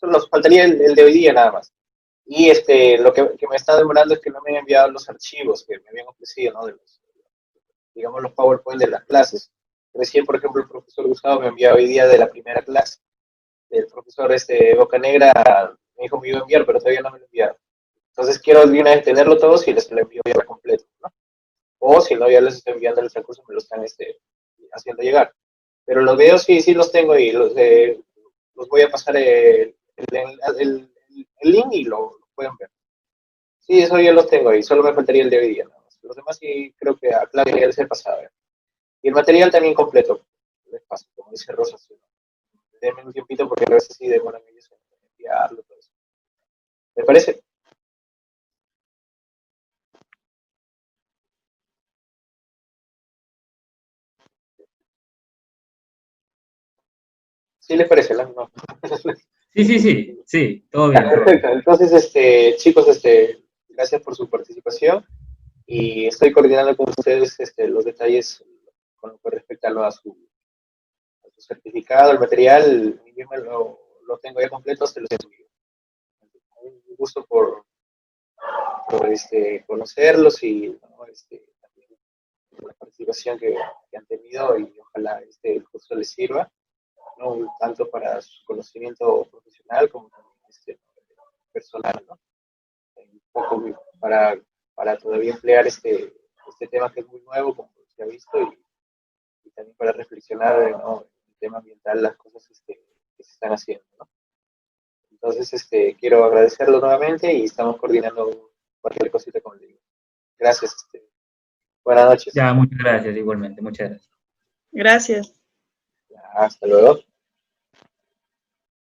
nos faltaría el de hoy día nada más. Y lo que me está demorando es que no me han enviado los archivos que me habían ofrecido, ¿no? De digamos, los PowerPoint de las clases. Recién, por ejemplo, el profesor Gustavo me envió hoy día de la primera clase. El profesor Boca Negra me dijo que me iba a enviar, pero todavía no me lo enviaron. Entonces quiero de una vez tenerlo todo si les lo envío ya completo, ¿no? O si no, ya les estoy enviando el recurso, me lo están haciendo llegar. Pero los videos sí, sí los tengo y los voy a pasar el link y lo pueden ver. Sí, eso ya los tengo ahí, solo me faltaría el de hoy día. Nada más. Los demás sí creo que a Claudia ya les he pasado. Y el material también completo, les paso, como dice Rosa. ¿Sí? Denme un tiempito porque a veces sí demoran ellos en enviarlo. Todo eso. ¿Me parece? ¿Sí les parece? No. Sí, todo bien, todo Perfecto. bien. Entonces, chicos, gracias por su participación y estoy coordinando con ustedes los detalles con lo que respecta a su certificado, el material, yo lo tengo ya completo, se los envío. Un gusto por conocerlos y ¿no? También por la participación que han tenido y ojalá el curso les sirva, ¿no? Tanto para su conocimiento profesional como también personal, ¿no? Un poco para todavía emplear este tema que es muy nuevo, como se ha visto, y también para reflexionar, ¿no? El tema ambiental, las cosas que se están haciendo, ¿no? Entonces, quiero agradecerlo nuevamente y estamos coordinando cualquier cosita con el libro. Gracias. Buenas noches. Ya, muchas gracias, igualmente, muchas gracias. Gracias. Hasta luego.